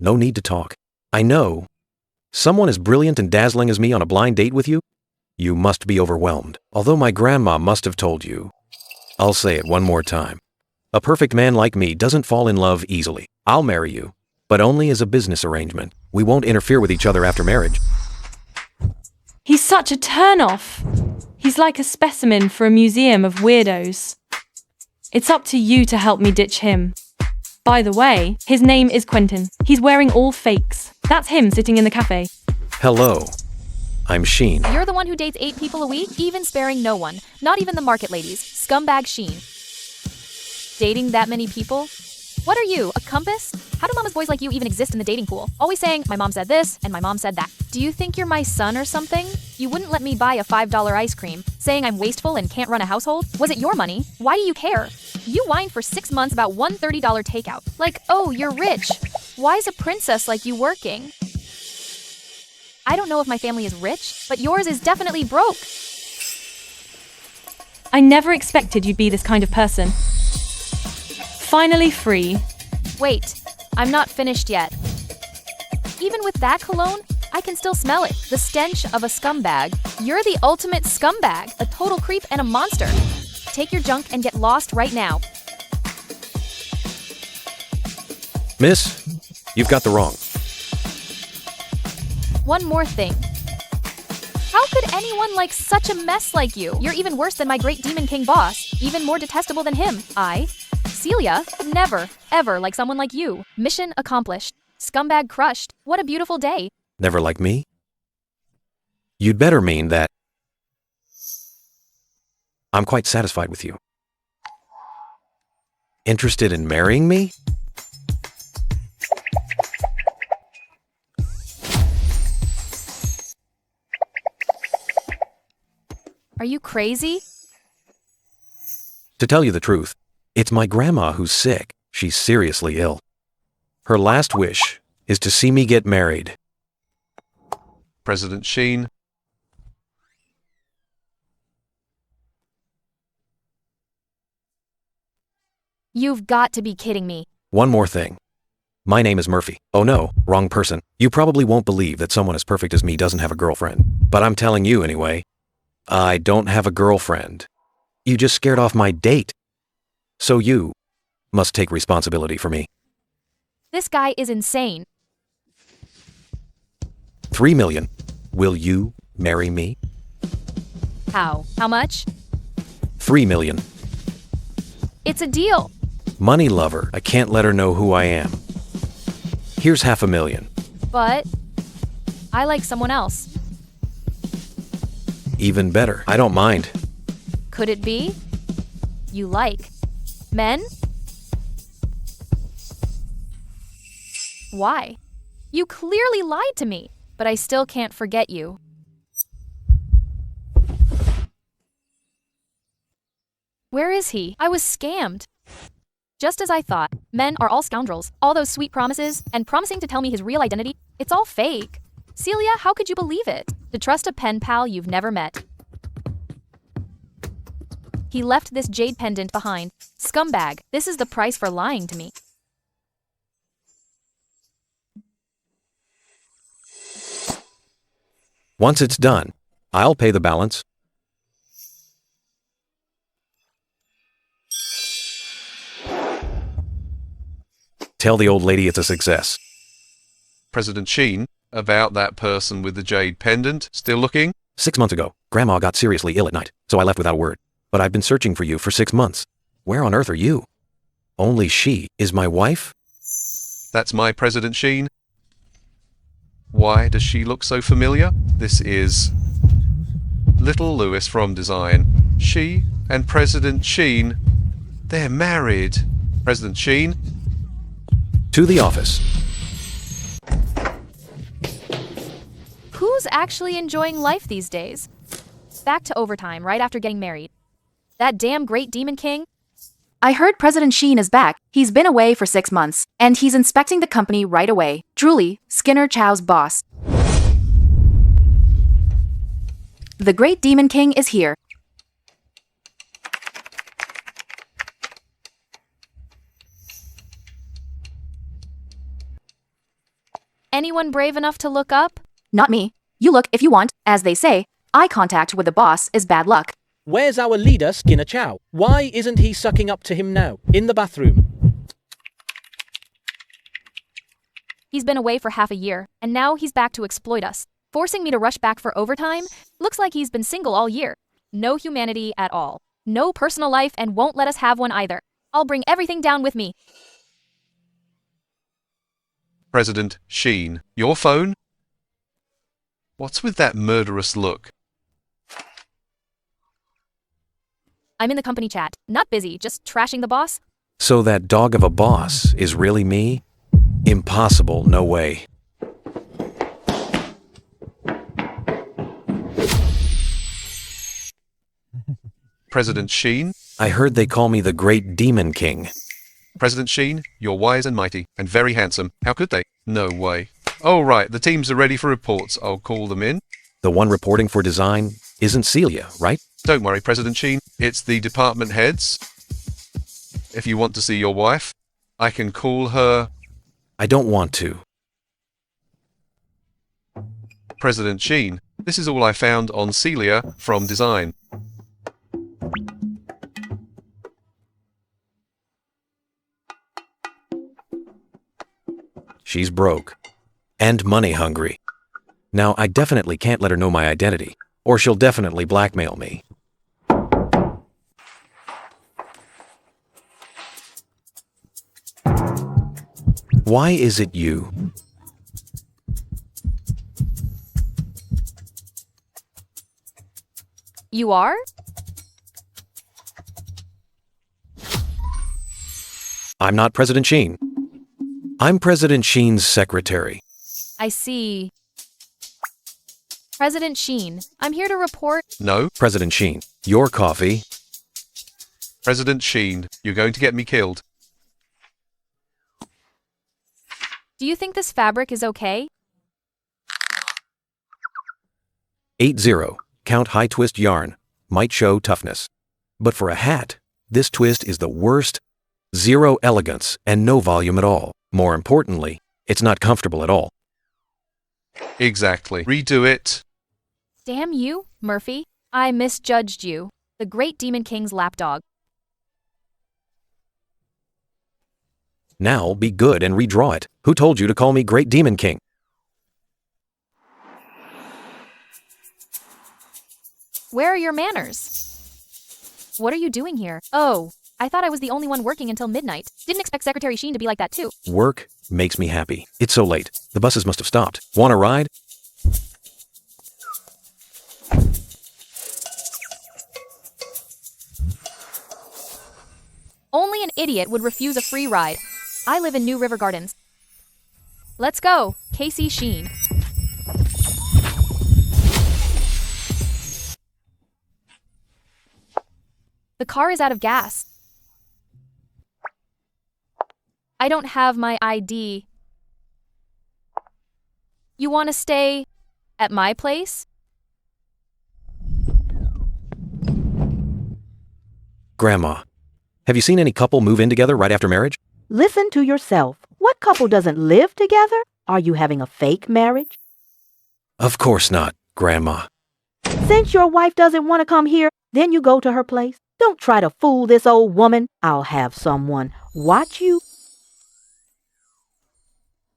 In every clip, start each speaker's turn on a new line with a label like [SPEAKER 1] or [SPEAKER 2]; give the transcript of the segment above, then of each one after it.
[SPEAKER 1] No need to talk. I know. Someone as brilliant and dazzling as me on a blind date with you? You must be overwhelmed, although my grandma must have told you. I'll say it one more time. A perfect man like me doesn't fall in love easily. I'll marry you, but only as a business arrangement. We won't interfere with each other after marriage.
[SPEAKER 2] He's such a turn-off. He's like a specimen for a museum of weirdos. It's up to you to help me ditch him. By the way, his name is Quentin. He's wearing all fakes. That's him sitting in the cafe.
[SPEAKER 1] Hello. I'm Sheen.
[SPEAKER 3] You're the one who dates 8 people a week, even sparing no one. Not even the market ladies. Scumbag Sheen. Dating that many people? What are you, a compass? How do mama's boys like you even exist in the dating pool? Always saying, my mom said this, and my mom said that. Do you think you're my son or something? You wouldn't let me buy a $5 ice cream, saying I'm wasteful and can't run a household? Was it your money? Why do you care? You whined for 6 months about one $30 takeout. Like, oh, you're rich. Why is a princess like you working? I don't know if my family is rich, but yours is definitely broke.
[SPEAKER 2] I never expected you'd be this kind of person. Finally free.
[SPEAKER 3] Wait, I'm not finished yet. Even with that cologne, I can still smell it. The stench of a scumbag. You're the ultimate scumbag, a total creep and a monster. Take your junk and get lost right now.
[SPEAKER 1] Miss, you've got the wrong.
[SPEAKER 3] One more thing. How could anyone like such a mess like you? You're even worse than my great Demon King boss, even more detestable than him. Celia, never, ever like someone like you. Mission accomplished. Scumbag crushed. What a beautiful day.
[SPEAKER 1] Never like me? You'd better mean that I'm quite satisfied with you. Interested in marrying me?
[SPEAKER 3] Are you crazy?
[SPEAKER 1] To tell you the truth, it's my grandma who's sick. She's seriously ill. Her last wish is to see me get married.
[SPEAKER 4] President Sheen.
[SPEAKER 3] You've got to be kidding me.
[SPEAKER 1] One more thing. My name is Murphy. Oh no, wrong person. You probably won't believe that someone as perfect as me doesn't have a girlfriend. But I'm telling you anyway, I don't have a girlfriend. You just scared off my date. So you must take responsibility for me.
[SPEAKER 3] This guy is insane.
[SPEAKER 1] 3 million. Will you marry me?
[SPEAKER 3] How? How much?
[SPEAKER 1] 3 million.
[SPEAKER 3] It's a deal.
[SPEAKER 1] Money lover. I can't let her know who I am. Here's $500,000.
[SPEAKER 3] But I like someone else.
[SPEAKER 1] Even better. I don't mind.
[SPEAKER 3] Could it be? You like men? Why? You clearly lied to me, but I still can't forget you. Where is he? I was scammed. Just as I thought. Men are all scoundrels. All those sweet promises, and promising to tell me his real identity, it's all fake. Celia, how could you believe it? To trust a pen pal you've never met. He left this jade pendant behind. Scumbag, this is the price for lying to me.
[SPEAKER 1] Once it's done, I'll pay the balance. Tell the old lady it's a success.
[SPEAKER 4] President Sheen. About that person with the jade pendant. Still looking?
[SPEAKER 1] 6 months ago, Grandma got seriously ill at night, so I left without a word. But I've been searching for you for 6 months. Where on earth are you? Only she is my wife?
[SPEAKER 4] That's my President Sheen. Why does she look so familiar? This is Little Lewis from Design. She and President Sheen, they're married. President Sheen.
[SPEAKER 1] To the office.
[SPEAKER 3] Who's actually enjoying life these days? Back to overtime right after getting married. That damn great Demon King?
[SPEAKER 5] I heard President Sheen is back. He's been away for 6 months, and he's inspecting the company right away. Truly, Skinner Chow's boss. The great Demon King is here.
[SPEAKER 3] Anyone brave enough to look up?
[SPEAKER 5] Not me. You look if you want. As they say, eye contact with the boss is bad luck.
[SPEAKER 6] Where's our leader, Skinner Chow? Why isn't he sucking up to him now? In the bathroom.
[SPEAKER 3] He's been away for half a year, and now he's back to exploit us, forcing me to rush back for overtime. Looks like he's been single all year. No humanity at all. No personal life, and won't let us have one either. I'll bring everything down with me.
[SPEAKER 4] President Sheen, your phone? What's with that murderous look?
[SPEAKER 3] I'm in the company chat. Not busy, just trashing the boss.
[SPEAKER 1] So that dog of a boss is really me? Impossible, no way.
[SPEAKER 4] President Sheen?
[SPEAKER 1] I heard they call me the Great Demon King.
[SPEAKER 4] President Sheen, you're wise and mighty, and very handsome. How could they? No way. Oh right, the teams are ready for reports. I'll call them in.
[SPEAKER 1] The one reporting for design isn't Celia, right?
[SPEAKER 4] Don't worry, President Sheen. It's the department heads. If you want to see your wife, I can call her...
[SPEAKER 1] I don't want to.
[SPEAKER 4] President Sheen, this is all I found on Celia from design.
[SPEAKER 1] She's broke. And money hungry. Now, I definitely can't let her know my identity, or she'll definitely blackmail me. Why is it you?
[SPEAKER 3] You are?
[SPEAKER 1] I'm not President Sheen. I'm President Sheen's secretary.
[SPEAKER 3] I see. President Sheen, I'm here to report.
[SPEAKER 4] No.
[SPEAKER 1] President Sheen, your coffee.
[SPEAKER 4] President Sheen, you're going to get me killed.
[SPEAKER 3] Do you think this fabric is okay?
[SPEAKER 1] 8-0. Count high twist yarn. Might show toughness. But for a hat, this twist is the worst. 0 elegance and no volume at all. More importantly, it's not comfortable at all.
[SPEAKER 4] Exactly. Redo it.
[SPEAKER 3] Damn you, Murphy. I misjudged you. The Great Demon King's lapdog.
[SPEAKER 1] Now be good and redraw it. Who told you to call me Great Demon King?
[SPEAKER 3] Where are your manners? What are you doing here? Oh, I thought I was the only one working until midnight. Didn't expect Secretary Sheen to be like that too.
[SPEAKER 1] Work makes me happy. It's so late. The buses must have stopped. Want a ride?
[SPEAKER 3] Only an idiot would refuse a free ride. I live in New River Gardens. Let's go, Casey Sheen. The car is out of gas. I don't have my ID. You want to stay at my place?
[SPEAKER 1] Grandma, have you seen any couple move in together right after marriage?
[SPEAKER 7] Listen to yourself. What couple doesn't live together? Are you having a fake marriage?
[SPEAKER 1] Of course not, Grandma.
[SPEAKER 7] Since your wife doesn't want to come here, then you go to her place. Don't try to fool this old woman. I'll have someone watch you.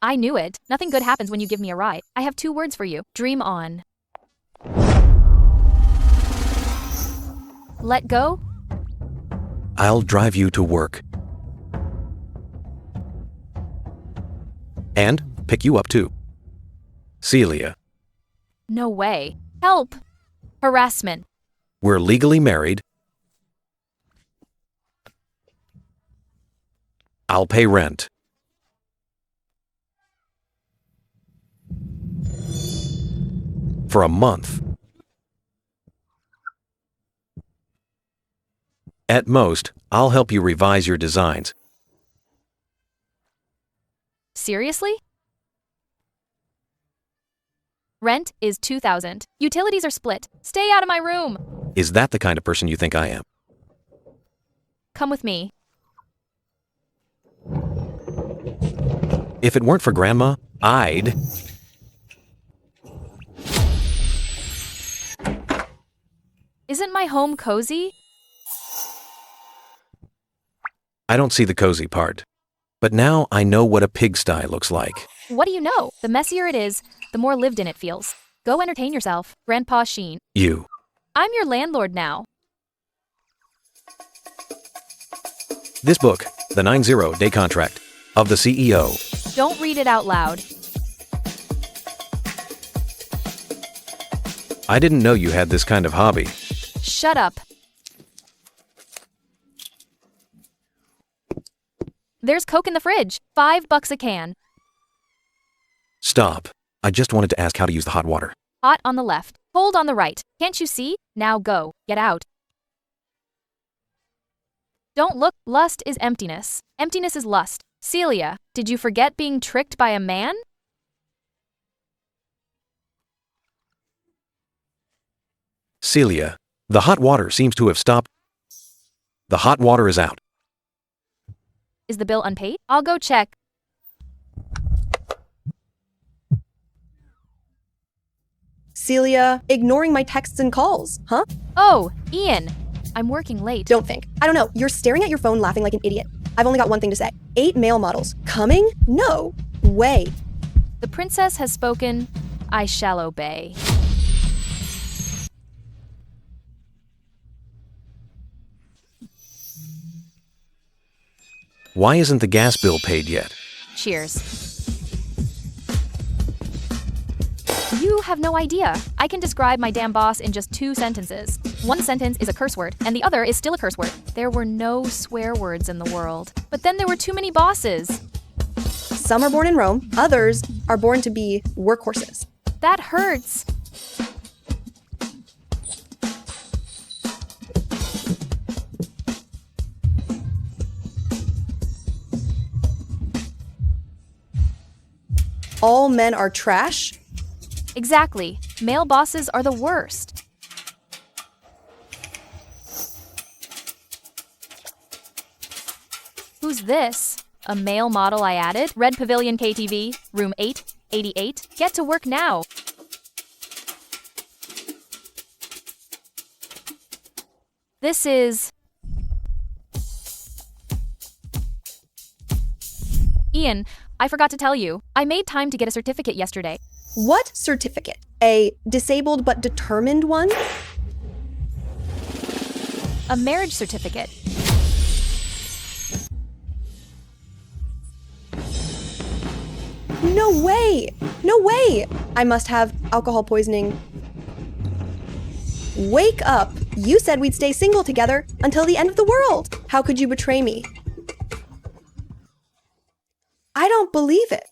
[SPEAKER 3] I knew it. Nothing good happens when you give me a ride. I have 2 words for you. Dream on. Let go?
[SPEAKER 1] I'll drive you to work. And pick you up too. Celia,
[SPEAKER 3] No way. Help! Harassment.
[SPEAKER 1] we're legally married. I'll pay rent. For a month. At most, I'll help you revise your designs.
[SPEAKER 3] Seriously? Rent is $2,000. Utilities are split. Stay out of my room.
[SPEAKER 1] Is that the kind of person you think I am?
[SPEAKER 3] Come with me.
[SPEAKER 1] If it weren't for Grandma, I'd...
[SPEAKER 3] Isn't my home cozy?
[SPEAKER 1] I don't see the cozy part. But now I know what a pigsty looks like.
[SPEAKER 3] What do you know? The messier it is, the more lived in it feels. Go entertain yourself, Grandpa Sheen.
[SPEAKER 1] You.
[SPEAKER 3] I'm your landlord now.
[SPEAKER 1] This book, The 90-Day Contract of the CEO.
[SPEAKER 3] Don't read it out loud.
[SPEAKER 1] I didn't know you had this kind of hobby.
[SPEAKER 3] Shut up. There's Coke in the fridge. $5 a can.
[SPEAKER 1] Stop. I just wanted to ask how to use the hot water.
[SPEAKER 3] Hot on the left. Cold on the right. Can't you see? Now go. Get out. Don't look. Lust is emptiness. Emptiness is lust. Celia, did you forget being tricked by a man?
[SPEAKER 1] Celia, the hot water seems to have stopped. The hot water is out.
[SPEAKER 3] Is the bill unpaid? I'll go check.
[SPEAKER 8] Celia, ignoring my texts and calls, huh?
[SPEAKER 3] Oh, Ian. I'm working late.
[SPEAKER 8] Don't think. I don't know. You're staring at your phone laughing like an idiot. I've only got one thing to say. 8 male models. Coming? No way.
[SPEAKER 3] The princess has spoken. I shall obey.
[SPEAKER 1] Why isn't the gas bill paid yet?
[SPEAKER 3] Cheers. You have no idea. I can describe my damn boss in just 2 sentences. One sentence is a curse word, and the other is still a curse word. There were no swear words in the world. But then there were too many bosses.
[SPEAKER 8] Some are born in Rome, others are born to be workhorses.
[SPEAKER 3] That hurts.
[SPEAKER 8] All men are trash?
[SPEAKER 3] Exactly. Male bosses are the worst. Who's this? A male model I added? Red Pavilion KTV, room 888. Get to work now. This is... Ian, I forgot to tell you. I made time to get a certificate yesterday.
[SPEAKER 8] What certificate? A disabled but determined one?
[SPEAKER 3] A marriage certificate.
[SPEAKER 8] No way! No way! I must have alcohol poisoning. Wake up! You said we'd stay single together until the end of the world. How could you betray me? I don't believe it.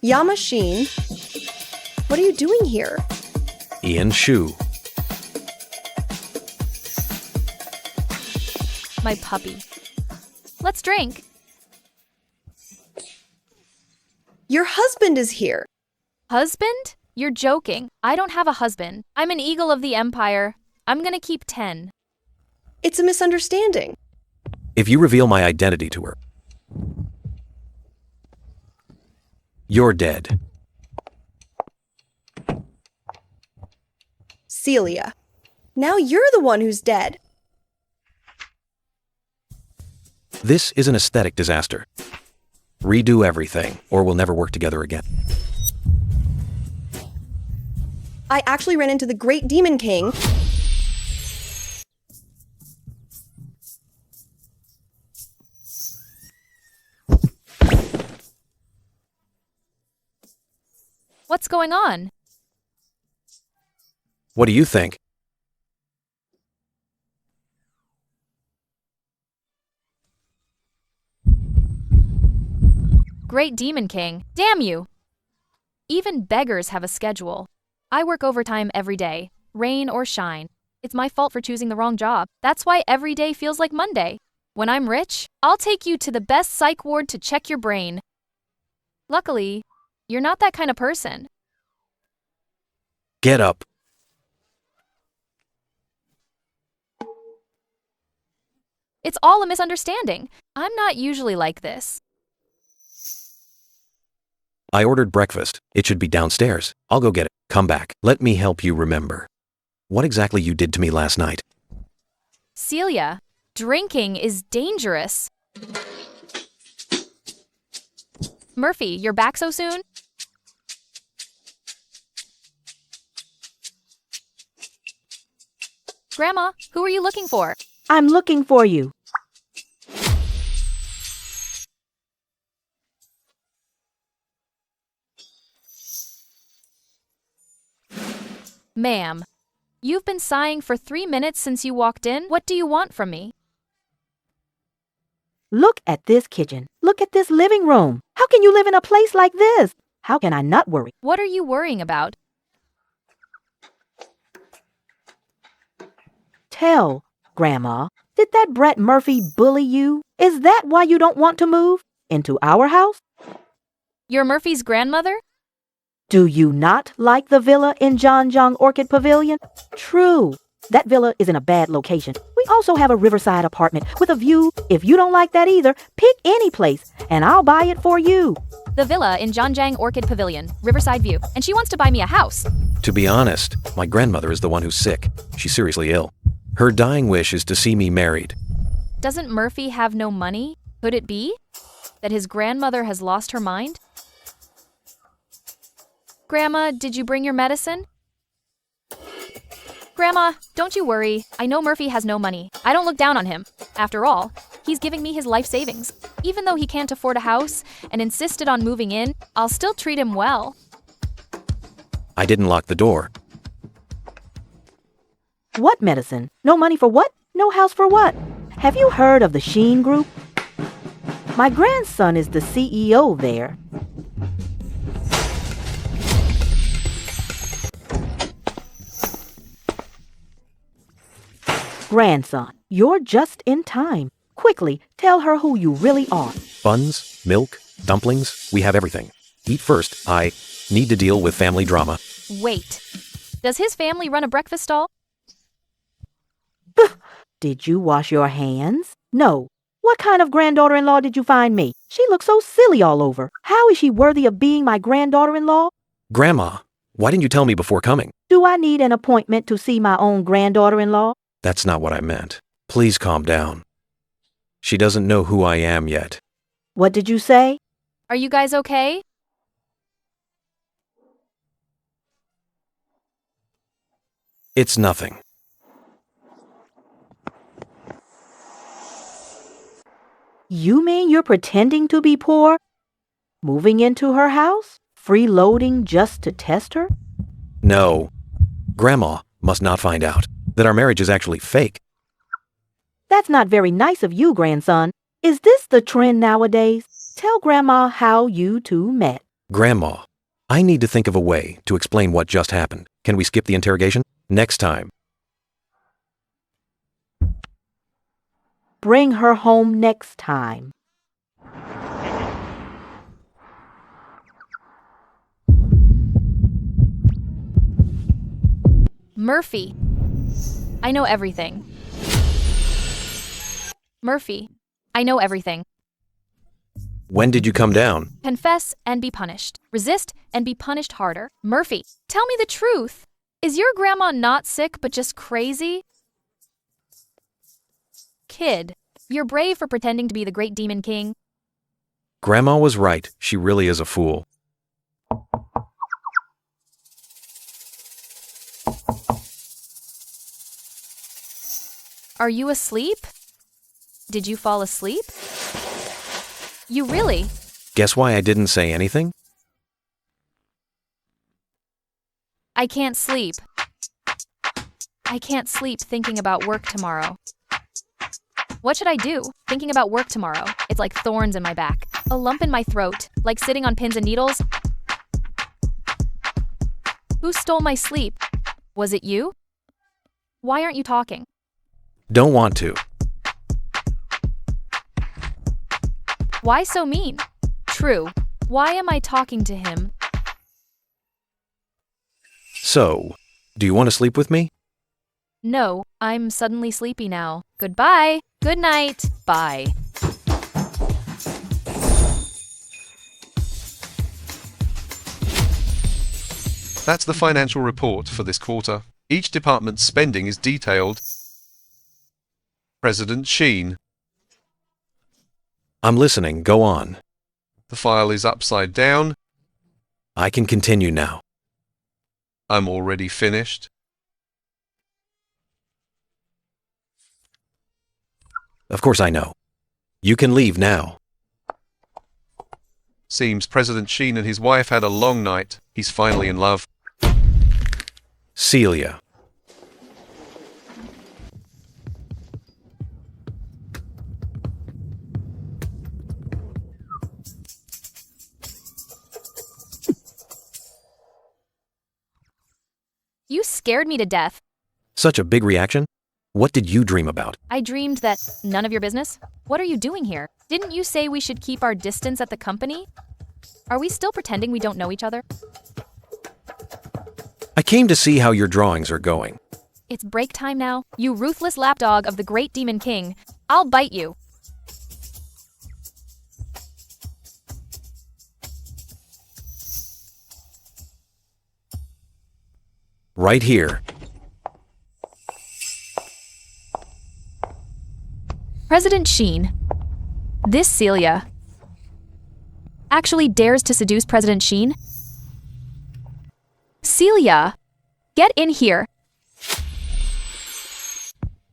[SPEAKER 8] Yamashine, what are you doing here?
[SPEAKER 1] Ian Shu.
[SPEAKER 3] My puppy. Let's drink.
[SPEAKER 8] Your husband is here.
[SPEAKER 3] Husband? You're joking. I don't have a husband. I'm an eagle of the empire. I'm gonna keep 10.
[SPEAKER 8] It's a misunderstanding.
[SPEAKER 1] If you reveal my identity to her, you're dead.
[SPEAKER 8] Celia, now you're the one who's dead.
[SPEAKER 1] This is an aesthetic disaster. Redo everything, or we'll never work together again.
[SPEAKER 8] I actually ran into the Great Demon King.
[SPEAKER 3] What's going on?
[SPEAKER 1] What do you think?
[SPEAKER 3] Great Demon King. Damn you! Even beggars have a schedule. I work overtime every day, rain or shine. It's my fault for choosing the wrong job. That's why every day feels like Monday. When I'm rich, I'll take you to the best psych ward to check your brain. Luckily, you're not that kind of person.
[SPEAKER 1] Get up.
[SPEAKER 3] It's all a misunderstanding. I'm not usually like this.
[SPEAKER 1] I ordered breakfast. It should be downstairs. I'll go get it. Come back. Let me help you remember. What exactly you did to me last night?
[SPEAKER 3] Celia, drinking is dangerous. Murphy, you're back so soon? Grandma, who are you looking for?
[SPEAKER 7] I'm looking for you.
[SPEAKER 3] Ma'am, you've been sighing for 3 minutes since you walked in. What do you want from me?
[SPEAKER 7] Look at this kitchen. Look at this living room. How can you live in a place like this? How can I not worry?
[SPEAKER 3] What are you worrying about?
[SPEAKER 7] Tell, Grandma, did that Brett Murphy bully you? Is that why you don't want to move into our house?
[SPEAKER 3] You're Murphy's grandmother?
[SPEAKER 7] Do you not like the villa in Jeonjang Orchid Pavilion? True. That villa is in a bad location. We also have a riverside apartment with a view. If you don't like that either, pick any place, and I'll buy it for you.
[SPEAKER 3] The villa in Jeonjang Orchid Pavilion, Riverside View, and she wants to buy me a house.
[SPEAKER 1] To be honest, my grandmother is the one who's sick. She's seriously ill. Her dying wish is to see me married.
[SPEAKER 3] Doesn't Murphy have no money? Could it be that his grandmother has lost her mind? Grandma, did you bring your medicine? Grandma, don't you worry. I know Murphy has no money. I don't look down on him. After all, he's giving me his life savings. Even though he can't afford a house and insisted on moving in, I'll still treat him well.
[SPEAKER 1] I didn't lock the door.
[SPEAKER 7] What medicine? No money for what? No house for what? Have you heard of the Sheen Group? My grandson is the CEO there. Grandson, you're just in time. Quickly, tell her who you really are.
[SPEAKER 1] Buns, milk, dumplings, we have everything. Eat first. I need to deal with family drama.
[SPEAKER 3] Wait. Does his family run a breakfast stall?
[SPEAKER 7] Did you wash your hands? No. What kind of granddaughter-in-law did you find me? She looks so silly all over. How is she worthy of being my granddaughter-in-law?
[SPEAKER 1] Grandma, why didn't you tell me before coming?
[SPEAKER 7] Do I need an appointment to see my own granddaughter-in-law?
[SPEAKER 1] That's not what I meant. Please calm down. She doesn't know who I am yet.
[SPEAKER 7] What did you say?
[SPEAKER 3] Are you guys okay?
[SPEAKER 1] It's nothing.
[SPEAKER 7] You mean you're pretending to be poor? Moving into her house? Freeloading just to test her?
[SPEAKER 1] No. Grandma must not find out that our marriage is actually fake.
[SPEAKER 7] That's not very nice of you, grandson. Is this the trend nowadays? Tell Grandma how you two met.
[SPEAKER 1] Grandma, I need to think of a way to explain what just happened. Can we skip the interrogation? Next time.
[SPEAKER 7] Bring her home next time.
[SPEAKER 3] Murphy. I know everything. Murphy. I know everything.
[SPEAKER 1] When did you come down?
[SPEAKER 3] Confess and be punished. Resist and be punished harder. Murphy, tell me the truth. Is your grandma not sick but just crazy? Kid, you're brave for pretending to be the great demon king.
[SPEAKER 1] Grandma was right. She really is a fool.
[SPEAKER 3] Are you asleep? Did you fall asleep? You really?
[SPEAKER 1] Guess why I didn't say anything?
[SPEAKER 3] I can't sleep. I can't sleep thinking about work tomorrow. What should I do? Thinking about work tomorrow. It's like thorns in my back. A lump in my throat, like sitting on pins and needles. Who stole my sleep? Was it you? Why aren't you talking?
[SPEAKER 1] Don't want to.
[SPEAKER 3] Why so mean? True. Why am I talking to him?
[SPEAKER 1] So, do you want to sleep with me?
[SPEAKER 3] No, I'm suddenly sleepy now. Goodbye. Good night. Bye.
[SPEAKER 4] That's the financial report for this quarter. Each department's spending is detailed. President Sheen.
[SPEAKER 1] I'm listening. Go on.
[SPEAKER 4] The file is upside down.
[SPEAKER 1] I can continue now.
[SPEAKER 4] I'm already finished.
[SPEAKER 1] Of course I know. You can leave now.
[SPEAKER 4] Seems President Sheen and his wife had a long night. He's finally in love.
[SPEAKER 1] Celia.
[SPEAKER 3] You scared me to death.
[SPEAKER 1] Such a big reaction? What did you dream about?
[SPEAKER 3] I dreamed that none of your business? What are you doing here? Didn't you say we should keep our distance at the company? Are we still pretending we don't know each other?
[SPEAKER 1] I came to see how your drawings are going.
[SPEAKER 3] It's break time now. You ruthless lapdog of the great demon king. I'll bite you.
[SPEAKER 1] Right here.
[SPEAKER 3] President Sheen. This Celia actually dares to seduce President Sheen? Celia, get in here.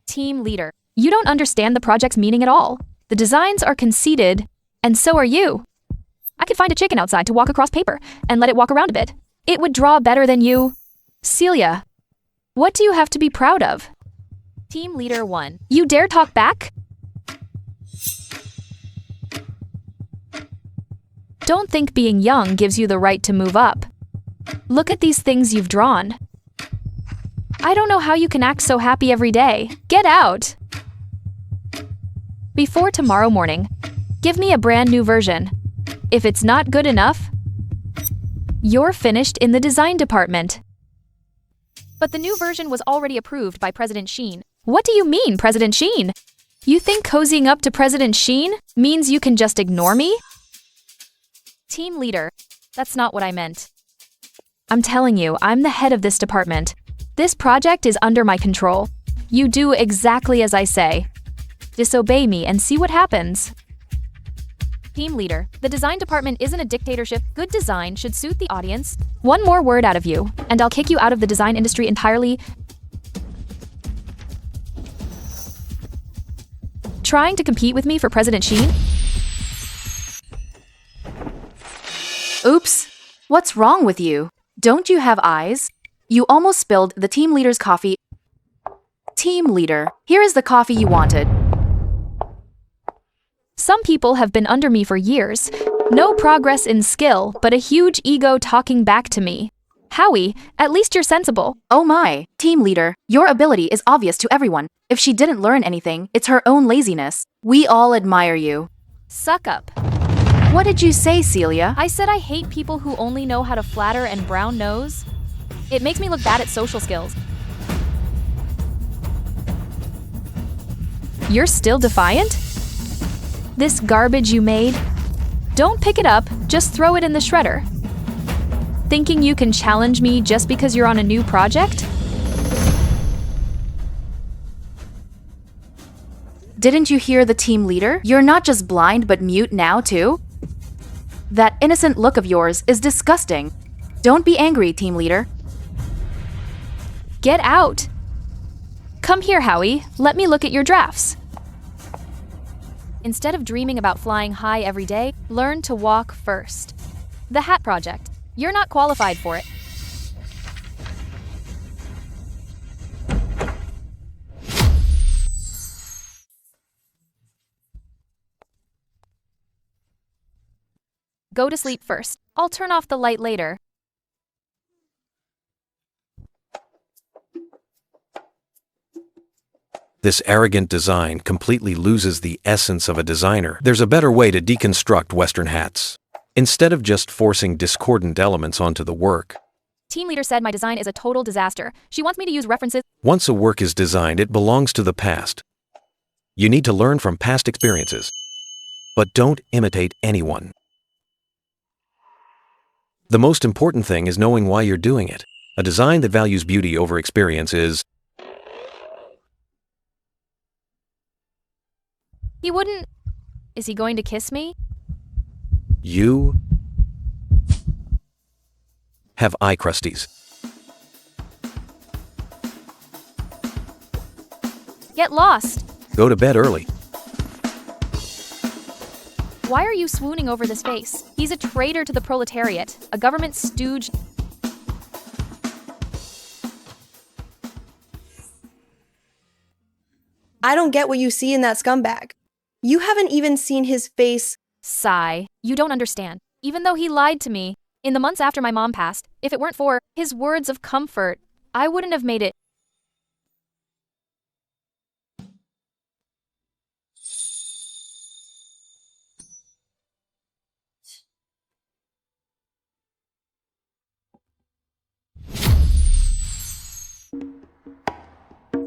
[SPEAKER 3] Team leader. You don't understand the project's meaning at all. The designs are conceited, and so are you. I could find a chicken outside to walk across paper and let it walk around a bit. It would draw better than you. Celia, what do you have to be proud of? Team leader 1. You dare talk back? Don't think being young gives you the right to move up. Look at these things you've drawn. I don't know how you can act so happy every day. Get out! Before tomorrow morning, give me a brand new version. If it's not good enough, you're finished in the design department. But the new version was already approved by President Sheen. What do you mean, President Sheen? You think cozying up to President Sheen means you can just ignore me? Team leader, that's not what I meant. I'm telling you, I'm the head of this department. This project is under my control. You do exactly as I say. Disobey me and see what happens. Team leader, the design department isn't a dictatorship. Good design should suit the audience. One more word out of you, and I'll kick you out of the design industry entirely. Trying to compete with me for President Sheen?
[SPEAKER 5] Oops. What's wrong with you? Don't you have eyes? You almost spilled the team leader's coffee. Team leader, here is the coffee you wanted.
[SPEAKER 3] Some people have been under me for years. No progress in skill, but a huge ego talking back to me. Howie, at least you're sensible.
[SPEAKER 5] Oh my, team leader, your ability is obvious to everyone. If she didn't learn anything, it's her own laziness. We all admire you.
[SPEAKER 3] Suck up.
[SPEAKER 5] What did you say, Celia?
[SPEAKER 3] I said I hate people who only know how to flatter and brown nose. It makes me look bad at social skills. You're still defiant? This garbage you made? Don't pick it up, just throw it in the shredder. Thinking you can challenge me just because you're on a new project?
[SPEAKER 5] Didn't you hear the team leader? You're not just blind but mute now too? That innocent look of yours is disgusting. Don't be angry, team leader.
[SPEAKER 3] Get out! Come here, Howie. Let me look at your drafts. Instead of dreaming about flying high every day, learn to walk first. The Hat Project. You're not qualified for it. Go to sleep first. I'll turn off the light later.
[SPEAKER 1] This arrogant design completely loses the essence of a designer. There's a better way to deconstruct Western hats. Instead of just forcing discordant elements onto the work.
[SPEAKER 3] Team leader said my design is a total disaster. She wants me to use references.
[SPEAKER 1] Once a work is designed, it belongs to the past. You need to learn from past experiences. But don't imitate anyone. The most important thing is knowing why you're doing it. A design that values beauty over experience is...
[SPEAKER 3] He wouldn't... Is he going to kiss me?
[SPEAKER 1] You have eye crusties.
[SPEAKER 3] Get lost.
[SPEAKER 1] Go to bed early.
[SPEAKER 3] Why are you swooning over this face? He's a traitor to the proletariat, a government stooge.
[SPEAKER 8] I don't get what you see in that scumbag. You haven't even seen his face.
[SPEAKER 3] Sigh. You don't understand. Even though he lied to me, in the months after my mom passed, if it weren't for his words of comfort, I wouldn't have made it.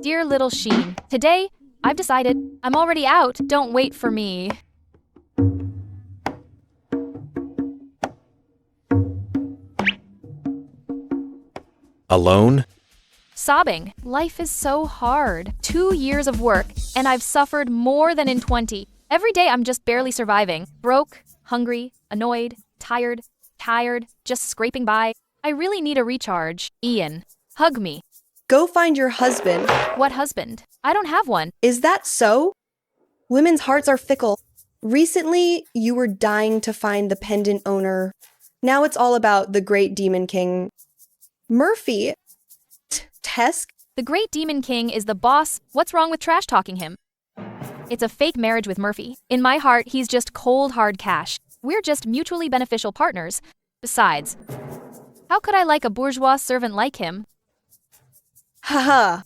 [SPEAKER 3] Dear little Sheen, today, I've decided I'm already out. Don't wait for me.
[SPEAKER 1] Alone?
[SPEAKER 3] Sobbing. Life is so hard. 2 years of work, and I've suffered more than in 20. Every day I'm just barely surviving. Broke, hungry, annoyed, tired, just scraping by. I really need a recharge. Ian, hug me.
[SPEAKER 8] Go find your husband.
[SPEAKER 3] What husband? I don't have one.
[SPEAKER 8] Is that so? Women's hearts are fickle. Recently, you were dying to find the pendant owner. Now it's all about the great demon king. Murphy. Tesk?
[SPEAKER 3] The great demon king is the boss. What's wrong with trash talking him? It's a fake marriage with Murphy. In my heart, he's just cold hard cash. We're just mutually beneficial partners. Besides, how could I like a bourgeois servant like him?
[SPEAKER 8] Haha.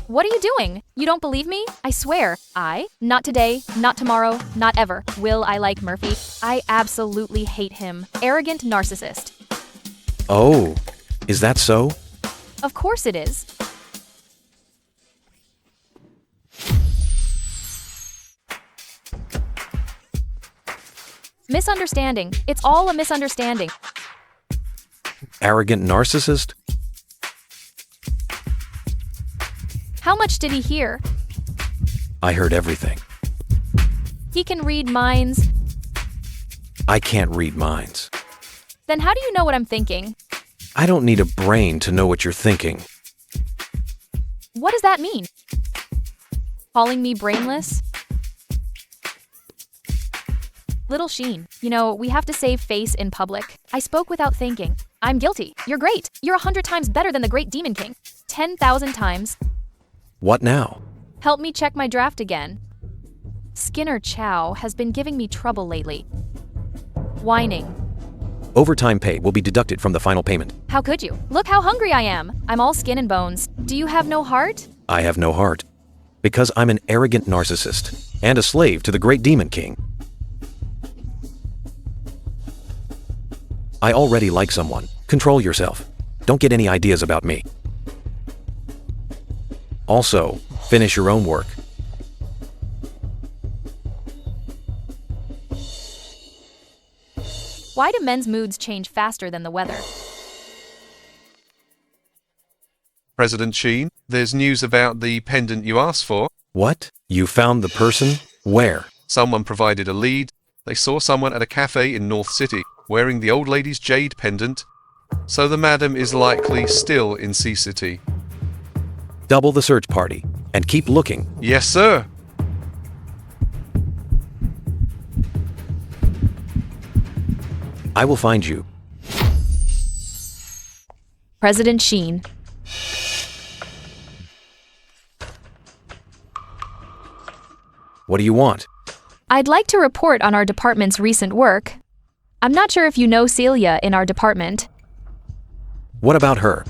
[SPEAKER 3] What are you doing? You don't believe me? I swear, not today, not tomorrow, not ever, will I like Murphy. I absolutely hate him. Arrogant narcissist.
[SPEAKER 1] Oh, is that so?
[SPEAKER 3] Of course it is. Misunderstanding. It's all a misunderstanding.
[SPEAKER 1] Arrogant narcissist?
[SPEAKER 3] How much did he hear?
[SPEAKER 1] I heard everything.
[SPEAKER 3] He can read minds.
[SPEAKER 1] I can't read minds.
[SPEAKER 3] Then how do you know what I'm thinking?
[SPEAKER 1] I don't need a brain to know what you're thinking.
[SPEAKER 3] What does that mean? Calling me brainless? Little Sheen, we have to save face in public. I spoke without thinking. I'm guilty. You're great. You're 100 times better than the great demon king. 10,000 times.
[SPEAKER 1] What now?
[SPEAKER 3] Help me check my draft again. Skinner Chow has been giving me trouble lately. Whining.
[SPEAKER 1] Overtime pay will be deducted from the final payment.
[SPEAKER 3] How could you? Look how hungry I am. I'm all skin and bones. Do you have no heart?
[SPEAKER 1] I have no heart. Because I'm an arrogant narcissist and a slave to the great demon king. I already like someone. Control yourself. Don't get any ideas about me. Also, finish your own work.
[SPEAKER 3] Why do men's moods change faster than the weather?
[SPEAKER 4] President Sheen, there's news about the pendant you asked for.
[SPEAKER 1] What? You found the person? Where?
[SPEAKER 4] Someone provided a lead. They saw someone at a cafe in North City wearing the old lady's jade pendant. So the madam is likely still in C-City.
[SPEAKER 1] Double the search party and keep looking.
[SPEAKER 4] Yes, sir.
[SPEAKER 1] I will find you.
[SPEAKER 3] President Sheen.
[SPEAKER 1] What do you want?
[SPEAKER 3] I'd like to report on our department's recent work. I'm not sure if you know Celia in our department.
[SPEAKER 1] What about her?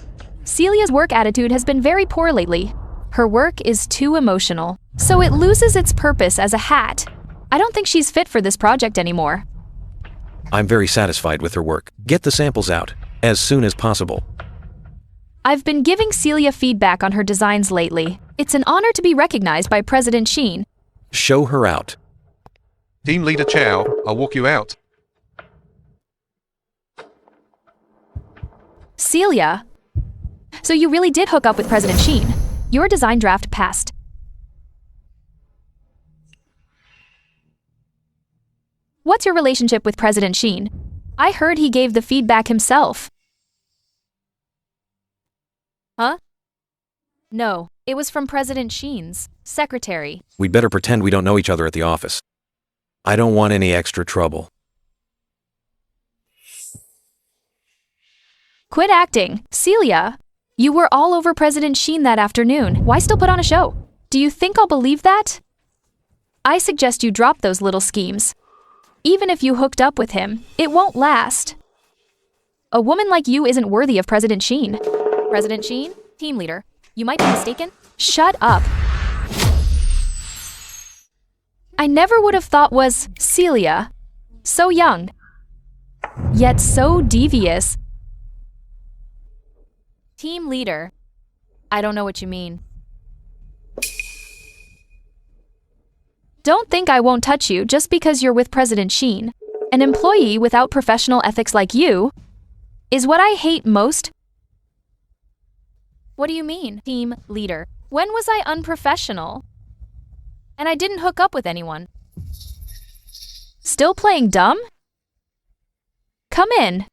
[SPEAKER 3] Celia's work attitude has been very poor lately. Her work is too emotional, so it loses its purpose as a hat. I don't think she's fit for this project anymore.
[SPEAKER 1] I'm very satisfied with her work. Get the samples out as soon as possible.
[SPEAKER 3] I've been giving Celia feedback on her designs lately. It's an honor to be recognized by President Sheen.
[SPEAKER 1] Show her out.
[SPEAKER 4] Team leader Chow, I'll walk you out.
[SPEAKER 3] Celia. So you really did hook up with President Sheen. Your design draft passed. What's your relationship with President Sheen? I heard he gave the feedback himself. Huh? No, it was from President Sheen's secretary.
[SPEAKER 1] We'd better pretend we don't know each other at the office. I don't want any extra trouble.
[SPEAKER 3] Quit acting. Celia, you were all over President Sheen that afternoon. Why still put on a show? Do you think I'll believe that? I suggest you drop those little schemes. Even if you hooked up with him, it won't last. A woman like you isn't worthy of President Sheen. President Sheen? Team leader. You might be mistaken. Shut up. I never would have thought was Celia. So young. Yet so devious. Team leader. I don't know what you mean. Don't think I won't touch you just because you're with President Sheen. An employee without professional ethics like you is what I hate most. What do you mean, team leader? When was I unprofessional? And I didn't hook up with anyone. Still playing dumb? Come in.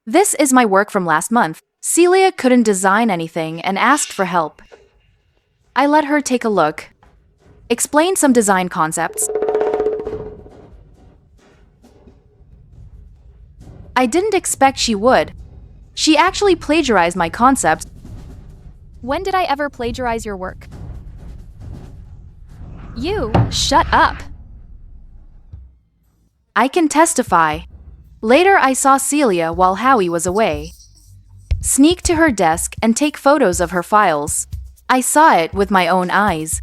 [SPEAKER 5] This is my work from last month. Celia couldn't design anything and asked for help. I let her take a look, explain some design concepts. I didn't expect she would. She actually plagiarized my concepts.
[SPEAKER 3] When did I ever plagiarize your work? You, shut up.
[SPEAKER 5] I can testify. Later, I saw Celia while Howie was away. Sneak to her desk and take photos of her files. I saw it with my own eyes.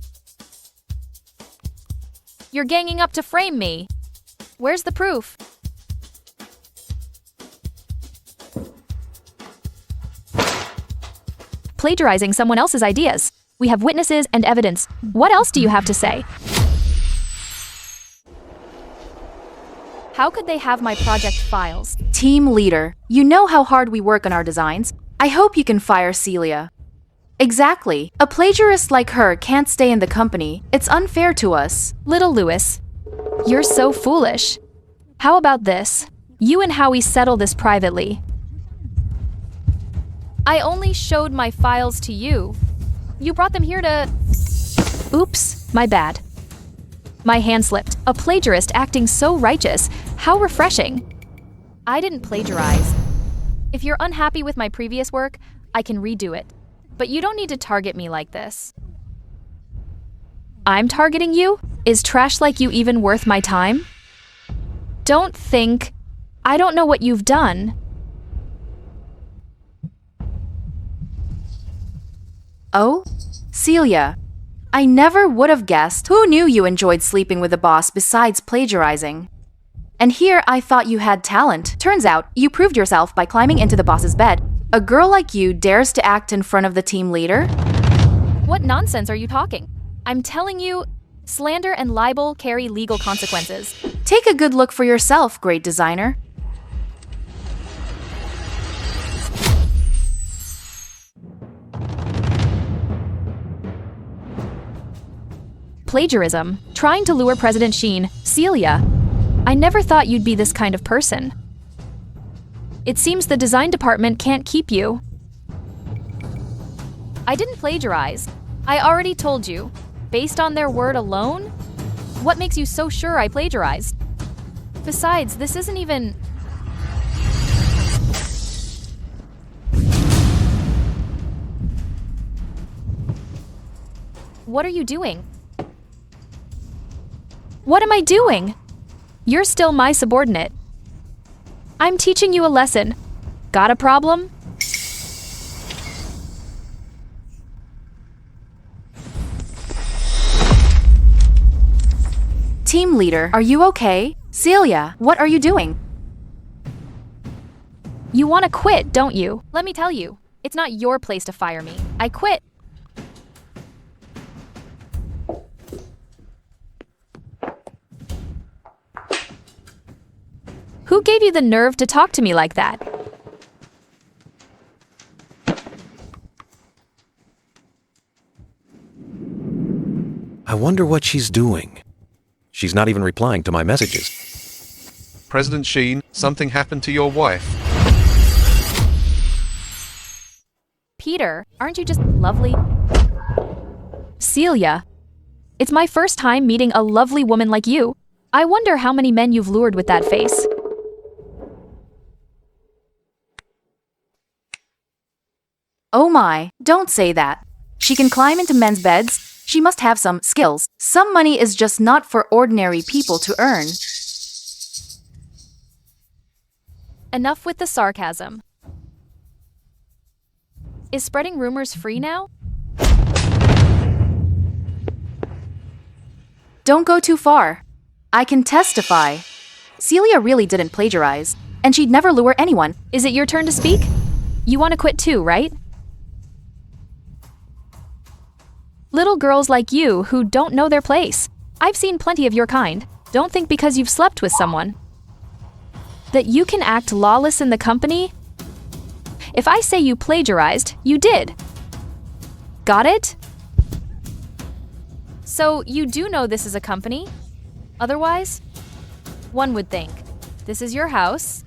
[SPEAKER 3] You're ganging up to frame me. Where's the proof? Plagiarizing someone else's ideas. We have witnesses and evidence. What else do you have to say? How could they have my project files?
[SPEAKER 5] Team leader, you know how hard we work on our designs. I hope you can fire Celia. Exactly. A plagiarist like her can't stay in the company. It's unfair to us.
[SPEAKER 3] Little Louis, you're so foolish. How about this? You and Howie settle this privately. I only showed my files to you. You brought them here to... Oops, my bad. My hand slipped. A plagiarist acting so righteous. How refreshing. I didn't plagiarize. If you're unhappy with my previous work, I can redo it. But you don't need to target me like this. I'm targeting you? Is trash like you even worth my time? Don't think... I don't know what you've done.
[SPEAKER 5] Oh? Celia. I never would have guessed. Who knew you enjoyed sleeping with the boss besides plagiarizing? And here I thought you had talent. Turns out, you proved yourself by climbing into the boss's bed. A girl like you dares to act in front of the team leader?
[SPEAKER 3] What nonsense are you talking? I'm telling you, slander and libel carry legal consequences.
[SPEAKER 5] Take a good look for yourself, great designer.
[SPEAKER 3] Plagiarism, trying to lure President Sheen, Celia. I never thought you'd be this kind of person. It seems the design department can't keep you. I didn't plagiarize. I already told you. Based on their word alone? What makes you so sure I plagiarized? Besides, this isn't even... What are you doing? What am I doing? You're still my subordinate. I'm teaching you a lesson. Got a problem?
[SPEAKER 5] Team leader, are you okay? Celia, what are you doing?
[SPEAKER 3] You want to quit, don't you? Let me tell you, it's not your place to fire me. I quit Who gave you the nerve to talk to me like that?
[SPEAKER 1] I wonder what she's doing. She's not even replying to my messages.
[SPEAKER 4] President Sheen, something happened to your wife.
[SPEAKER 3] Peter, aren't you just lovely? Celia, it's my first time meeting a lovely woman like you. I wonder how many men you've lured with that face.
[SPEAKER 5] Oh my, don't say that. She can climb into men's beds. She must have some skills. Some money is just not for ordinary people to earn.
[SPEAKER 3] Enough with the sarcasm. Is spreading rumors free now?
[SPEAKER 5] Don't go too far. I can testify. Celia really didn't plagiarize, and she'd never lure anyone.
[SPEAKER 3] Is it your turn to speak? You want to quit too, right? Little girls like you who don't know their place. I've seen plenty of your kind. Don't think because you've slept with someone that you can act lawless in the company. If I say you plagiarized, you did. Got it? So you do know this is a company? Otherwise, one would think. This is your house.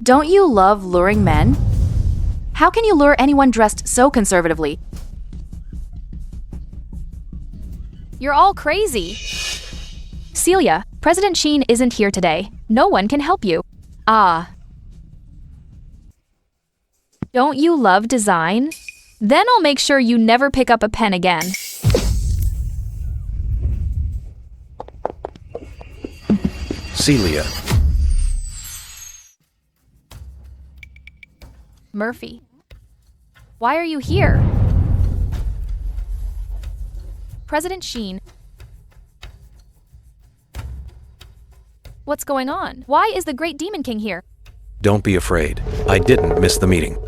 [SPEAKER 5] Don't you love luring men? How can you lure anyone dressed so conservatively?
[SPEAKER 3] You're all crazy. Celia, President Sheen isn't here today. No one can help you. Ah. Don't you love design? Then I'll make sure you never pick up a pen again.
[SPEAKER 1] Celia.
[SPEAKER 3] Murphy, why are you here? President Sheen. What's going on? Why is the Great Demon King here?
[SPEAKER 1] Don't be afraid. I didn't miss the meeting.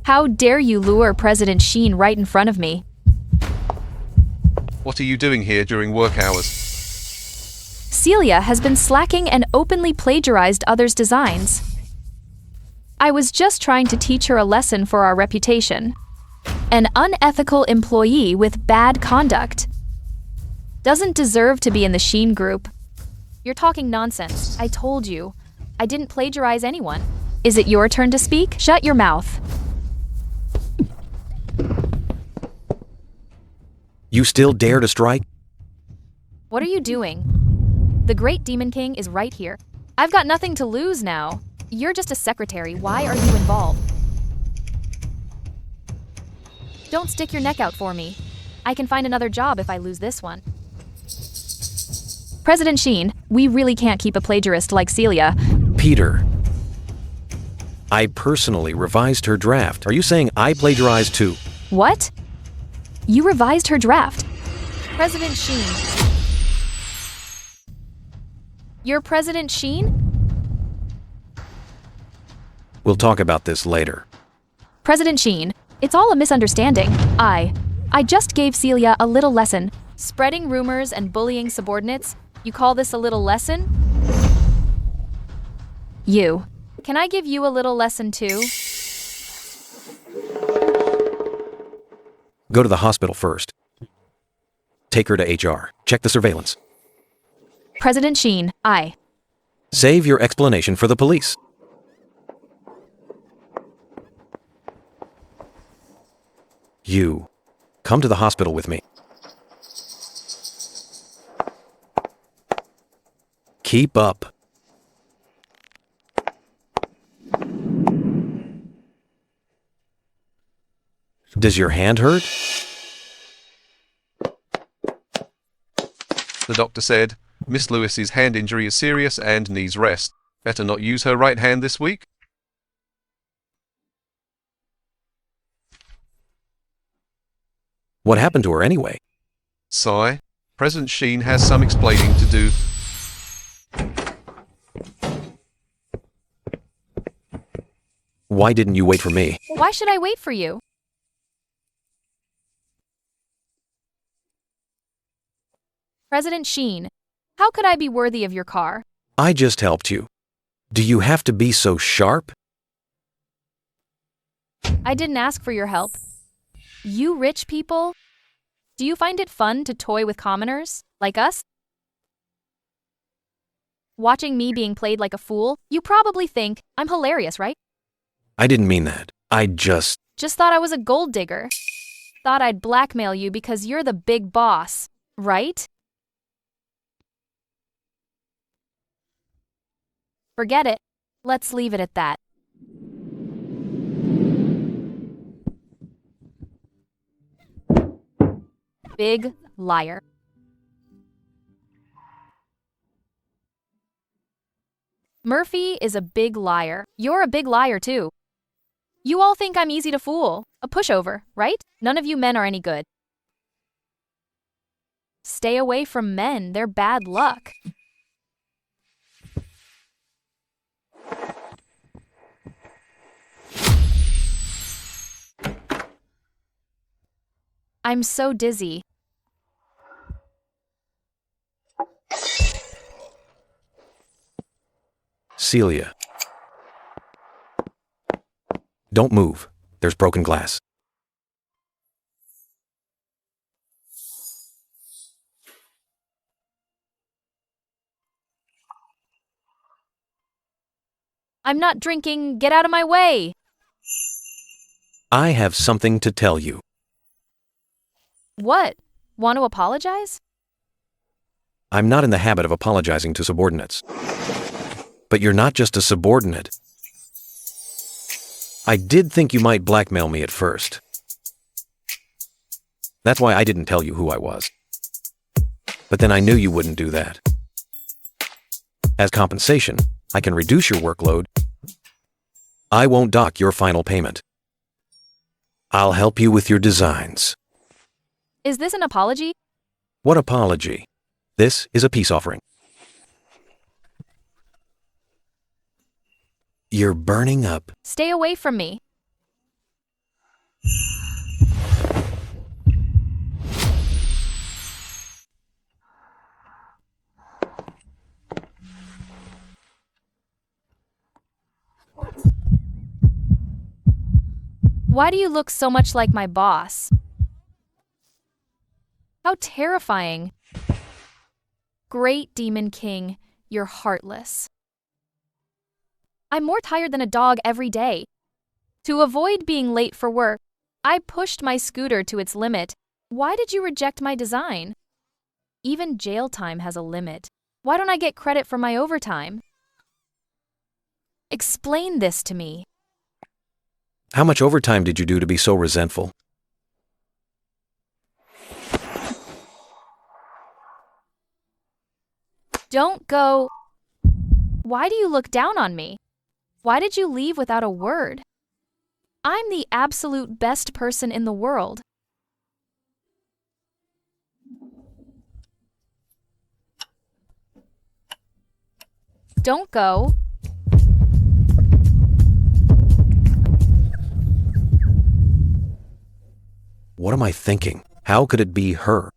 [SPEAKER 3] How dare you lure President Sheen right in front of me?
[SPEAKER 4] What are you doing here during work hours?
[SPEAKER 3] Celia has been slacking and openly plagiarized others' designs. I was just trying to teach her a lesson for our reputation. An unethical employee with bad conduct doesn't deserve to be in the Sheen group. You're talking nonsense. I told you. I didn't plagiarize anyone. Is it your turn to speak? Shut your mouth.
[SPEAKER 1] You still dare to strike?
[SPEAKER 3] What are you doing? The Great Demon King is right here. I've got nothing to lose now. You're just a secretary. Why are you involved? Don't stick your neck out for me. I can find another job if I lose this one. President Sheen, we really can't keep a plagiarist like Celia.
[SPEAKER 1] Peter. I personally revised her draft. Are you saying I plagiarized too?
[SPEAKER 3] What? You revised her draft. President Sheen. You're President Sheen?
[SPEAKER 1] We'll talk about this later.
[SPEAKER 3] President Sheen, it's all a misunderstanding. I just gave Celia a little lesson. Spreading rumors and bullying subordinates? You call this a little lesson? You. Can I give you a little lesson too?
[SPEAKER 1] Go to the hospital first. Take her to HR. Check the surveillance.
[SPEAKER 3] President Sheen, I.
[SPEAKER 1] Save your explanation for the police. You. Come to the hospital with me. Keep up. Does your hand hurt?
[SPEAKER 4] The doctor said, Miss Lewis's hand injury is serious and needs rest. Better not use her right hand this week.
[SPEAKER 1] What happened to her anyway?
[SPEAKER 4] Sigh. President Sheen has some explaining to do.
[SPEAKER 1] Why didn't you wait for me?
[SPEAKER 3] Why should I wait for you? President Sheen. How could I be worthy of your car?
[SPEAKER 1] I just helped you. Do you have to be so sharp?
[SPEAKER 3] I didn't ask for your help. You rich people? Do you find it fun to toy with commoners, like us? Watching me being played like a fool, you probably think I'm hilarious, right?
[SPEAKER 1] I didn't mean that. I just...
[SPEAKER 3] Just thought I was a gold digger. Thought I'd blackmail you because you're the big boss, right? Forget it. Let's leave it at that. Big liar. Murphy is a big liar. You're a big liar too. You all think I'm easy to fool. A pushover, right? None of you men are any good. Stay away from men. They're bad luck. I'm so dizzy.
[SPEAKER 1] Celia. Don't move. There's broken glass.
[SPEAKER 3] I'm not drinking. Get out of my way.
[SPEAKER 1] I have something to tell you.
[SPEAKER 3] What? Want to apologize?
[SPEAKER 1] I'm not in the habit of apologizing to subordinates. But you're not just a subordinate. I did think you might blackmail me at first. That's why I didn't tell you who I was. But then I knew you wouldn't do that. As compensation, I can reduce your workload. I won't dock your final payment. I'll help you with your designs.
[SPEAKER 3] Is this an apology?
[SPEAKER 1] What apology? This is a peace offering. You're burning up.
[SPEAKER 3] Stay away from me. Why do you look so much like my boss? How terrifying. Great Demon King, you're heartless. I'm more tired than a dog every day. To avoid being late for work, I pushed my scooter to its limit. Why did you reject my design? Even jail time has a limit. Why don't I get credit for my overtime? Explain this to me.
[SPEAKER 1] How much overtime did you do to be so resentful?
[SPEAKER 3] Don't go. Why do you look down on me? Why did you leave without a word? I'm the absolute best person in the world. Don't go.
[SPEAKER 1] What am I thinking? How could it be her?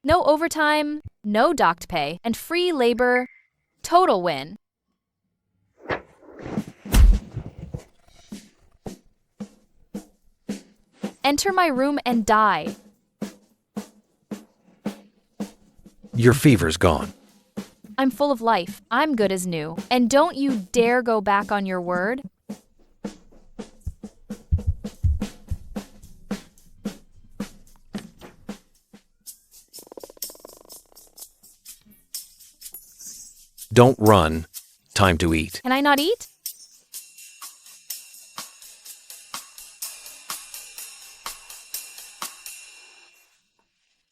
[SPEAKER 3] No overtime, no docked pay, and free labor. Total win. Enter my room and die.
[SPEAKER 1] Your fever's gone.
[SPEAKER 3] I'm full of life. I'm good as new. And don't you dare go back on your word.
[SPEAKER 1] Don't run. Time to eat.
[SPEAKER 3] Can I not eat?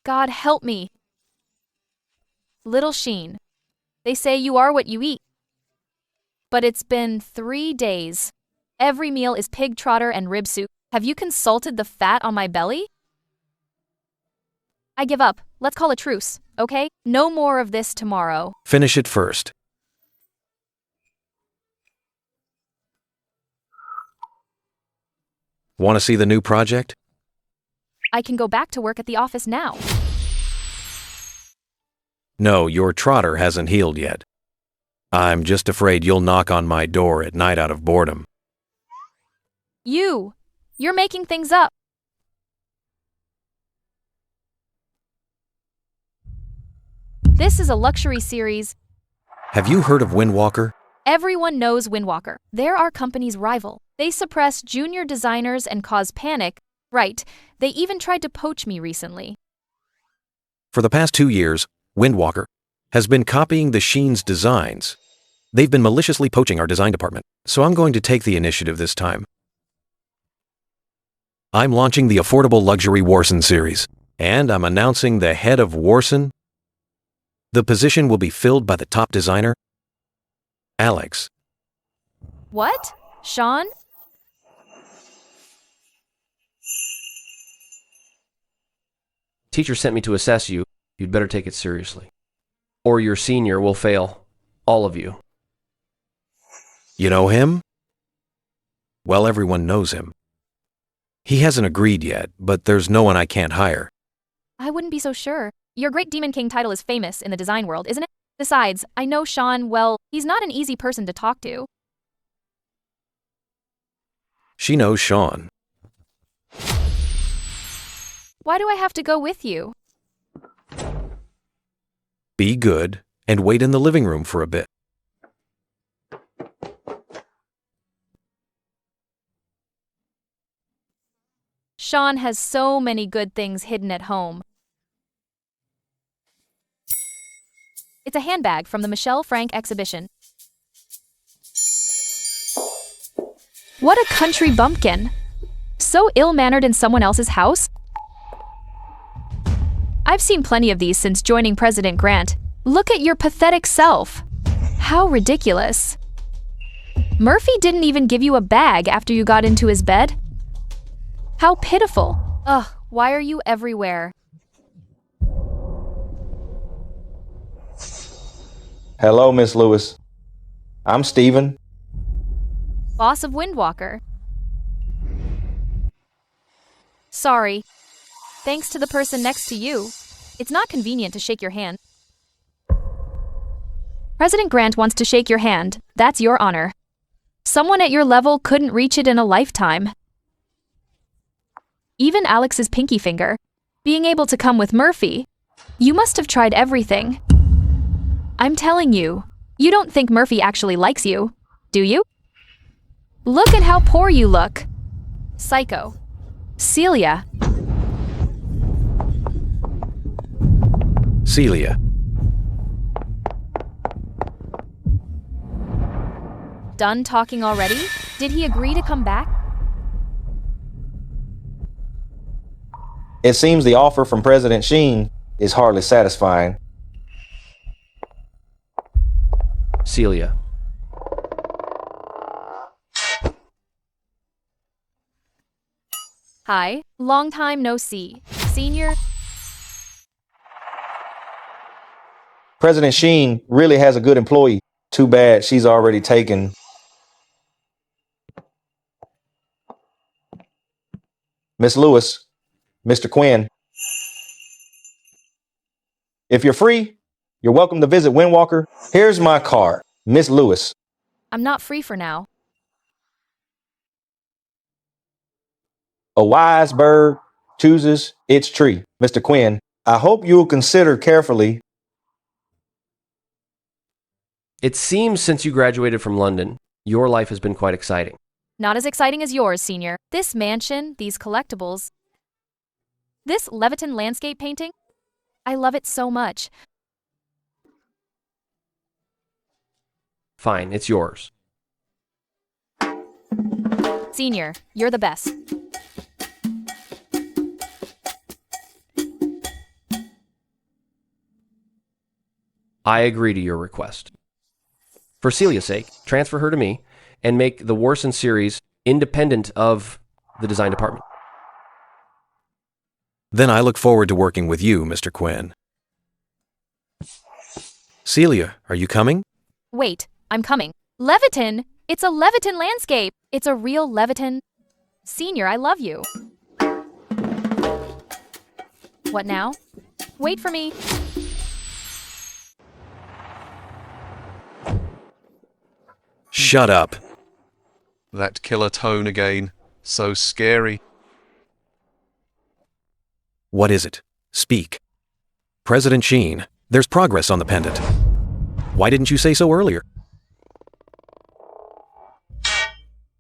[SPEAKER 3] God help me. Little Sheen, they say you are what you eat. But it's been 3 days. Every meal is pig trotter and rib soup. Have you consulted the fat on my belly? I give up. Let's call a truce, okay? No more of this tomorrow.
[SPEAKER 1] Finish it first. Want to see the new project?
[SPEAKER 3] I can go back to work at the office now.
[SPEAKER 1] No, your trotter hasn't healed yet. I'm just afraid you'll knock on my door at night out of boredom.
[SPEAKER 3] You're making things up. This is a luxury series.
[SPEAKER 1] Have you heard of Windwalker?
[SPEAKER 3] Everyone knows Windwalker. They're our company's rival. They suppress junior designers and cause panic. Right, they even tried to poach me recently.
[SPEAKER 1] For the past 2 years, Windwalker has been copying the Sheen's designs. They've been maliciously poaching our design department, so I'm going to take the initiative this time. I'm launching the affordable luxury Warson series, and I'm announcing the head of Warson. The position will be filled by the top designer, Alex.
[SPEAKER 3] What? Sean?
[SPEAKER 9] Teacher sent me to assess you. You'd better take it seriously. Or your senior will fail. All of you.
[SPEAKER 1] You know him? Well, everyone knows him. He hasn't agreed yet, but there's no one I can't hire.
[SPEAKER 3] I wouldn't be so sure. Your Great Demon King title is famous in the design world, isn't it? Besides, I know Sean, well, he's not an easy person to talk to.
[SPEAKER 1] She knows Sean.
[SPEAKER 3] Why do I have to go with you?
[SPEAKER 1] Be good and wait in the living room for a bit.
[SPEAKER 3] Sean has so many good things hidden at home. It's a handbag from the Michelle Frank exhibition. What a country bumpkin! So ill-mannered in someone else's house? I've seen plenty of these since joining President Grant. Look at your pathetic self. How ridiculous. Murphy didn't even give you a bag after you got into his bed? How pitiful. Ugh, why are you everywhere?
[SPEAKER 10] Hello, Miss Lewis. I'm Steven.
[SPEAKER 3] Boss of Windwalker. Sorry. Thanks to the person next to you. It's not convenient to shake your hand. President Grant wants to shake your hand. That's your honor. Someone at your level couldn't reach it in a lifetime. Even Alex's pinky finger. Being able to come with Murphy. You must have tried everything. I'm telling you, you don't think Murphy actually likes you, do you? Look at how poor you look. Psycho. Celia.
[SPEAKER 1] Celia.
[SPEAKER 3] Done talking already? Did he agree to come back?
[SPEAKER 10] It seems the offer from President Sheen is hardly satisfying.
[SPEAKER 9] Celia.
[SPEAKER 3] Hi, long time no see. Senior?
[SPEAKER 10] President Sheen really has a good employee. Too bad she's already taken. Miss Lewis, Mr. Quinn. If you're free, you're welcome to visit Windwalker. Here's my card, Miss Lewis.
[SPEAKER 3] I'm not free for now.
[SPEAKER 10] A wise bird chooses its tree. Mr. Quinn, I hope you'll consider carefully.
[SPEAKER 9] It seems since you graduated from London, your life has been quite exciting.
[SPEAKER 3] Not as exciting as yours, Senior. This mansion, these collectibles. This Leviton landscape painting? I love it so much.
[SPEAKER 9] Fine, it's yours.
[SPEAKER 3] Senior, you're the best.
[SPEAKER 9] I agree to your request. For Celia's sake, transfer her to me and make the Warson series independent of the design department.
[SPEAKER 1] Then I look forward to working with you, Mr. Quinn. Celia, are you coming?
[SPEAKER 3] Wait, I'm coming. Leviton! It's a Leviton landscape! It's a real Leviton. Senior, I love you. What now? Wait for me.
[SPEAKER 1] Shut up.
[SPEAKER 4] That killer tone again. So scary.
[SPEAKER 1] What is it? Speak. President Sheen, there's progress on the pendant. Why didn't you say so earlier?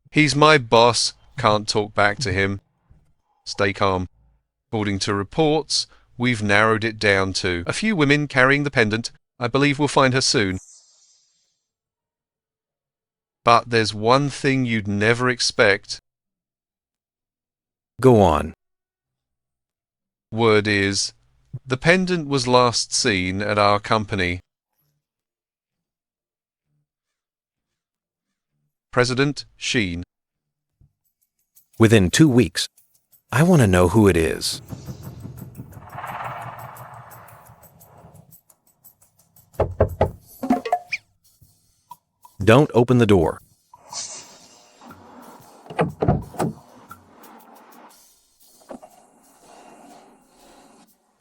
[SPEAKER 4] He's my boss. Can't talk back to him. Stay calm. According to reports, we've narrowed it down to a few women carrying the pendant. I believe we'll find her soon. But there's one thing you'd never expect.
[SPEAKER 1] Go on.
[SPEAKER 4] Word is, the pendant was last seen at our company. President Sheen.
[SPEAKER 1] Within 2 weeks. I want to know who it is. Don't open the door.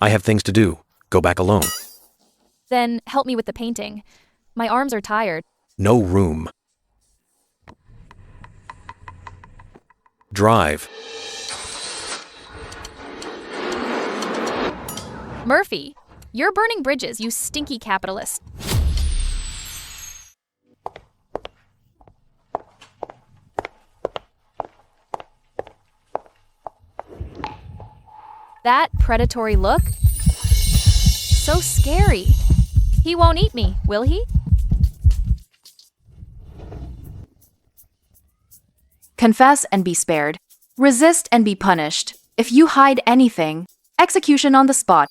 [SPEAKER 1] I have things to do. Go back alone.
[SPEAKER 3] Then help me with the painting. My arms are tired.
[SPEAKER 1] No room. Drive.
[SPEAKER 3] Murphy, you're burning bridges, you stinky capitalist. That predatory look? So scary. He won't eat me, will he?
[SPEAKER 5] Confess and be spared. Resist and be punished. If you hide anything, execution on the spot.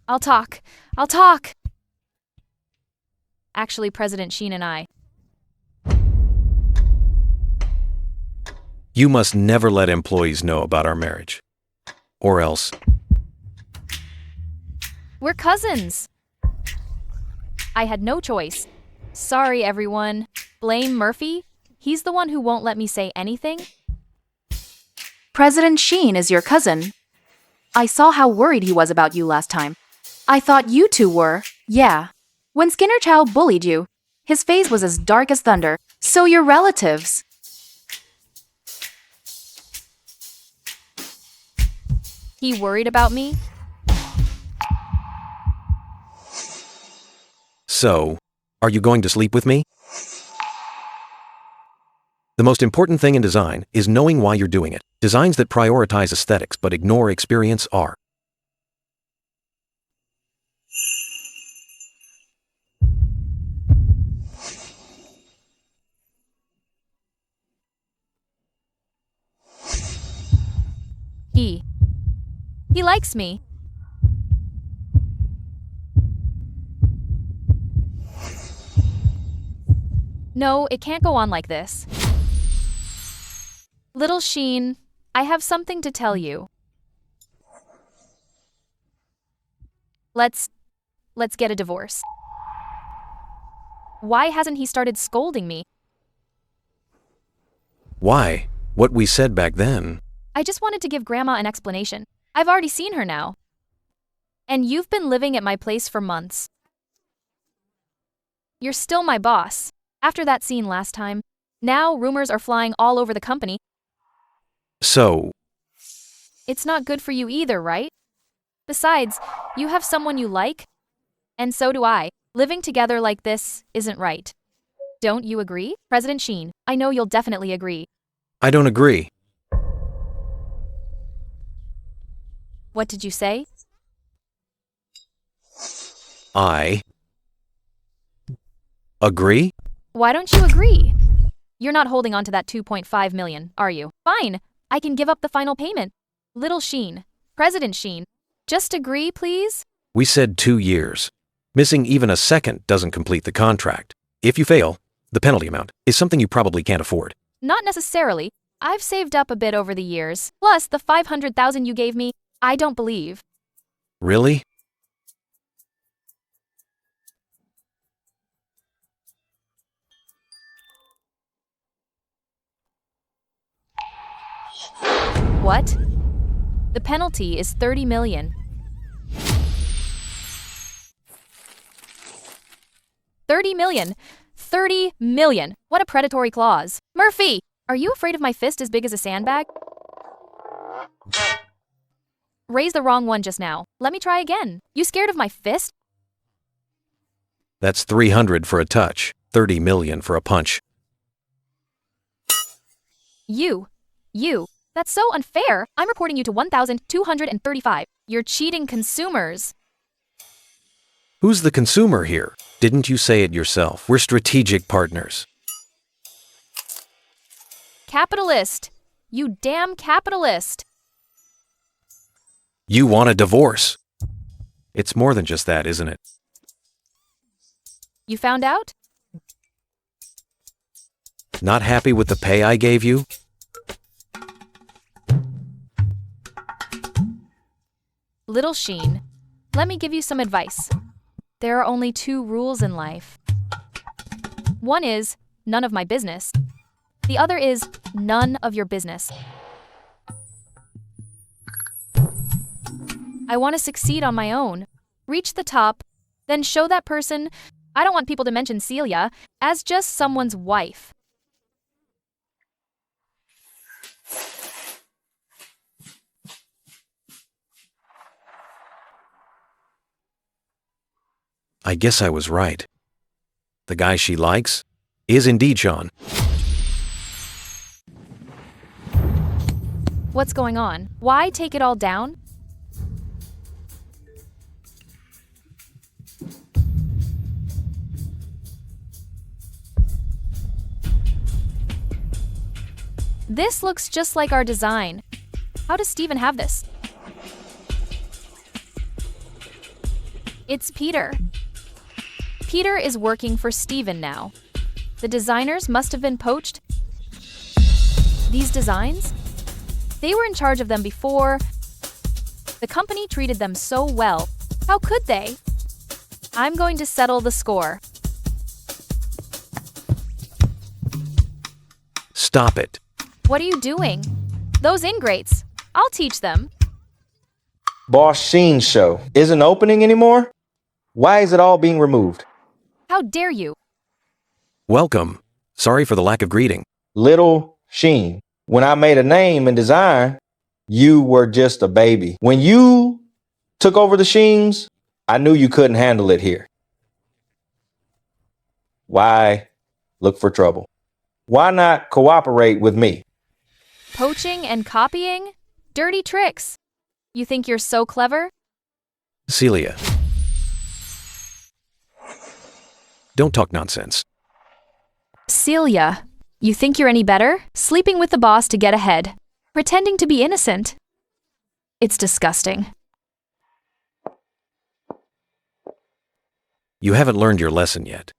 [SPEAKER 3] I'll talk. I'll talk. Actually, President Sheen and I.
[SPEAKER 1] You must never let employees know about our marriage. Or else.
[SPEAKER 3] We're cousins. I had no choice. Sorry, everyone. Blame Murphy? He's the one who won't let me say anything?
[SPEAKER 5] President Sheen is your cousin. I saw how worried he was about you last time. I thought you two were, yeah. When Skinner Chow bullied you, his face was as dark as thunder. So you're relatives.
[SPEAKER 3] He worried about me?
[SPEAKER 1] So, are you going to sleep with me? The most important thing in design is knowing why you're doing it. Designs that prioritize aesthetics but ignore experience are.
[SPEAKER 3] He likes me. No, it can't go on like this. Little Sheen, I have something to tell you. Let's get a divorce. Why hasn't he started scolding me?
[SPEAKER 1] Why? What we said back then.
[SPEAKER 3] I just wanted to give Grandma an explanation. I've already seen her now. And you've been living at my place for months. You're still my boss. After that scene last time, now rumors are flying all over the company.
[SPEAKER 1] So,
[SPEAKER 3] It's not good for you either, right? Besides, you have someone you like, and so do I. Living together like this isn't right. Don't you agree? President Sheen, I know you'll definitely agree.
[SPEAKER 1] I don't agree.
[SPEAKER 3] What did you say?
[SPEAKER 1] I agree?
[SPEAKER 3] Why don't you agree? You're not holding on to that 2.5 million, are you? Fine, I can give up the final payment. Little Sheen, President Sheen, just agree, please?
[SPEAKER 1] We said 2 years. Missing even a second doesn't complete the contract. If you fail, the penalty amount is something you probably can't afford.
[SPEAKER 3] Not necessarily. I've saved up a bit over the years. Plus, the 500,000 you gave me, I don't believe.
[SPEAKER 1] Really?
[SPEAKER 3] What? The penalty is 30 million. 30 million! 30 million! What a predatory clause. Murphy! Are you afraid of my fist as big as a sandbag? Raise the wrong one just now. Let me try again. You scared of my fist?
[SPEAKER 1] That's 300 for a touch, 30 million for a punch.
[SPEAKER 3] You. That's so unfair. I'm reporting you to 1,235. You're cheating consumers.
[SPEAKER 1] Who's the consumer here? Didn't you say it yourself? We're strategic partners.
[SPEAKER 3] Capitalist. You damn capitalist.
[SPEAKER 1] You want a divorce? It's more than just that, isn't it?
[SPEAKER 3] You found out?
[SPEAKER 1] Not happy with the pay I gave you?
[SPEAKER 3] Little Sheen, let me give you some advice. There are only 2 rules in life. One is, none of my business. The other is, none of your business. I want to succeed on my own, reach the top, then show that person, I don't want people to mention Celia, as just someone's wife.
[SPEAKER 1] I guess I was right. The guy she likes is indeed Sean.
[SPEAKER 3] What's going on? Why take it all down? This looks just like our design. How does Steven have this? It's Peter. Peter is working for Steven now. The designers must have been poached. These designs? They were in charge of them before. The company treated them so well. How could they? I'm going to settle the score.
[SPEAKER 1] Stop it.
[SPEAKER 3] What are you doing? Those ingrates. I'll teach them.
[SPEAKER 10] Boss Sheen's show isn't opening anymore? Why is it all being removed?
[SPEAKER 3] How dare you?
[SPEAKER 1] Welcome. Sorry for the lack of greeting.
[SPEAKER 10] Little Sheen. When I made a name in design, you were just a baby. When you took over the Sheens, I knew you couldn't handle it here. Why look for trouble? Why not cooperate with me?
[SPEAKER 3] Poaching and copying? Dirty tricks. You think you're so clever?
[SPEAKER 1] Celia. Don't talk nonsense.
[SPEAKER 3] Celia, you think you're any better? Sleeping with the boss to get ahead. Pretending to be innocent. It's disgusting.
[SPEAKER 1] You haven't learned your lesson yet.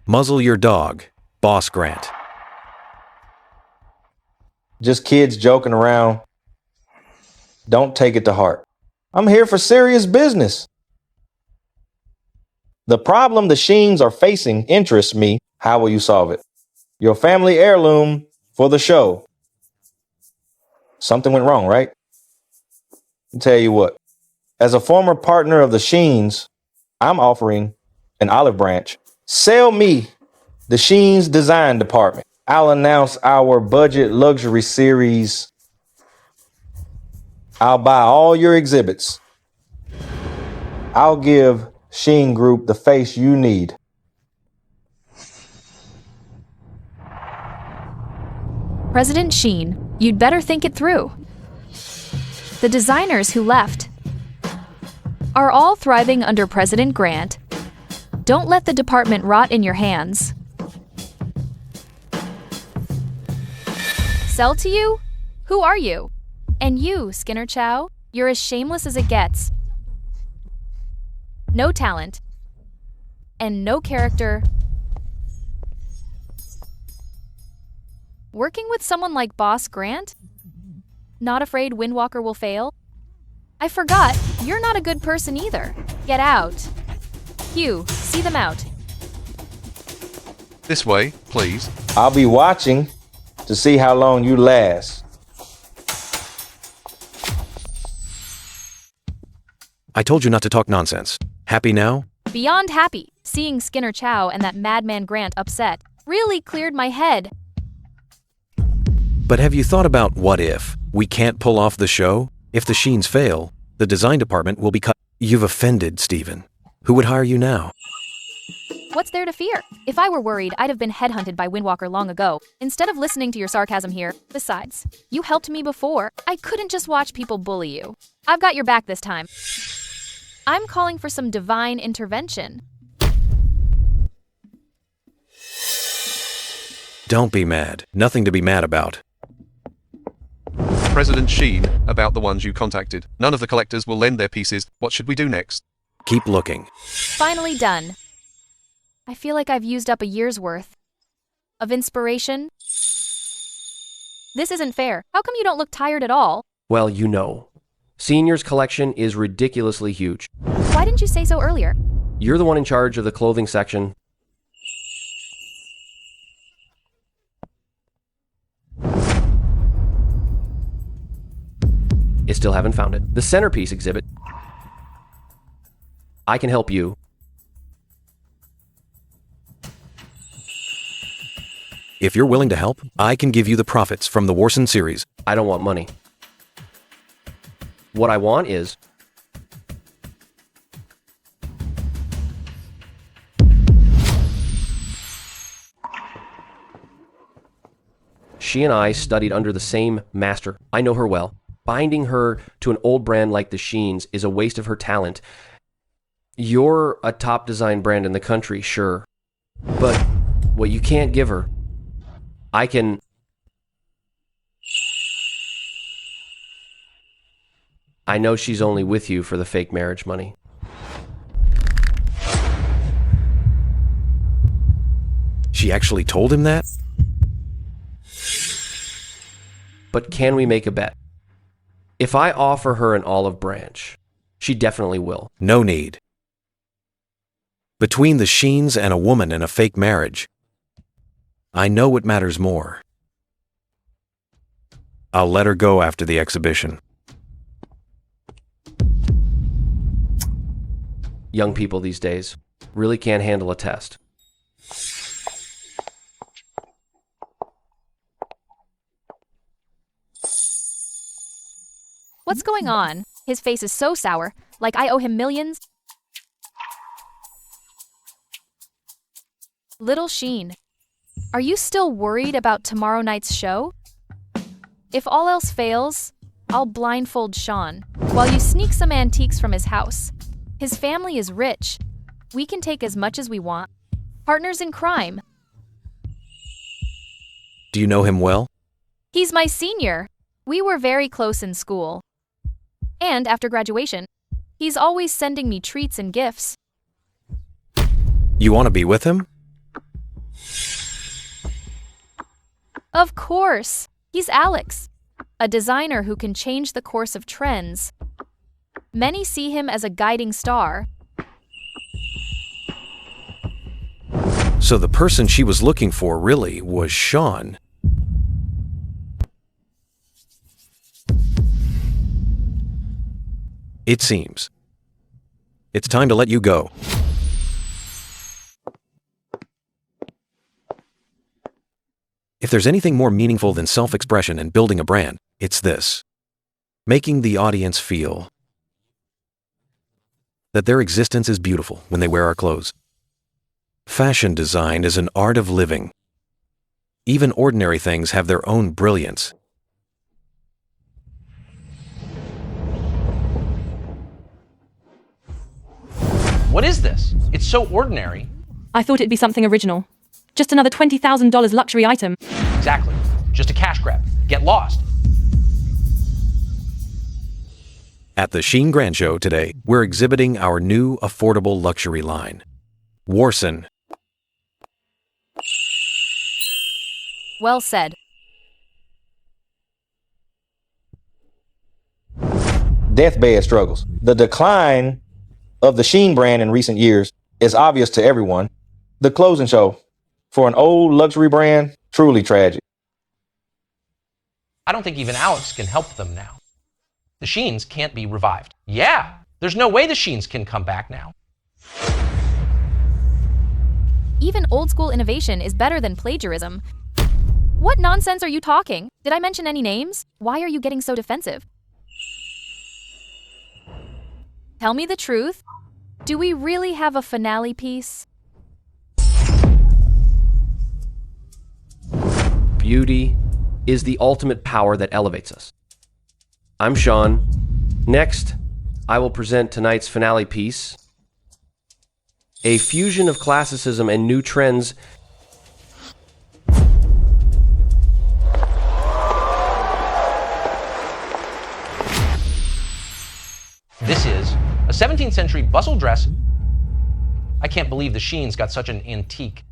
[SPEAKER 1] Muzzle your dog, Boss Grant.
[SPEAKER 10] Just kids joking around. Don't take it to heart. I'm here for serious business. The problem the Sheens are facing interests me. How will you solve it? Your family heirloom for the show. Something went wrong, right? I'll tell you what. As a former partner of the Sheens, I'm offering an olive branch. Sell me the Sheens design department. I'll announce our budget luxury series. I'll buy all your exhibits. I'll give Sheen Group the face you need.
[SPEAKER 3] President Sheen, you'd better think it through. The designers who left are all thriving under President Grant. Don't let the department rot in your hands. Sell to you? Who are you? And you, Skinner Chow, you're as shameless as it gets. No talent. And no character. Working with someone like Boss Grant? Not afraid Windwalker will fail? I forgot, you're not a good person either. Get out. Hugh, see them out.
[SPEAKER 4] This way, please.
[SPEAKER 10] I'll be watching to see how long you last.
[SPEAKER 1] I told you not to talk nonsense. Happy now?
[SPEAKER 3] Beyond happy, seeing Skinner Chow and that madman Grant upset really cleared my head.
[SPEAKER 1] But have you thought about what if we can't pull off the show? If the Sheens fail, the design department will be cut. You've offended Stephen. Who would hire you now?
[SPEAKER 3] What's there to fear? If I were worried, I'd have been headhunted by Windwalker long ago, instead of listening to your sarcasm here. Besides, you helped me before. I couldn't just watch people bully you. I've got your back this time. I'm calling for some divine intervention.
[SPEAKER 1] Don't be mad. Nothing to be mad about.
[SPEAKER 4] President Sheen, about the ones you contacted. None of the collectors will lend their pieces. What should we do next?
[SPEAKER 1] Keep looking.
[SPEAKER 3] Finally done. I feel like I've used up a year's worth of inspiration. This isn't fair. How come you don't look tired at all?
[SPEAKER 9] Well, you know. Senior's collection is ridiculously huge.
[SPEAKER 3] Why didn't you say so earlier?
[SPEAKER 9] You're the one in charge of the clothing section. I still haven't found it. The centerpiece exhibit. I can help you.
[SPEAKER 1] If you're willing to help, I can give you the profits from the Warson series.
[SPEAKER 9] I don't want money. What I want is... She and I studied under the same master. I know her well. Binding her to an old brand like the Sheens is a waste of her talent. You're a top design brand in the country, sure. But what you can't give her, I can... I know she's only with you for the fake marriage money.
[SPEAKER 1] She actually told him that?
[SPEAKER 9] But can we make a bet? If I offer her an olive branch, she definitely will.
[SPEAKER 1] No need. Between the Sheens and a woman and a fake marriage, I know what matters more. I'll let her go after the exhibition.
[SPEAKER 9] Young people these days really can't handle a test.
[SPEAKER 3] What's going on? His face is so sour, like I owe him millions. Little Sheen, are you still worried about tomorrow night's show? If all else fails, I'll blindfold Sean while you sneak some antiques from his house. His family is rich. We can take as much as we want. Partners in crime.
[SPEAKER 1] Do you know him well?
[SPEAKER 3] He's my senior. We were very close in school. And after graduation, he's always sending me treats and gifts.
[SPEAKER 1] You want to be with him?
[SPEAKER 3] Of course. He's Alex, a designer who can change the course of trends. Many see him as a guiding star.
[SPEAKER 1] So the person she was looking for really was Sean. It seems. It's time to let you go. If there's anything more meaningful than self-expression and building a brand, it's this. Making the audience feel that their existence is beautiful when they wear our clothes. Fashion design is an art of living. Even ordinary things have their own brilliance.
[SPEAKER 11] What is this? It's so ordinary.
[SPEAKER 2] I thought it'd be something original. Just another $20,000 luxury item.
[SPEAKER 11] Exactly. Just a cash grab. Get lost.
[SPEAKER 1] At the Sheen Grand Show today, we're exhibiting our new affordable luxury line, Warson.
[SPEAKER 3] Well said.
[SPEAKER 10] deathbed struggles. The decline of the Sheen brand in recent years is obvious to everyone. The closing show, for an old luxury brand, truly tragic.
[SPEAKER 11] I don't think even Alex can help them now. The Sheens can't be revived. Yeah, there's no way the Sheens can come back now.
[SPEAKER 3] Even old school innovation is better than plagiarism. What nonsense are you talking? Did I mention any names? Why are you getting so defensive? Tell me the truth. Do we really have a finale piece?
[SPEAKER 9] Beauty is the ultimate power that elevates us. I'm Sean. Next, I will present tonight's finale piece, a fusion of classicism and new trends.
[SPEAKER 11] This is a 17th century bustle dress. I can't believe the Sheens got such an antique.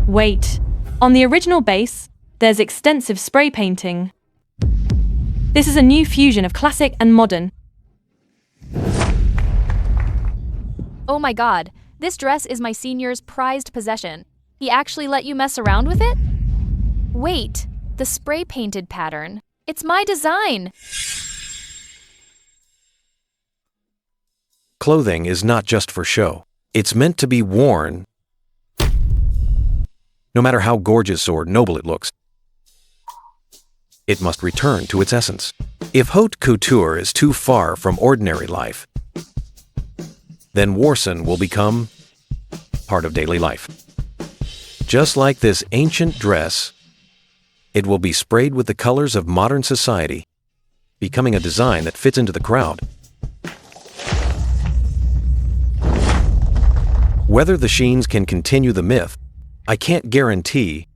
[SPEAKER 2] Wait. On the original base, there's extensive spray painting. This is a new fusion of classic and modern.
[SPEAKER 3] Oh my god, this dress is my senior's prized possession. He actually let you mess around with it? Wait, the spray painted pattern. It's my design!
[SPEAKER 1] Clothing is not just for show. It's meant to be worn, no matter how gorgeous or noble it looks. It must return to its essence. If haute couture is too far from ordinary life, then Warson will become part of daily life. Just like this ancient dress, it will be sprayed with the colors of modern society, becoming a design that fits into the crowd. Whether the Sheens can continue the myth, I can't guarantee,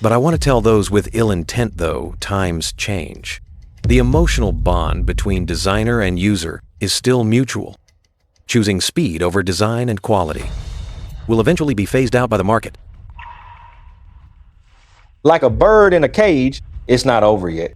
[SPEAKER 1] but I want to tell those with ill intent, though, times change. The emotional bond between designer and user is still mutual. Choosing speed over design and quality will eventually be phased out by the market.
[SPEAKER 10] Like a bird in a cage, it's not over yet.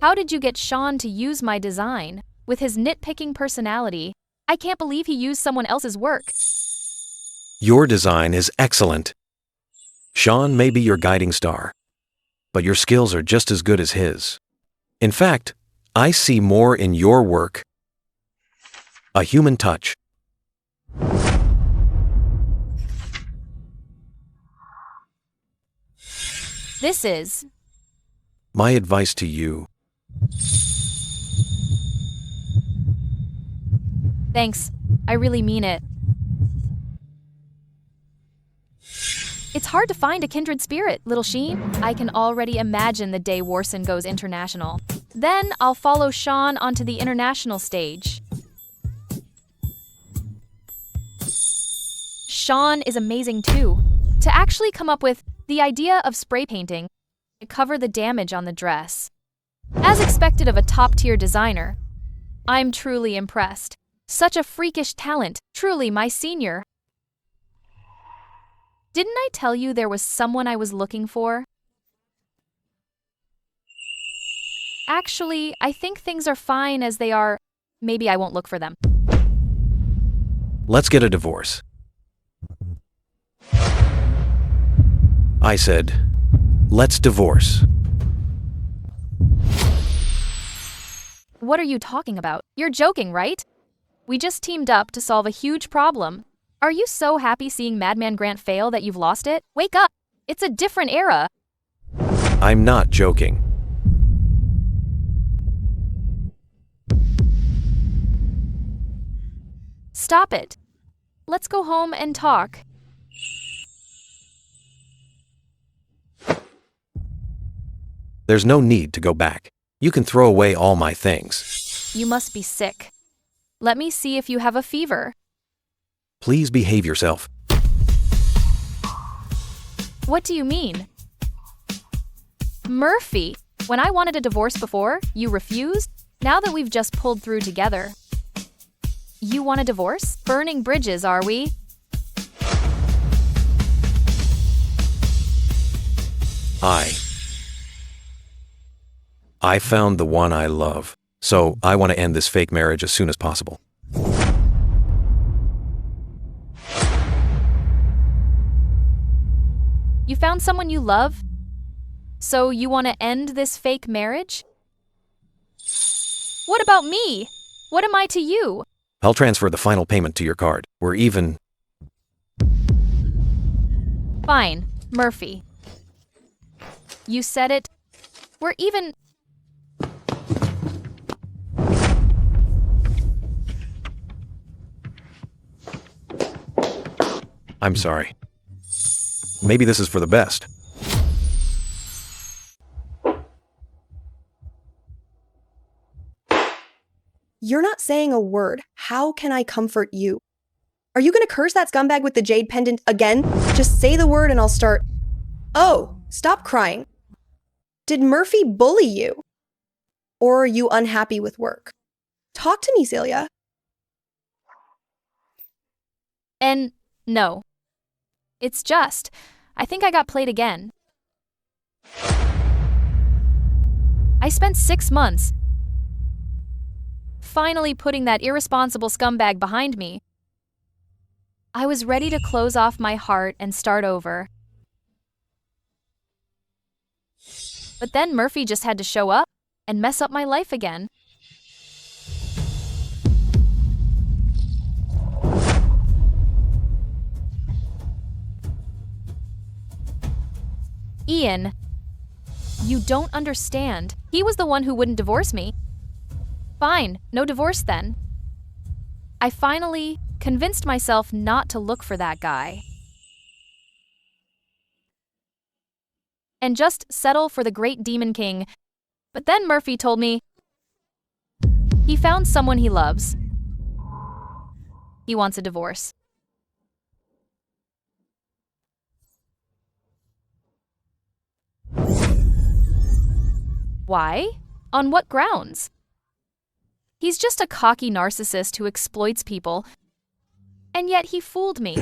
[SPEAKER 3] How did you get Sean to use my design? With his nitpicking personality, I can't believe he used someone else's work.
[SPEAKER 1] Your design is excellent. Sean may be your guiding star, but your skills are just as good as his. In fact, I see more in your work, a human touch.
[SPEAKER 3] This is...
[SPEAKER 1] My advice to you.
[SPEAKER 3] Thanks. I really mean it. It's hard to find a kindred spirit, little Sheen. I can already imagine the day Warson goes international. Then I'll follow Sean onto the international stage. Sean is amazing too. To actually come up with the idea of spray painting to cover the damage on the dress. As expected of a top-tier designer, I'm truly impressed. Such a freakish talent, truly my senior. Didn't I tell you there was someone I was looking for? Actually, I think things are fine as they are. Maybe I won't look for them.
[SPEAKER 1] Let's get a divorce. I said, let's divorce.
[SPEAKER 3] What are you talking about? You're joking, right? We just teamed up to solve a huge problem. Are you so happy seeing Madman Grant fail that you've lost it? Wake up! It's a different era.
[SPEAKER 1] I'm not joking.
[SPEAKER 3] Stop it. Let's go home and talk.
[SPEAKER 1] There's no need to go back. You can throw away all my things.
[SPEAKER 3] You must be sick. Let me see if you have a fever.
[SPEAKER 1] Please behave yourself.
[SPEAKER 3] What do you mean? Murphy, when I wanted a divorce before, you refused? Now that we've just pulled through together. You want a divorce? Burning bridges, are we?
[SPEAKER 1] I found the one I love, so I want to end this fake marriage as soon as possible.
[SPEAKER 3] You found someone you love? So you want to end this fake marriage? What about me? What am I to you?
[SPEAKER 1] I'll transfer the final payment to your card. We're even.
[SPEAKER 3] Fine, Murphy. You said it. We're even.
[SPEAKER 1] I'm sorry. Maybe this is for the best.
[SPEAKER 8] You're not saying a word. How can I comfort you? Are you going to curse that scumbag with the jade pendant again? Just say the word and I'll start. Oh, stop crying. Did Murphy bully you? Or are you unhappy with work? Talk to me, Celia.
[SPEAKER 3] And no. It's just, I think I got played again. I spent 6 months finally putting that irresponsible scumbag behind me. I was ready to close off my heart and start over. But then Murphy just had to show up and mess up my life again. Ian, you don't understand. He was the one who wouldn't divorce me. Fine, no divorce then. I finally convinced myself not to look for that guy. And just settle for the great demon king. But then Murphy told me he found someone he loves. He wants a divorce. Why? On what grounds? He's just a cocky narcissist who exploits people, and yet he fooled me.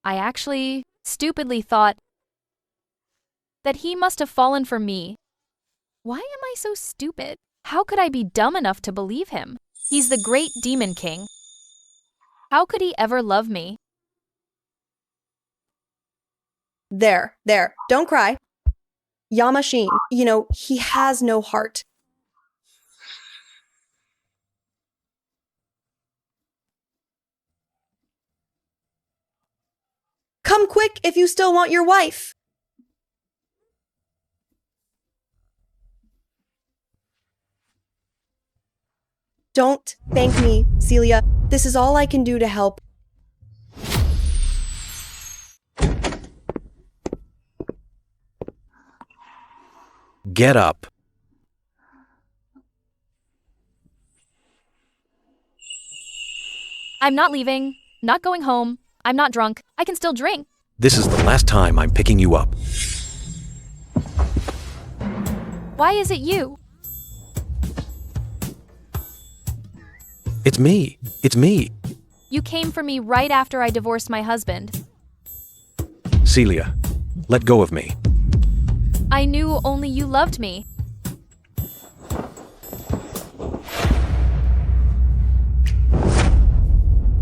[SPEAKER 3] I actually stupidly thought that he must have fallen for me. Why am I so stupid? How could I be dumb enough to believe him? He's the great demon king. How could he ever love me?
[SPEAKER 8] There, don't cry. Yamashine, he has no heart. Come quick if you still want your wife. Don't thank me, Celia. This is all I can do to help.
[SPEAKER 1] Get up.
[SPEAKER 3] I'm not leaving, not going home. I'm not drunk. I can still drink.
[SPEAKER 1] This is the last time I'm picking you up.
[SPEAKER 3] Why is it you?
[SPEAKER 1] It's me. It's me.
[SPEAKER 3] You came for me right after I divorced my husband.
[SPEAKER 1] Celia, let go of me.
[SPEAKER 3] I knew only you loved me.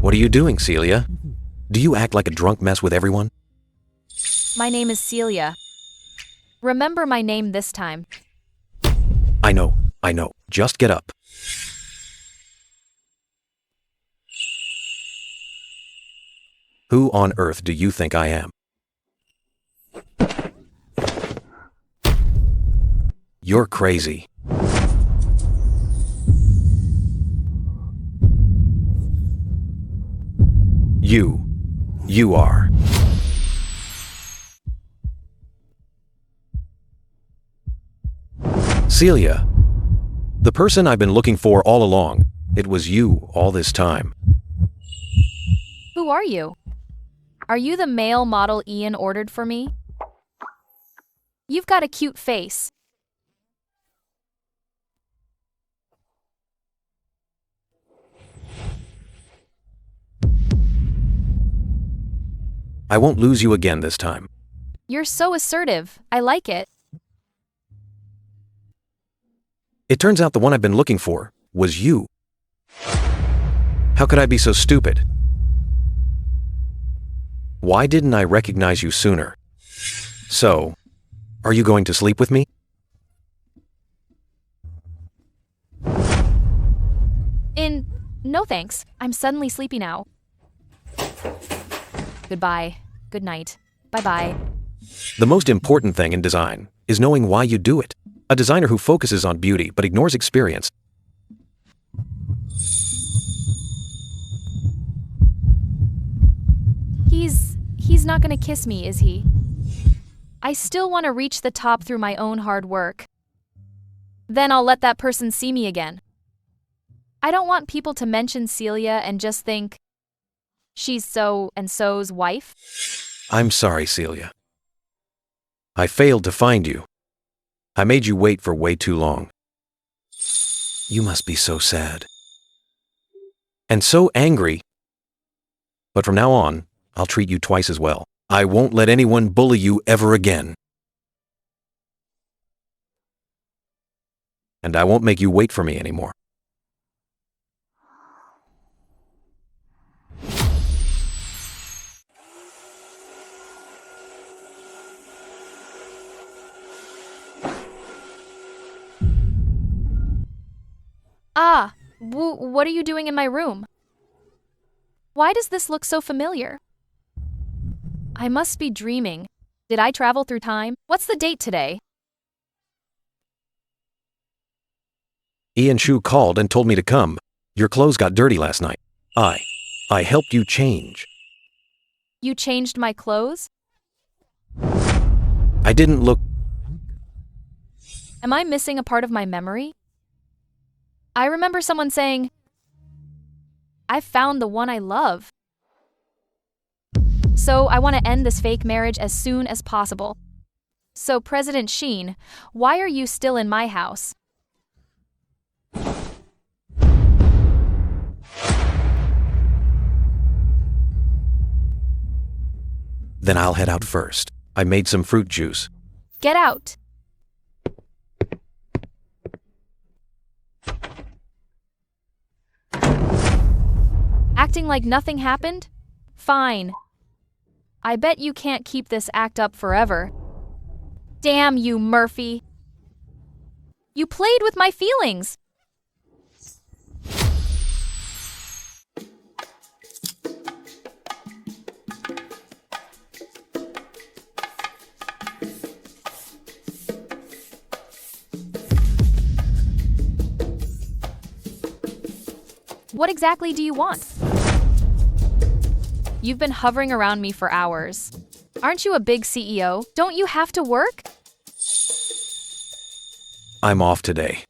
[SPEAKER 1] What are you doing, Celia? Do you act like a drunk mess with everyone?
[SPEAKER 3] My name is Celia. Remember my name this time.
[SPEAKER 1] I know. Just get up. Who on earth do you think I am? You're crazy. You are. Celia, the person I've been looking for all along. It was you all this time.
[SPEAKER 3] Who are you? Are you the male model Ian ordered for me? You've got a cute face.
[SPEAKER 1] I won't lose you again this time.
[SPEAKER 3] You're so assertive. I like it.
[SPEAKER 1] It turns out the one I've been looking for was you. How could I be so stupid? Why didn't I recognize you sooner? So, are you going to sleep with me?
[SPEAKER 3] No thanks. I'm suddenly sleepy now. Goodbye. Good night. Bye-bye.
[SPEAKER 1] The most important thing in design is knowing why you do it. A designer who focuses on beauty but ignores experience.
[SPEAKER 3] He's not gonna kiss me, is he? I still want to reach the top through my own hard work. Then I'll let that person see me again. I don't want people to mention Celia and just think she's so-and-so's wife.
[SPEAKER 1] I'm sorry, Celia. I failed to find you. I made you wait for way too long. You must be so sad. And so angry. But from now on, I'll treat you twice as well. I won't let anyone bully you ever again. And I won't make you wait for me anymore.
[SPEAKER 3] What are you doing in my room? Why does this look so familiar? I must be dreaming. Did I travel through time? What's the date today?
[SPEAKER 1] Ian Shu called and told me to come. Your clothes got dirty last night. I helped you change.
[SPEAKER 3] You changed my clothes?
[SPEAKER 1] I didn't look...
[SPEAKER 3] Am I missing a part of my memory? I remember someone saying, I found the one I love. So I want to end this fake marriage as soon as possible. So President Sheen, why are you still in my house?
[SPEAKER 1] Then I'll head out first. I made some fruit juice.
[SPEAKER 3] Get out. Acting like nothing happened? Fine. I bet you can't keep this act up forever. Damn you, Murphy. You played with my feelings. What exactly do you want? You've been hovering around me for hours. Aren't you a big CEO? Don't you have to work?
[SPEAKER 1] I'm off today.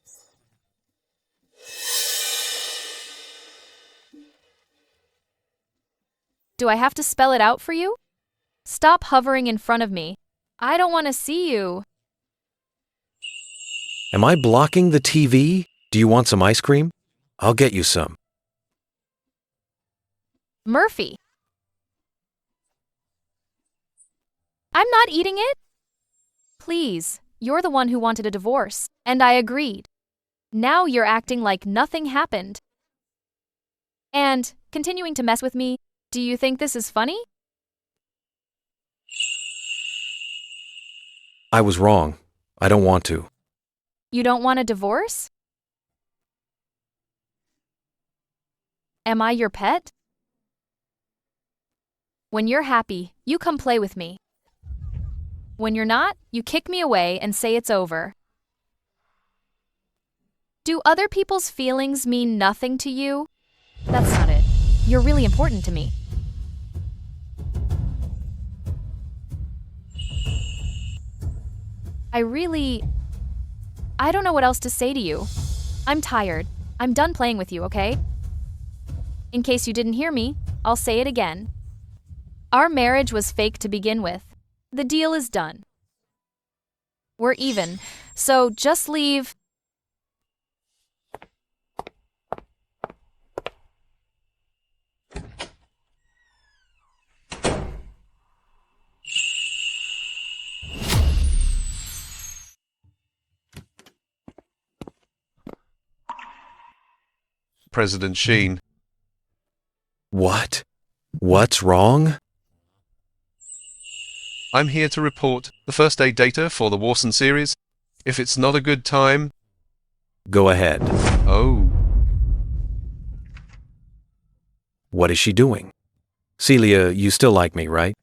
[SPEAKER 3] Do I have to spell it out for you? Stop hovering in front of me. I don't want to see you.
[SPEAKER 1] Am I blocking the TV? Do you want some ice cream? I'll get you some.
[SPEAKER 3] Murphy. I'm not eating it. Please, you're the one who wanted a divorce, and I agreed. Now you're acting like nothing happened. And continuing to mess with me, do you think this is funny?
[SPEAKER 1] I was wrong. I don't want to.
[SPEAKER 3] You don't want a divorce? Am I your pet? When you're happy, you come play with me. When you're not, you kick me away and say it's over. Do other people's feelings mean nothing to you? That's not it. You're really important to me. I don't know what else to say to you. I'm tired. I'm done playing with you, okay? In case you didn't hear me, I'll say it again. Our marriage was fake to begin with. The deal is done. We're even, so just leave.
[SPEAKER 4] President Sheen.
[SPEAKER 1] What? What's wrong?
[SPEAKER 4] I'm here to report the first aid data for the Warson series. If it's not a good time...
[SPEAKER 1] Go ahead.
[SPEAKER 4] Oh.
[SPEAKER 1] What is she doing? Celia, you still like me, right?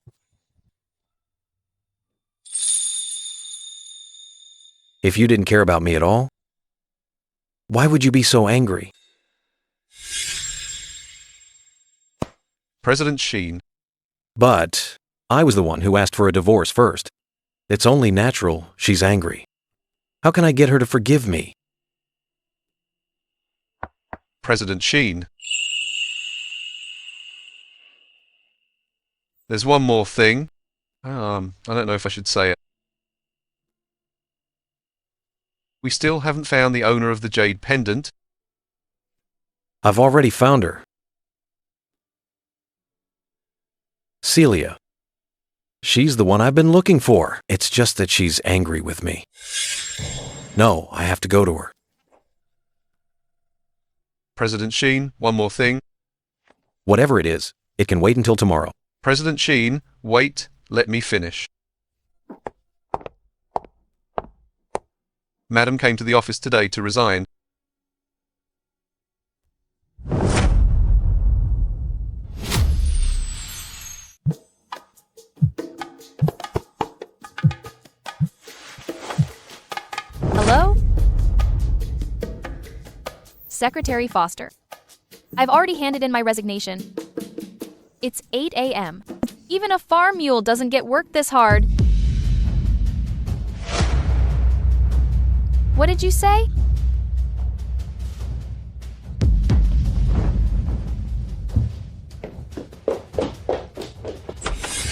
[SPEAKER 1] If you didn't care about me at all, why would you be so angry?
[SPEAKER 4] President Sheen.
[SPEAKER 1] But I was the one who asked for a divorce first. It's only natural she's angry. How can I get her to forgive me?
[SPEAKER 4] President Sheen. There's one more thing. I don't know if I should say it. We still haven't found the owner of the jade pendant.
[SPEAKER 1] I've already found her. Celia. She's the one I've been looking for. It's just that she's angry with me. No, I have to go to her.
[SPEAKER 4] President Sheen, one more thing.
[SPEAKER 1] Whatever it is, it can wait until tomorrow.
[SPEAKER 4] President Sheen, wait, let me finish. Madam came to the office today to resign.
[SPEAKER 3] Hello? Secretary Foster. I've already handed in my resignation. It's 8 a.m. Even a farm mule doesn't get work this hard. What did you say?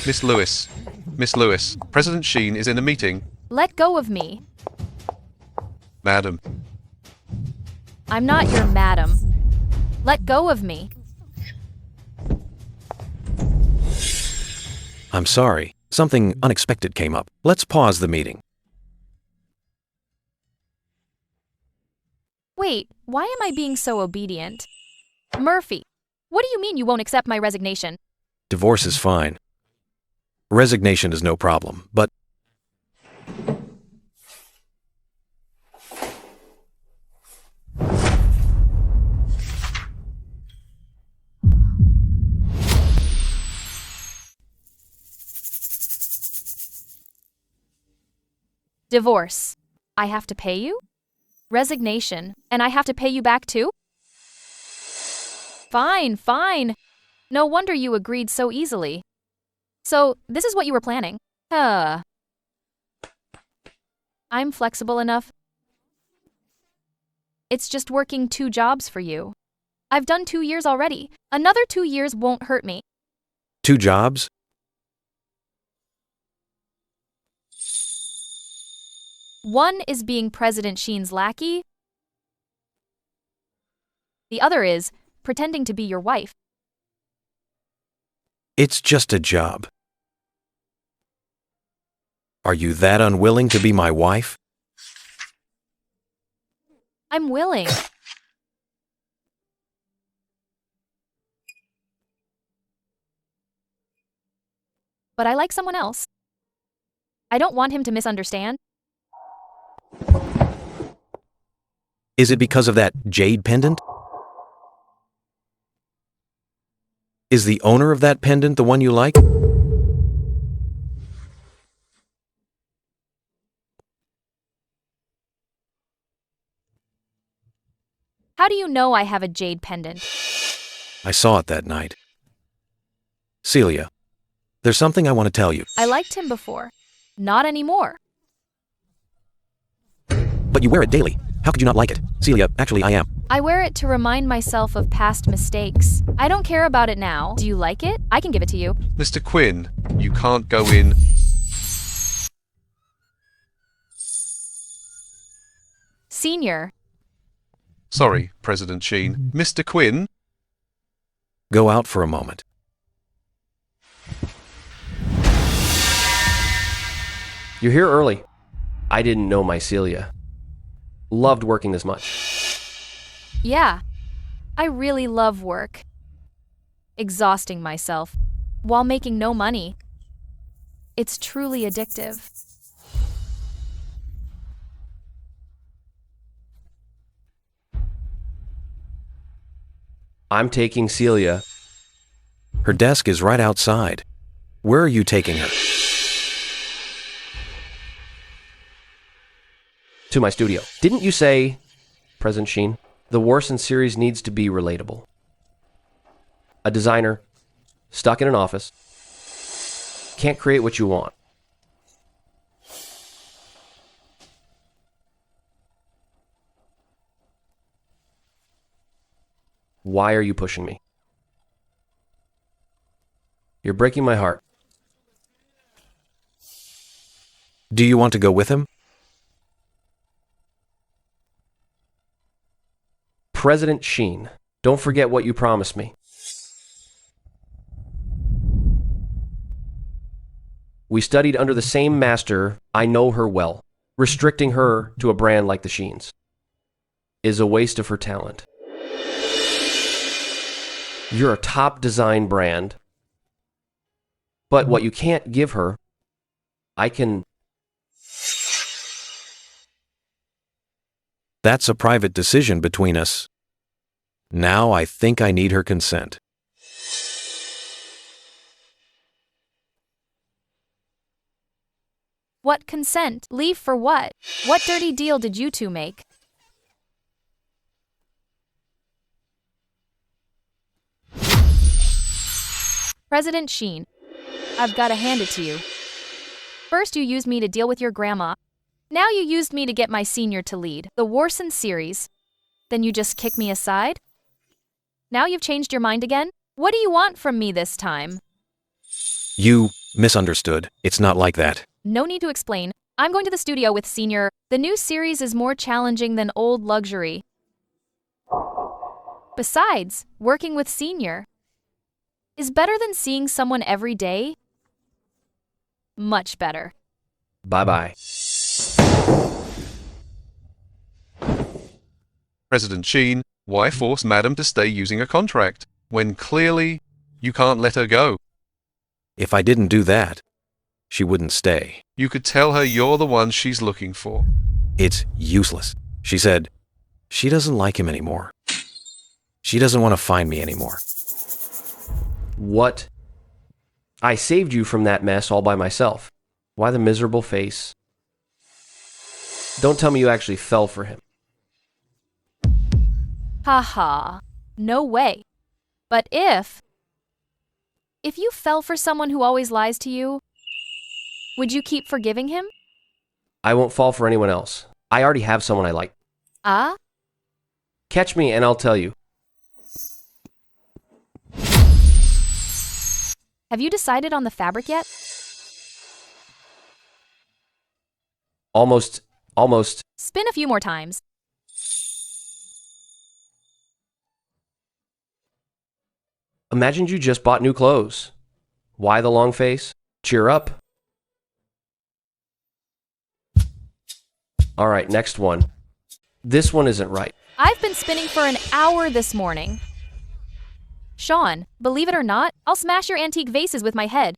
[SPEAKER 4] Miss Lewis. Miss Lewis, President Sheen is in a meeting.
[SPEAKER 3] Let go of me.
[SPEAKER 4] Madam.
[SPEAKER 3] I'm not your madam. Let go of me.
[SPEAKER 1] I'm sorry. Something unexpected came up. Let's pause the meeting.
[SPEAKER 3] Wait, why am I being so obedient? Murphy, what do you mean you won't accept my resignation?
[SPEAKER 1] Divorce is fine. Resignation is no problem, but
[SPEAKER 3] Divorce. I have to pay you? Resignation. And I have to pay you back too? Fine, fine. No wonder you agreed so easily. So, this is what you were planning? I'm flexible enough. It's just working 2 jobs for you. I've done 2 years already. Another 2 years won't hurt me.
[SPEAKER 1] 2 jobs?
[SPEAKER 3] One is being President Sheen's lackey. The other is pretending to be your wife.
[SPEAKER 1] It's just a job. Are you that unwilling to be my wife?
[SPEAKER 3] I'm willing. But I like someone else. I don't want him to misunderstand.
[SPEAKER 1] Is it because of that jade pendant? Is the owner of that pendant the one you like?
[SPEAKER 3] How do you know I have a jade pendant?
[SPEAKER 1] I saw it that night. Celia, there's something I want to tell you.
[SPEAKER 3] I liked him before. Not anymore.
[SPEAKER 1] But you wear it daily. How could you not like it? Celia, actually I am.
[SPEAKER 3] I wear it to remind myself of past mistakes. I don't care about it now. Do you like it? I can give it to you.
[SPEAKER 4] Mr. Quinn, you can't go in.
[SPEAKER 3] Senior.
[SPEAKER 4] Sorry, President Sheen. Mr. Quinn?
[SPEAKER 1] Go out for a moment.
[SPEAKER 9] You're here early. I didn't know my Celia. Loved working this much.
[SPEAKER 3] Yeah. I really love work. Exhausting myself while making no money. It's truly addictive.
[SPEAKER 9] I'm taking Celia.
[SPEAKER 1] Her desk is right outside. Where are you taking her?
[SPEAKER 9] To my studio. Didn't you say, President Sheen, the Warson series needs to be relatable? A designer stuck in an office can't create what you want. Why are you pushing me? You're breaking my heart.
[SPEAKER 1] Do you want to go with him?
[SPEAKER 9] President Sheen, don't forget what you promised me. We studied under the same master. I know her well. Restricting her to a brand like the Sheens is a waste of her talent. You're a top design brand, but what you can't give her, I can.
[SPEAKER 1] That's a private decision between us. Now I think I need her consent.
[SPEAKER 3] What consent? Leave for what? What dirty deal did you two make? President Sheen, I've got to hand it to you. First you used me to deal with your grandma. Now you used me to get my senior to lead the Warson series. Then you just kick me aside? Now you've changed your mind again? What do you want from me this time?
[SPEAKER 1] You misunderstood. It's not like that.
[SPEAKER 3] No need to explain. I'm going to the studio with Senior. The new series is more challenging than old luxury. Besides, working with Senior is better than seeing someone every day. Much better.
[SPEAKER 9] Bye-bye.
[SPEAKER 4] President Sheen, why force Madam to stay using a contract when clearly you can't let her go?
[SPEAKER 1] If I didn't do that, she wouldn't stay.
[SPEAKER 4] You could tell her you're the one she's looking for.
[SPEAKER 1] It's useless. She said, she doesn't like him anymore. She doesn't want to find me anymore.
[SPEAKER 9] What? I saved you from that mess all by myself. Why the miserable face? Don't tell me you actually fell for him.
[SPEAKER 3] Haha. No way. But if you fell for someone who always lies to you, would you keep forgiving him?
[SPEAKER 9] I won't fall for anyone else. I already have someone I like.
[SPEAKER 3] Ah?
[SPEAKER 9] Catch me and I'll tell you.
[SPEAKER 3] Have you decided on the fabric yet?
[SPEAKER 9] Almost.
[SPEAKER 3] Spin a few more times.
[SPEAKER 9] Imagine you just bought new clothes. Why the long face? Cheer up. All right, next one. This one isn't right.
[SPEAKER 3] I've been spinning for an hour this morning. Sean, believe it or not, I'll smash your antique vases with my head.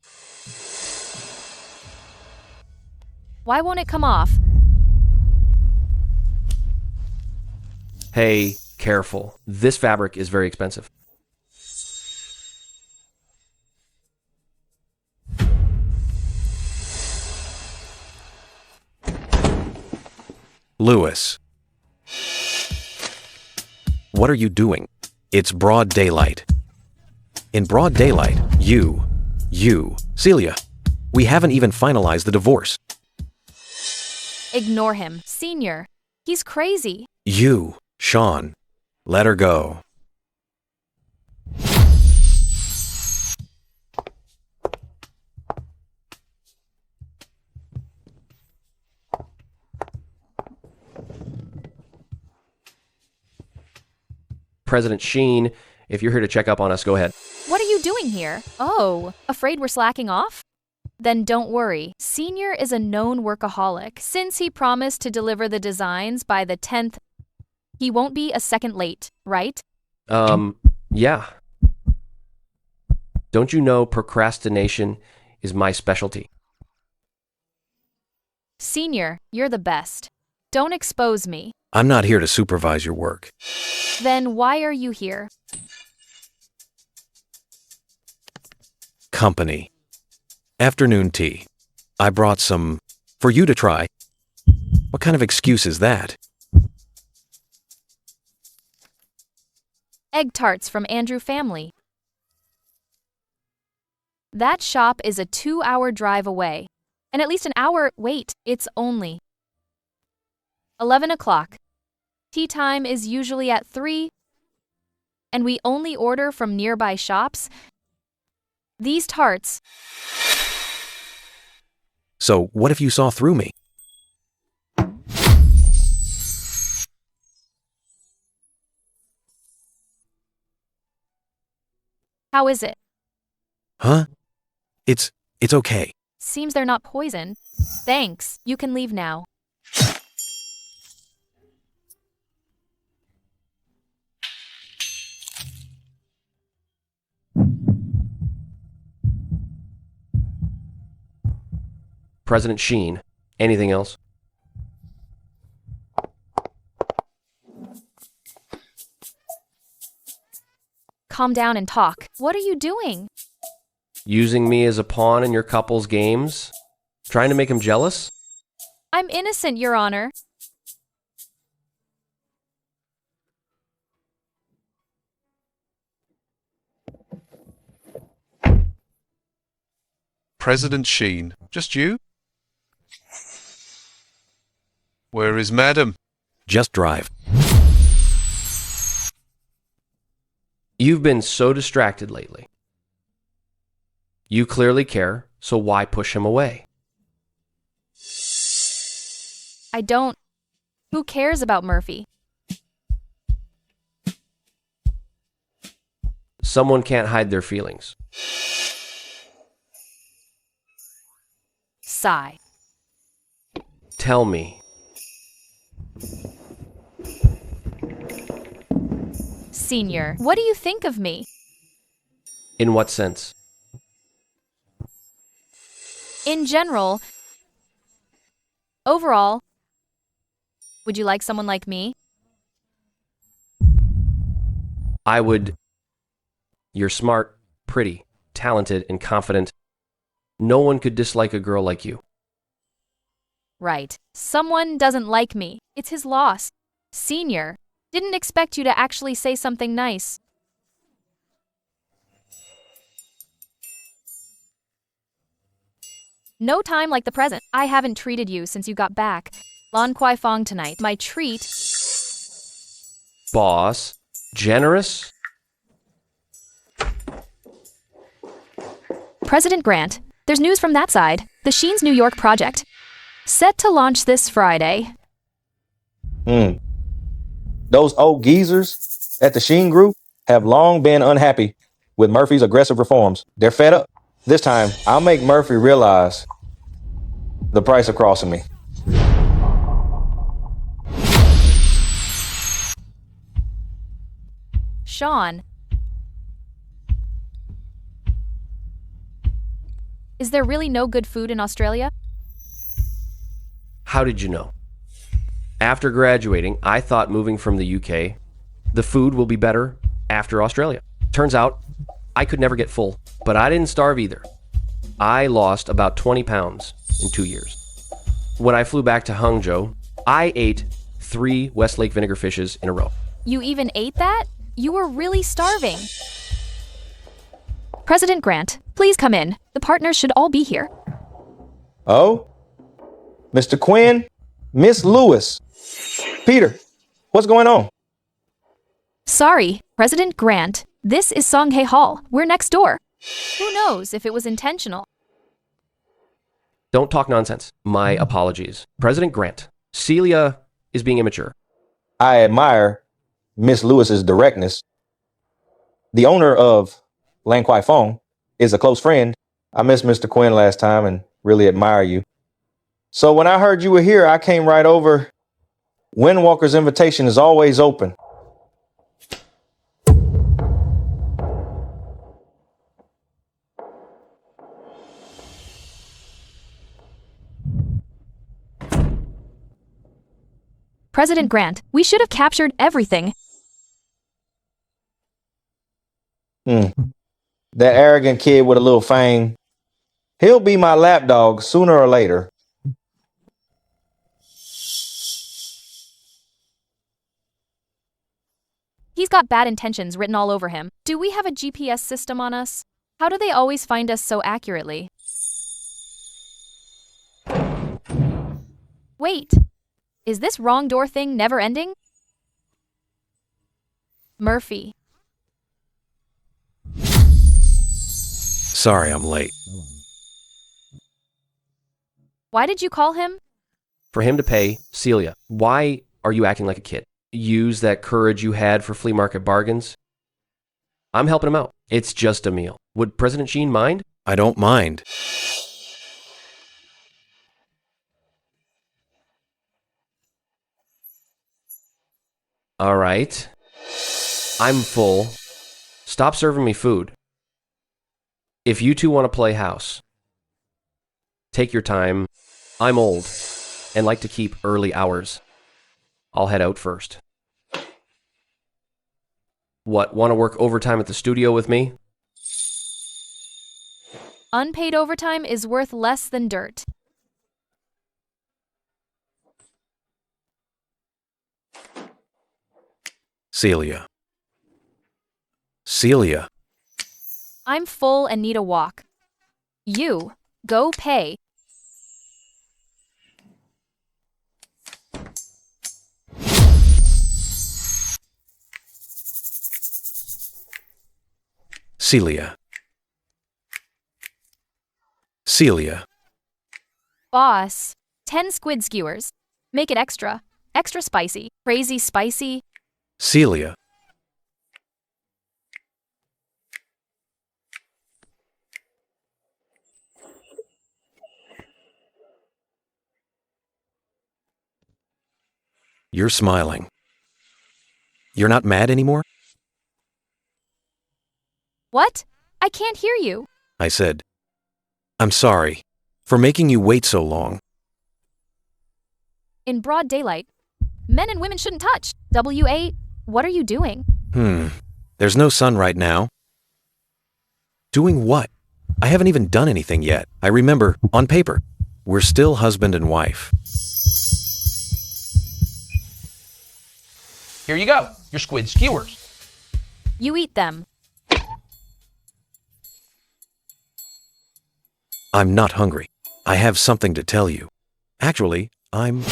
[SPEAKER 3] Why won't it come off?
[SPEAKER 9] Hey, careful. This fabric is very expensive.
[SPEAKER 1] Lewis. What are you doing? It's broad daylight. In broad daylight, you, Celia, we haven't even finalized the divorce.
[SPEAKER 3] Ignore him, Senior. He's crazy.
[SPEAKER 1] You, Sean, let her go.
[SPEAKER 9] President Sheen, if you're here to check up on us, go ahead.
[SPEAKER 3] What are you doing here? Oh, afraid we're slacking off? Then don't worry. Senior is a known workaholic. Since he promised to deliver the designs by the 10th, he won't be a second late, right?
[SPEAKER 9] Yeah. Don't you know procrastination is my specialty?
[SPEAKER 3] Senior, you're the best. Don't expose me.
[SPEAKER 1] I'm not here to supervise your work.
[SPEAKER 3] Then why are you here?
[SPEAKER 1] Company. Afternoon tea. I brought some for you to try. What kind of excuse is that?
[SPEAKER 3] Egg tarts from Andrew family. That shop is a 2-hour drive away. And at least an hour, wait, it's only 11 o'clock. Tea time is usually at 3, and we only order from nearby shops. These tarts.
[SPEAKER 1] So, what if you saw through me?
[SPEAKER 3] How is it?
[SPEAKER 1] Huh? It's okay.
[SPEAKER 3] Seems they're not poison. Thanks, you can leave now.
[SPEAKER 9] President Sheen. Anything else?
[SPEAKER 3] Calm down and talk. What are you doing?
[SPEAKER 9] Using me as a pawn in your couple's games? Trying to make him jealous?
[SPEAKER 3] I'm innocent, Your Honor.
[SPEAKER 4] President Sheen. Just you? Where is Madam?
[SPEAKER 1] Just drive.
[SPEAKER 9] You've been so distracted lately. You clearly care, so why push him away?
[SPEAKER 3] I don't. Who cares about Murphy?
[SPEAKER 9] Someone can't hide their feelings.
[SPEAKER 3] Sigh.
[SPEAKER 9] Tell me.
[SPEAKER 3] Senior, what do you think of me?
[SPEAKER 9] In what sense?
[SPEAKER 3] In general. Overall. Would you like someone like me?
[SPEAKER 9] I would. You're smart, pretty, talented, and confident. No one could dislike a girl like you.
[SPEAKER 3] Right. Someone doesn't like me. It's his loss. Senior, didn't expect you to actually say something nice. No time like the present. I haven't treated you since you got back. Lan Kwai Fong tonight. My treat.
[SPEAKER 9] Boss. Generous?
[SPEAKER 3] President Grant, there's news from that side. The Sheen's New York project. Set to launch this Friday.
[SPEAKER 10] Those old geezers at the Sheen Group have long been unhappy with Murphy's aggressive reforms. They're fed up. This time, I'll make Murphy realize the price of crossing me.
[SPEAKER 3] Sean. Is there really no good food in Australia?
[SPEAKER 9] How did you know? After graduating, I thought moving from the UK, the food will be better after Australia. Turns out, I could never get full, but I didn't starve either. I lost about 20 pounds in 2 years. When I flew back to Hangzhou, I ate 3 Westlake vinegar fishes in a row.
[SPEAKER 3] You even ate that? You were really starving. President Grant, please come in. The partners should all be here.
[SPEAKER 10] Oh? Mr. Quinn? Miss Lewis? Peter, what's going on?
[SPEAKER 3] Sorry, President Grant. This is Songhae Hall. We're next door. Who knows if it was intentional?
[SPEAKER 9] Don't talk nonsense. My apologies. President Grant, Celia is being immature.
[SPEAKER 10] I admire Miss Lewis's directness. The owner of Lan Kwai Fong is a close friend. I missed Mr. Quinn last time and really admire you. So when I heard you were here, I came right over. Windwalker's invitation is always open.
[SPEAKER 3] President Grant, we should have captured everything.
[SPEAKER 10] That arrogant kid with a little fame. He'll be my lapdog sooner or later.
[SPEAKER 3] He's got bad intentions written all over him. Do we have a GPS system on us? How do they always find us so accurately? Wait, is this wrong door thing never ending? Murphy.
[SPEAKER 1] Sorry I'm late.
[SPEAKER 3] Why did you call him?
[SPEAKER 9] For him to pay, Celia, why are you acting like a kid? Use that courage you had for flea market bargains? I'm helping him out. It's just a meal. Would President Sheen mind?
[SPEAKER 1] I don't mind.
[SPEAKER 9] All right. I'm full. Stop serving me food. If you two want to play house, take your time. I'm old and like to keep early hours. I'll head out first. What, want to work overtime at the studio with me?
[SPEAKER 3] Unpaid overtime is worth less than dirt.
[SPEAKER 1] Celia. Celia.
[SPEAKER 3] I'm full and need a walk. You, go pay.
[SPEAKER 1] Celia. Celia.
[SPEAKER 3] Boss, 10 squid skewers. Make it extra. Extra spicy. Crazy spicy.
[SPEAKER 1] Celia. You're smiling. You're not mad anymore?
[SPEAKER 3] What? I can't hear you.
[SPEAKER 1] I said, I'm sorry for making you wait so long.
[SPEAKER 3] In broad daylight. Men and women shouldn't touch. W.A., what are you doing?
[SPEAKER 1] There's no sun right now. Doing what? I haven't even done anything yet. I remember, on paper, we're still husband and wife.
[SPEAKER 11] Here you go, your squid skewers.
[SPEAKER 3] You eat them.
[SPEAKER 1] I'm not hungry. I have something to tell you. Actually, I'm...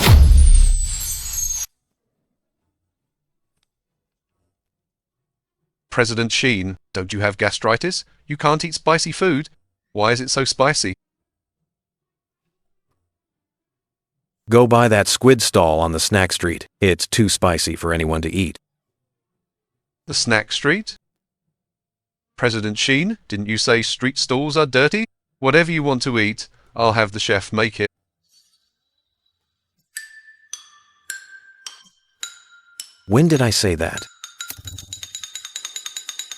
[SPEAKER 4] President Sheen, don't you have gastritis? You can't eat spicy food. Why is it so spicy?
[SPEAKER 1] Go by that squid stall on the snack street. It's too spicy for anyone to eat.
[SPEAKER 4] The snack street? President Sheen, didn't you say street stalls are dirty? Whatever you want to eat, I'll have the chef make it.
[SPEAKER 1] When did I say that?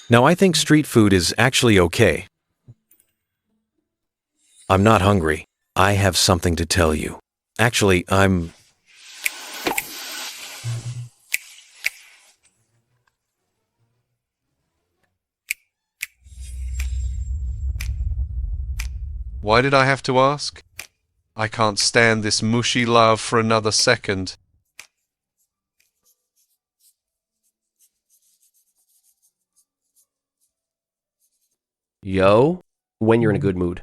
[SPEAKER 1] No, I think street food is actually okay. I'm not hungry. I have something to tell you. Actually, I'm...
[SPEAKER 4] Why did I have to ask? I can't stand this mushy love for another second.
[SPEAKER 9] Yo, when you're in a good mood.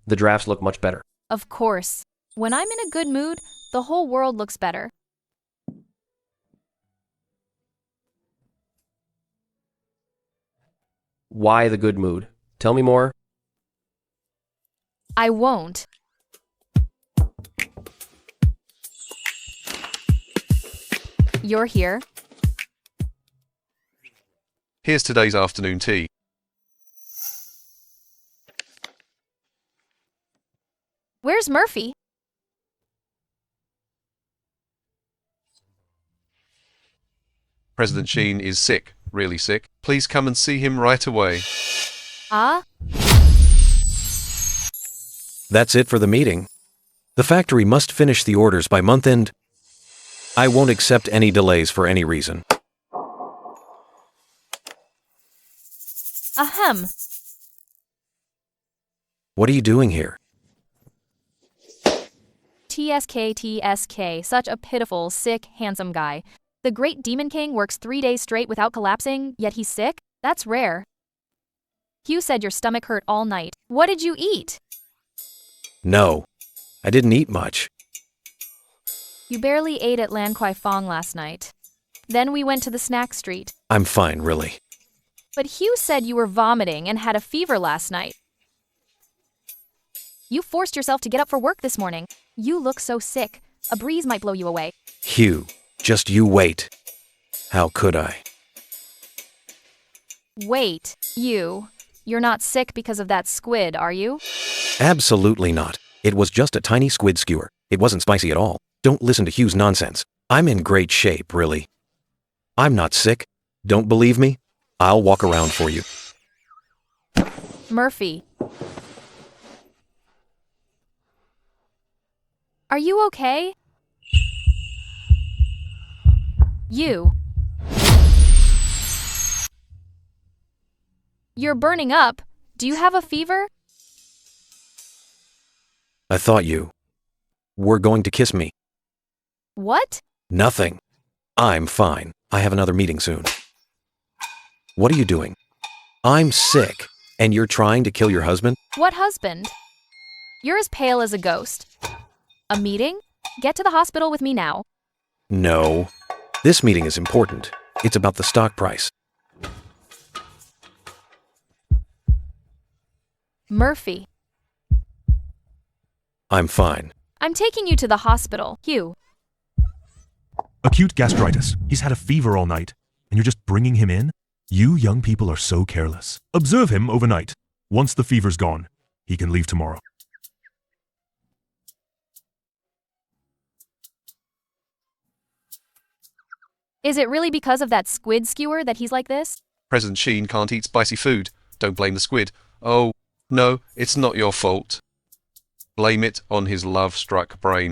[SPEAKER 9] The drafts look much better.
[SPEAKER 3] Of course. When I'm in a good mood, the whole world looks better.
[SPEAKER 9] Why the good mood? Tell me more.
[SPEAKER 3] I won't. You're here?
[SPEAKER 4] Here's today's afternoon tea.
[SPEAKER 3] Where's Murphy?
[SPEAKER 4] President Sheen is sick, really sick. Please come and see him right away.
[SPEAKER 3] Ah?
[SPEAKER 1] That's it for the meeting. The factory must finish the orders by month end. I won't accept any delays for any reason.
[SPEAKER 3] Ahem.
[SPEAKER 1] What are you doing here?
[SPEAKER 3] TSK, such a pitiful, sick, handsome guy. The great Demon King works 3 days straight without collapsing, yet he's sick? That's rare. Hugh said your stomach hurt all night. What did you eat?
[SPEAKER 1] No, I didn't eat much.
[SPEAKER 3] You barely ate at Lan Kwai Fong last night. Then we went to the snack street.
[SPEAKER 1] I'm fine, really.
[SPEAKER 3] But Hugh said you were vomiting and had a fever last night. You forced yourself to get up for work this morning. You look so sick. A breeze might blow you away.
[SPEAKER 1] Hugh, just you wait. How could I?
[SPEAKER 3] Wait, you're not sick because of that squid, are you?
[SPEAKER 1] Absolutely not. It was just a tiny squid skewer. It wasn't spicy at all. Don't listen to Hugh's nonsense. I'm in great shape, really. I'm not sick. Don't believe me? I'll walk around for you.
[SPEAKER 3] Murphy. Are you okay? You're burning up. Do you have a fever?
[SPEAKER 1] I thought you were going to kiss me.
[SPEAKER 3] What?
[SPEAKER 1] Nothing. I'm fine. I have another meeting soon. What are you doing? I'm sick, and you're trying to kill your husband?
[SPEAKER 3] What husband? You're as pale as a ghost. A meeting? Get to the hospital with me now.
[SPEAKER 1] No. This meeting is important. It's about the stock price.
[SPEAKER 3] Murphy.
[SPEAKER 1] I'm fine.
[SPEAKER 3] I'm taking you to the hospital, Hugh.
[SPEAKER 12] Acute gastritis. He's had a fever all night, and you're just bringing him in? You young people are so careless. Observe him overnight. Once the fever's gone, he can leave tomorrow.
[SPEAKER 3] Is it really because of that squid skewer that he's like this?
[SPEAKER 4] President Sheen can't eat spicy food. Don't blame the squid. Oh, no, it's not your fault. Blame it on his love-struck brain.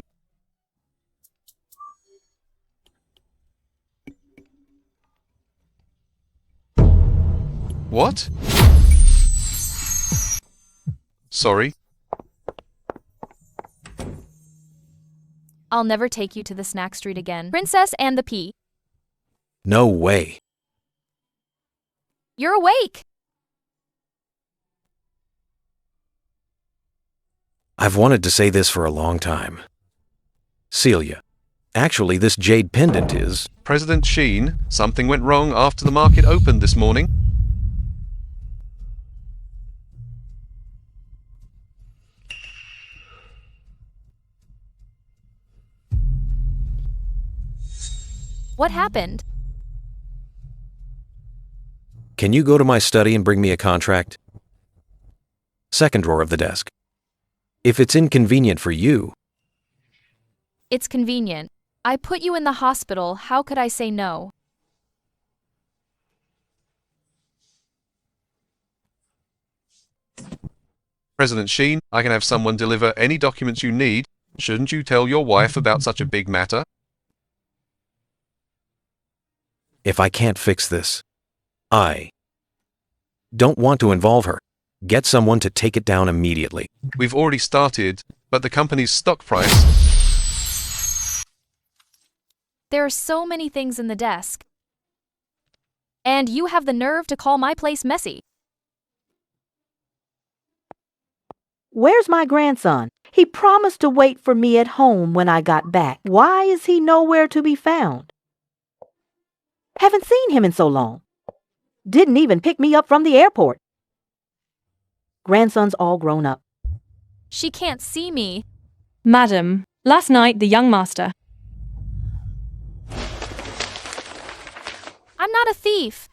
[SPEAKER 4] What? Sorry?
[SPEAKER 3] I'll never take you to the snack street again. Princess and the Pea.
[SPEAKER 1] No way.
[SPEAKER 3] You're awake!
[SPEAKER 1] I've wanted to say this for a long time. Celia, actually this jade pendant is...
[SPEAKER 4] President Sheen, something went wrong after the market opened this morning.
[SPEAKER 3] What happened?
[SPEAKER 1] Can you go to my study and bring me a contract? Second drawer of the desk. If it's inconvenient for you...
[SPEAKER 3] It's convenient. I put you in the hospital. How could I say no?
[SPEAKER 4] President Sheen, I can have someone deliver any documents you need. Shouldn't you tell your wife about such a big matter?
[SPEAKER 1] If I can't fix this, I don't want to involve her. Get someone to take it down immediately.
[SPEAKER 4] We've already started, but the company's stock price...
[SPEAKER 3] There are so many things in the desk. And you have the nerve to call my place messy.
[SPEAKER 7] Where's my grandson? He promised to wait for me at home when I got back. Why is he nowhere to be found? Haven't seen him in so long. Didn't even pick me up from the airport. Grandson's all grown up.
[SPEAKER 3] She can't see me.
[SPEAKER 2] Madam, last night the young master.
[SPEAKER 3] I'm not a thief.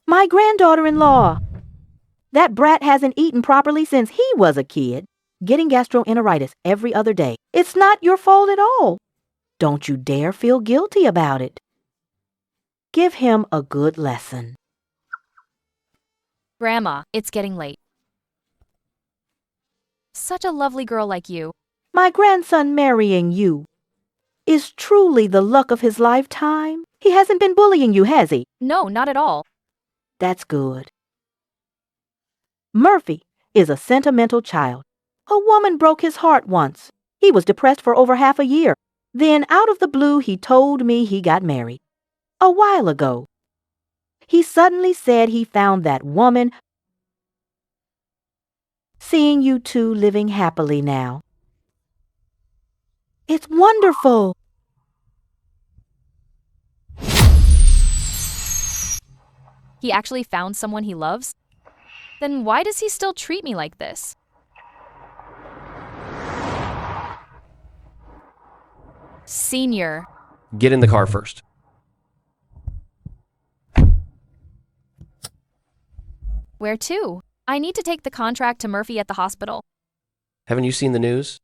[SPEAKER 7] My granddaughter-in-law. That brat hasn't eaten properly since he was a kid, getting gastroenteritis every other day. It's not your fault at all. Don't you dare feel guilty about it. Give him a good lesson.
[SPEAKER 3] Grandma, it's getting late. Such a lovely girl like you.
[SPEAKER 7] My grandson marrying you is truly the luck of his lifetime. He hasn't been bullying you, has he?
[SPEAKER 3] No, not at all.
[SPEAKER 7] That's good. Murphy is a sentimental child. A woman broke his heart once. He was depressed for over half a year. Then, out of the blue, he told me he got married. A while ago. He suddenly said he found that woman. Seeing you two living happily now. It's wonderful.
[SPEAKER 3] He actually found someone he loves? Then why does he still treat me like this? Senior.
[SPEAKER 9] Get in the car first.
[SPEAKER 3] Where to? I need to take the contract to Murphy at the hospital.
[SPEAKER 9] Haven't you seen the news?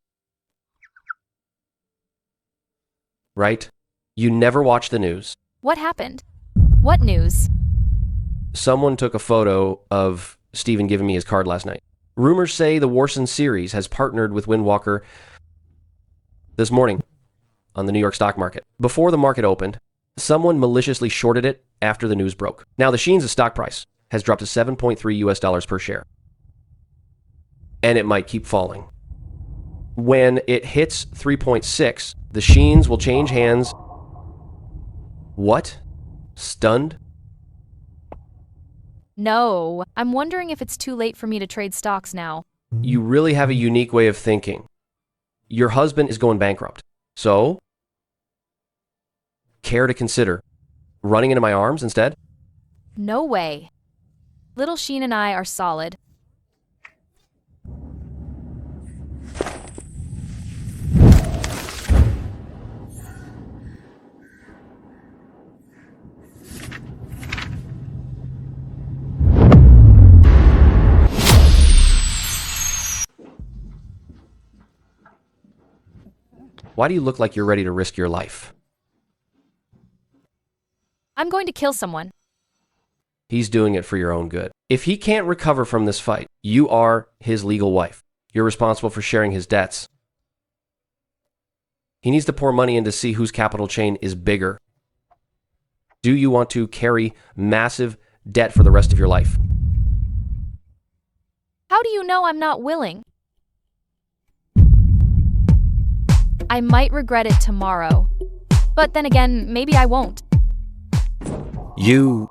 [SPEAKER 9] Right? You never watch the news.
[SPEAKER 3] What happened? What news?
[SPEAKER 9] Someone took a photo of Steven giving me his card last night. Rumors say the Warson series has partnered with Windwalker this morning on the New York stock market. Before the market opened, someone maliciously shorted it after the news broke. Now the Sheens' stock price has dropped to $7.3 US per share. And it might keep falling. When it hits 3.6, the Sheens will change hands. What? Stunned?
[SPEAKER 3] No, I'm wondering if it's too late for me to trade stocks now.
[SPEAKER 9] You really have a unique way of thinking. Your husband is going bankrupt. So, care to consider running into my arms instead?
[SPEAKER 3] No way. Little Sheen and I are solid.
[SPEAKER 9] Why do you look like you're ready to risk your life?
[SPEAKER 3] I'm going to kill someone.
[SPEAKER 9] He's doing it for your own good. If he can't recover from this fight, you are his legal wife. You're responsible for sharing his debts. He needs to pour money in to see whose capital chain is bigger. Do you want to carry massive debt for the rest of your life?
[SPEAKER 3] How do you know I'm not willing? I might regret it tomorrow. But then again, maybe I won't.
[SPEAKER 1] You...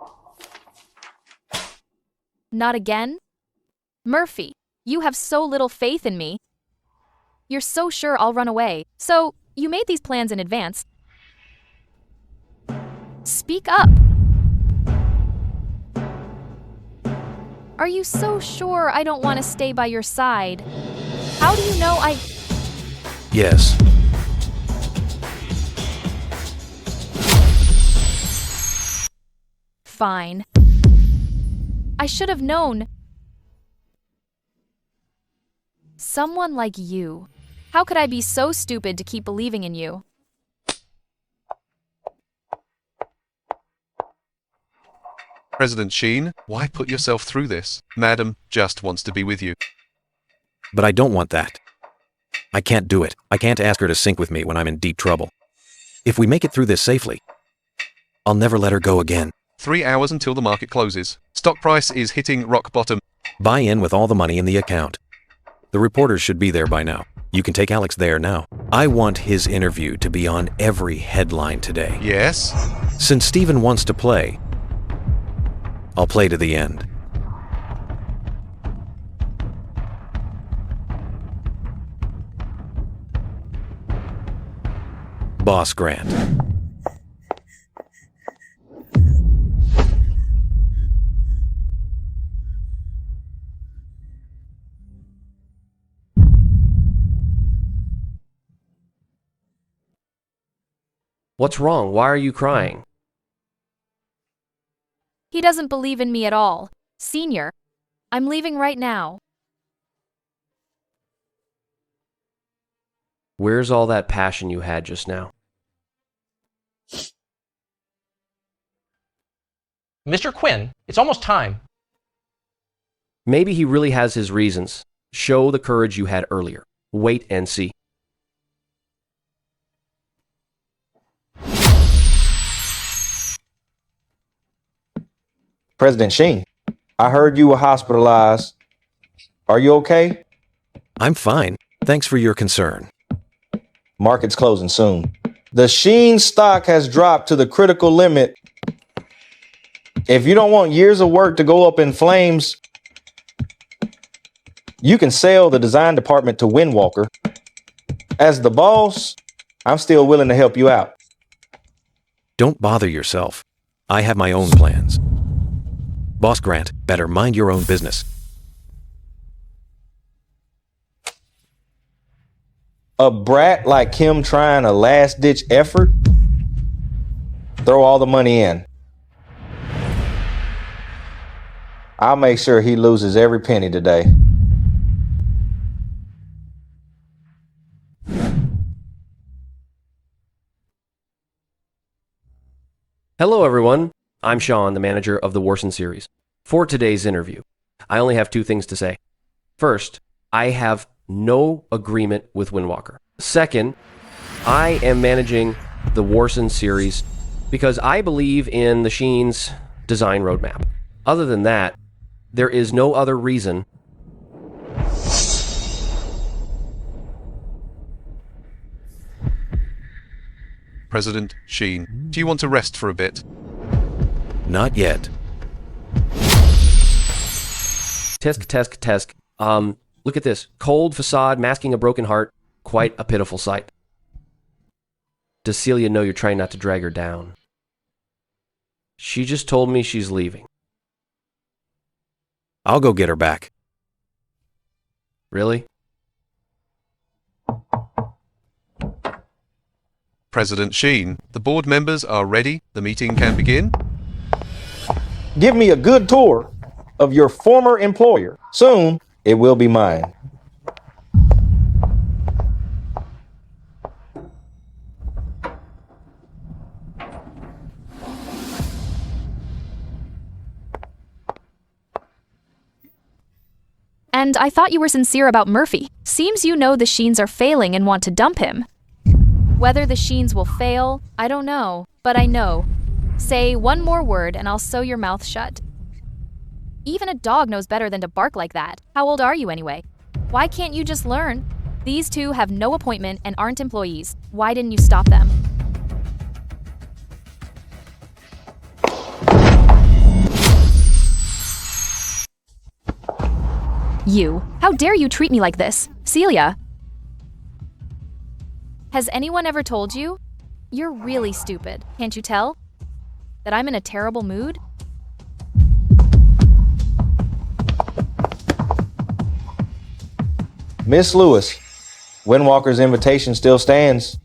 [SPEAKER 3] Not again? Murphy, you have so little faith in me. You're so sure I'll run away. So, you made these plans in advance. Speak up. Are you so sure I don't want to stay by your side? How do you know I...
[SPEAKER 1] Yes.
[SPEAKER 3] Fine. I should have known. Someone like you. How could I be so stupid to keep believing in you?
[SPEAKER 4] President Sheen, why put yourself through this? Madam just wants to be with you.
[SPEAKER 1] But I don't want that. I can't do it. I can't ask her to sink with me when I'm in deep trouble. If we make it through this safely, I'll never let her go again.
[SPEAKER 4] 3 hours until the market closes. Stock price is hitting rock bottom.
[SPEAKER 1] Buy in with all the money in the account. The reporters should be there by now. You can take Alex there now. I want his interview to be on every headline today.
[SPEAKER 4] Yes?
[SPEAKER 1] Since Steven wants to play, I'll play to the end. Boss Grant.
[SPEAKER 9] What's wrong? Why are you crying?
[SPEAKER 3] He doesn't believe in me at all. Senior, I'm leaving right now.
[SPEAKER 9] Where's all that passion you had just now?
[SPEAKER 11] Mr. Quinn, it's almost time.
[SPEAKER 9] Maybe he really has his reasons. Show the courage you had earlier. Wait and see.
[SPEAKER 10] President Sheen, I heard you were hospitalized. Are you okay?
[SPEAKER 1] I'm fine. Thanks for your concern.
[SPEAKER 10] Market's closing soon. The Sheen stock has dropped to the critical limit. If you don't want years of work to go up in flames, you can sell the design department to Windwalker. As the boss, I'm still willing to help you out.
[SPEAKER 1] Don't bother yourself. I have my own plans. Boss Grant, better mind your own business.
[SPEAKER 10] A brat like him trying a last-ditch effort? Throw all the money in. I'll make sure he loses every penny today.
[SPEAKER 9] Hello, everyone. I'm Sean, the manager of the Warson series. For today's interview, I only have two things to say. First, I have no agreement with Windwalker. Second, I am managing the Warson series because I believe in the Sheen's design roadmap. Other than that, there is no other reason.
[SPEAKER 4] President Sheen, do you want to rest for a bit?
[SPEAKER 1] Not yet.
[SPEAKER 9] Tesk. Look at this. Cold facade masking a broken heart. Quite a pitiful sight. Does Celia know you're trying not to drag her down? She just told me she's leaving.
[SPEAKER 1] I'll go get her back.
[SPEAKER 9] Really?
[SPEAKER 4] President Sheen, the board members are ready. The meeting can begin.
[SPEAKER 10] Give me a good tour of your former employer. Soon, it will be mine.
[SPEAKER 3] And I thought you were sincere about Murphy. Seems you know the Sheens are failing and want to dump him. Whether the Sheens will fail, I don't know, but I know. Say one more word and I'll sew your mouth shut. Even a dog knows better than to bark like that. How old are you anyway? Why can't you just learn? These two have no appointment and aren't employees. Why didn't you stop them? You. How dare you treat me like this? Celia. Has anyone ever told you? You're really stupid, can't you tell? That I'm in a terrible mood?
[SPEAKER 10] Miss Lewis, Windwalker's invitation still stands.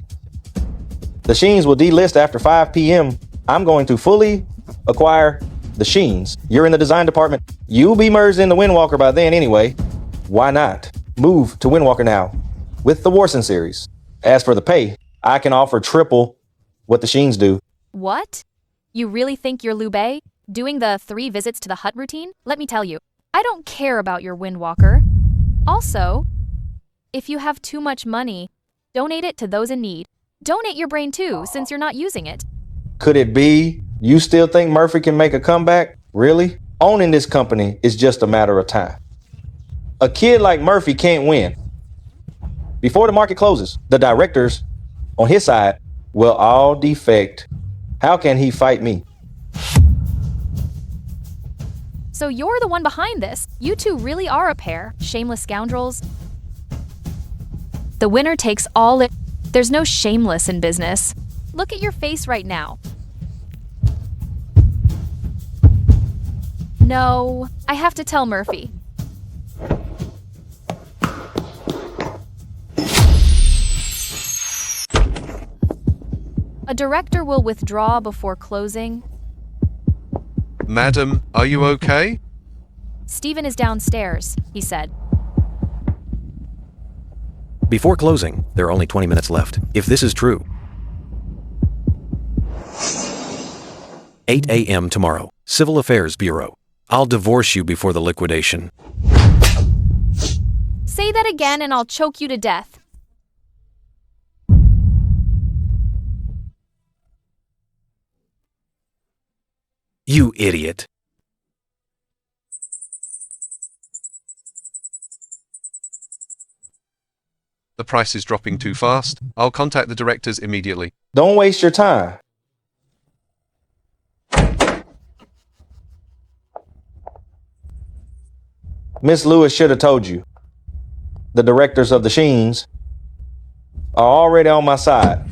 [SPEAKER 10] The Sheens will delist after 5 p.m. I'm going to fully acquire the Sheens. You're in the design department. You'll be merged into Windwalker by then anyway. Why not? Move to Windwalker now with the Warson series. As for the pay, I can offer triple what the Sheens do.
[SPEAKER 3] What? You really think you're Lubei? Doing the 3 visits to the hut routine? Let me tell you, I don't care about your Windwalker. Also, if you have too much money, donate it to those in need. Donate your brain too, since you're not using it.
[SPEAKER 10] Could it be you still think Murphy can make a comeback? Really? Owning this company is just a matter of time. A kid like Murphy can't win. Before the market closes, the directors on his side will all defect. How can he fight me?
[SPEAKER 3] So you're the one behind this. You two really are a pair, shameless scoundrels. The winner takes all it. There's no shameless in business. Look at your face right now. No, I have to tell Murphy. A director will withdraw before closing.
[SPEAKER 4] Madam, are you okay?
[SPEAKER 3] Stephen is downstairs, he said.
[SPEAKER 1] Before closing, there are only 20 minutes left. If this is true. 8 a.m. tomorrow, Civil Affairs Bureau. I'll divorce you before the liquidation.
[SPEAKER 3] Say that again and I'll choke you to death.
[SPEAKER 1] You idiot.
[SPEAKER 4] The price is dropping too fast. I'll contact the directors immediately.
[SPEAKER 10] Don't waste your time. Miss Lewis should have told you. The directors of the Sheens are already on my side.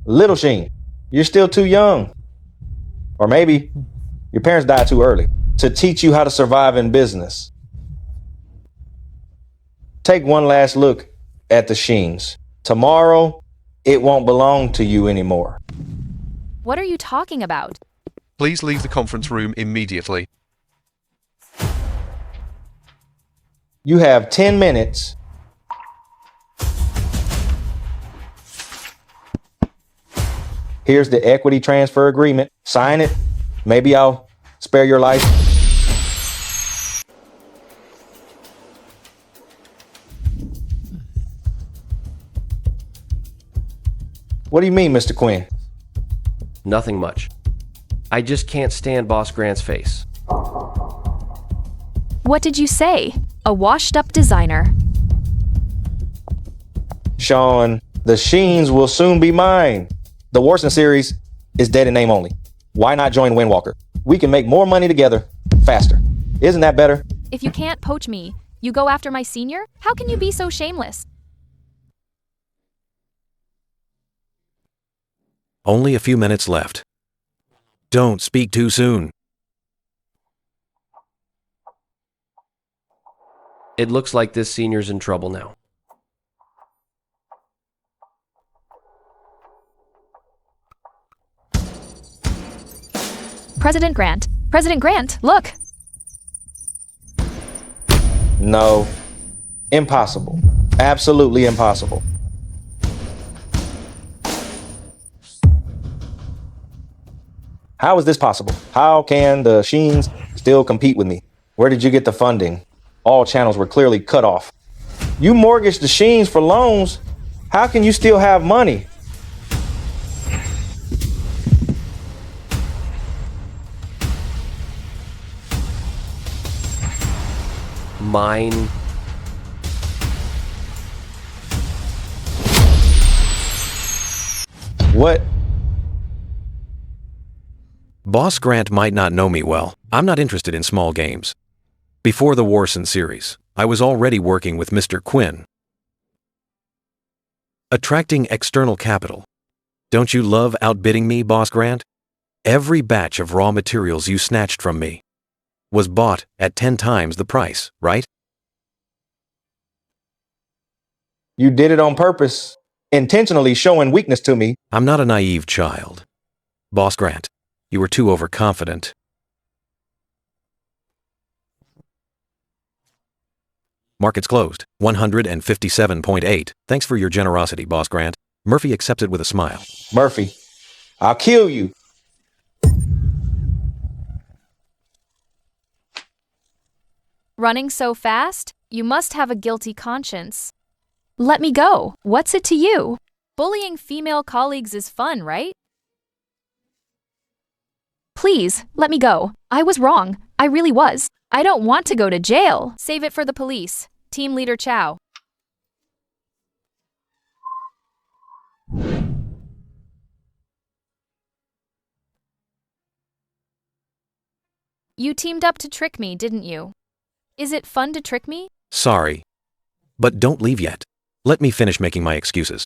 [SPEAKER 10] Little Sheen, you're still too young. Or maybe your parents died too early to teach you how to survive in business. Take one last look at the Sheens. Tomorrow, it won't belong to you anymore.
[SPEAKER 3] What are you talking about?
[SPEAKER 4] Please leave the conference room immediately.
[SPEAKER 10] You have 10 minutes. Here's the equity transfer agreement. Sign it. Maybe I'll spare your life. What do you mean, Mr. Quinn?
[SPEAKER 9] Nothing much. I just can't stand Boss Grant's face.
[SPEAKER 3] What did you say? A washed-up designer.
[SPEAKER 10] Sean, the Sheens will soon be mine. The Warson series is dead in name only. Why not join Windwalker? We can make more money together, faster. Isn't that better?
[SPEAKER 3] If you can't poach me, you go after my senior? How can you be so shameless?
[SPEAKER 1] Only a few minutes left. Don't speak too soon.
[SPEAKER 9] It looks like this senior's in trouble now.
[SPEAKER 3] President Grant. President Grant, look!
[SPEAKER 10] No. Impossible. Absolutely impossible. How is this possible? How can the Sheens still compete with me? Where did you get the funding? All channels were clearly cut off. You mortgaged the Sheens for loans. How can you still have money?
[SPEAKER 9] Mine.
[SPEAKER 10] What?
[SPEAKER 1] Boss Grant might not know me well. I'm not interested in small games. Before the Warson series, I was already working with Mr. Quinn. Attracting external capital. Don't you love outbidding me, Boss Grant? Every batch of raw materials you snatched from me was bought at 10 times the price, right?
[SPEAKER 10] You did it on purpose, intentionally showing weakness to me.
[SPEAKER 1] I'm not a naive child. Boss Grant, you were too overconfident. Markets closed, 157.8. Thanks for your generosity, Boss Grant. Murphy accepted with a smile.
[SPEAKER 10] Murphy, I'll kill you.
[SPEAKER 3] Running so fast? You must have a guilty conscience. Let me go. What's it to you? Bullying female colleagues is fun, right? Please, let me go. I was wrong. I really was. I don't want to go to jail. Save it for the police. Team Leader Chow. You teamed up to trick me, didn't you? Is it fun to trick me?
[SPEAKER 1] Sorry, but don't leave yet. Let me finish making my excuses.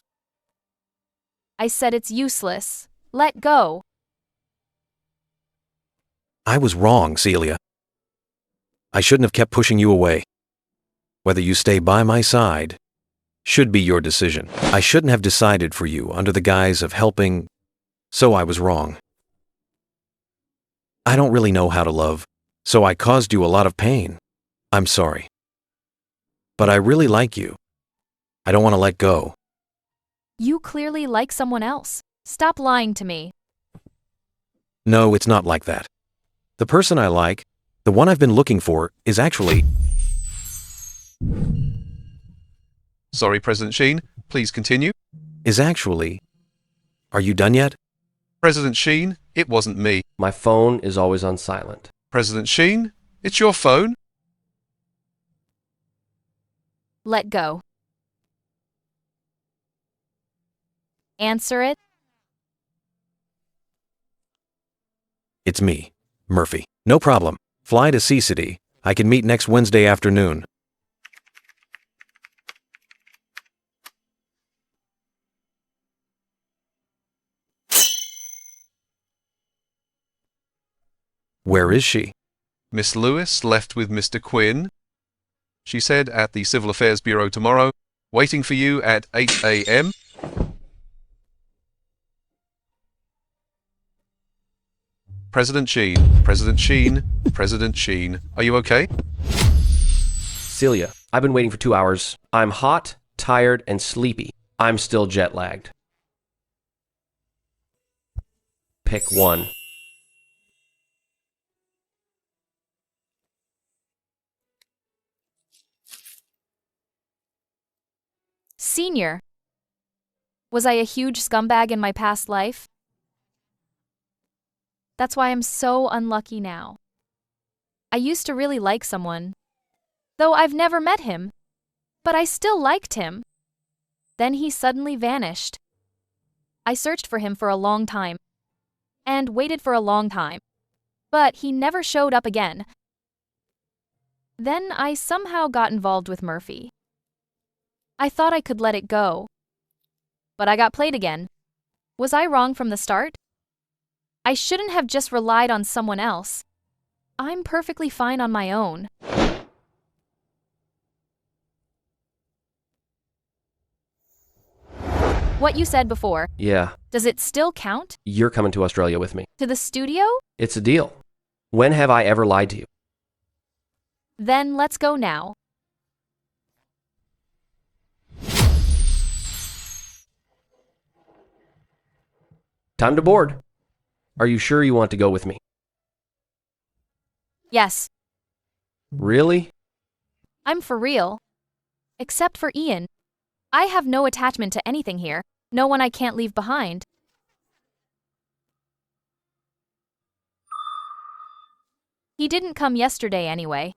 [SPEAKER 3] I said it's useless. Let go.
[SPEAKER 1] I was wrong, Celia. I shouldn't have kept pushing you away. Whether you stay by my side should be your decision. I shouldn't have decided for you under the guise of helping, so I was wrong. I don't really know how to love, so I caused you a lot of pain. I'm sorry. But I really like you. I don't want to let go.
[SPEAKER 3] You clearly like someone else. Stop lying to me.
[SPEAKER 1] No, it's not like that. The person I like, the one I've been looking for, is actually...
[SPEAKER 4] Sorry, President Sheen. Please continue.
[SPEAKER 1] Are you done yet?
[SPEAKER 4] President Sheen, it wasn't me.
[SPEAKER 9] My phone is always on silent.
[SPEAKER 4] President Sheen, it's your phone.
[SPEAKER 3] Let go. Answer it.
[SPEAKER 1] It's me, Murphy. No problem. Fly to C-City. I can meet next Wednesday afternoon. Where is she?
[SPEAKER 4] Miss Lewis left with Mr. Quinn. She said at the Civil Affairs Bureau tomorrow, waiting for you at 8 a.m. President Sheen, President Sheen, President Sheen. Are you okay?
[SPEAKER 9] Celia, I've been waiting for 2 hours. I'm hot, tired, and sleepy. I'm still jet lagged. Pick one.
[SPEAKER 3] Senior. Was I a huge scumbag in my past life? That's why I'm so unlucky now. I used to really like someone, though I've never met him, but I still liked him. Then he suddenly vanished. I searched for him for a long time, and waited for a long time, but he never showed up again. Then I somehow got involved with Murphy. I thought I could let it go, but I got played again. Was I wrong from the start? I shouldn't have just relied on someone else. I'm perfectly fine on my own. What you said before,
[SPEAKER 9] Yeah,
[SPEAKER 3] does it still count?
[SPEAKER 9] you're coming to Australia with me.
[SPEAKER 3] To the studio?
[SPEAKER 9] It's a deal. When have I ever lied to you?
[SPEAKER 3] Then let's go now.
[SPEAKER 9] Time to board. Are you sure you want to go with me?
[SPEAKER 3] Yes,
[SPEAKER 9] Really?
[SPEAKER 3] I'm for real. Except for Ian. I have no attachment to anything here. No one I can't leave behind. He didn't come yesterday anyway.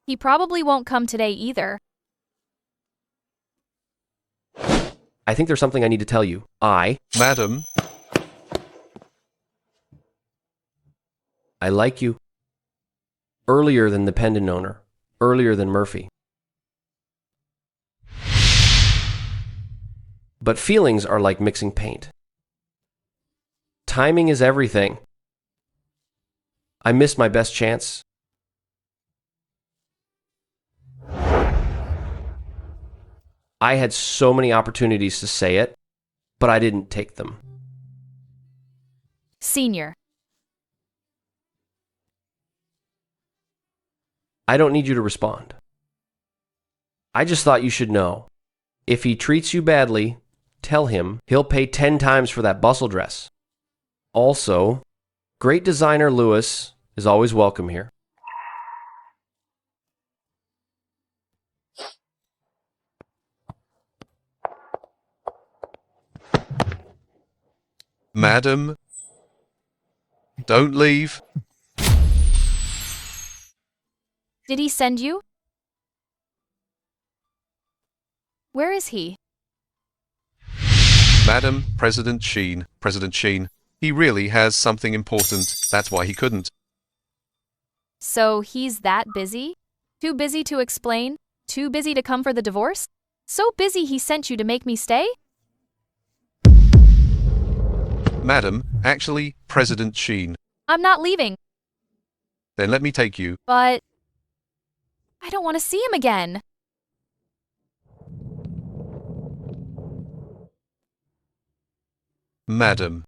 [SPEAKER 3] He probably won't come today either.
[SPEAKER 9] I think there's something I need to tell you.
[SPEAKER 4] Madam,
[SPEAKER 9] I like you. Earlier than the pendant owner. Earlier than Murphy. But feelings are like mixing paint. Timing is everything. I missed my best chance. I had so many opportunities to say it, but I didn't take them.
[SPEAKER 3] Senior.
[SPEAKER 9] I don't need you to respond. I just thought you should know. If he treats you badly, tell him he'll pay 10 times for that bustle dress. Also, great designer Lewis is always welcome here.
[SPEAKER 4] Madam, don't leave.
[SPEAKER 3] Did he send you? Where is he?
[SPEAKER 4] Madam, President Sheen, President Sheen. He really has something important. That's why he couldn't.
[SPEAKER 3] So he's that busy? Too busy to explain? Too busy to come for the divorce? So busy he sent you to make me stay?
[SPEAKER 4] Madam, actually, President Sheen.
[SPEAKER 3] I'm not leaving,
[SPEAKER 4] Then let me take you.
[SPEAKER 3] but I don't want to see him again.
[SPEAKER 4] Madam.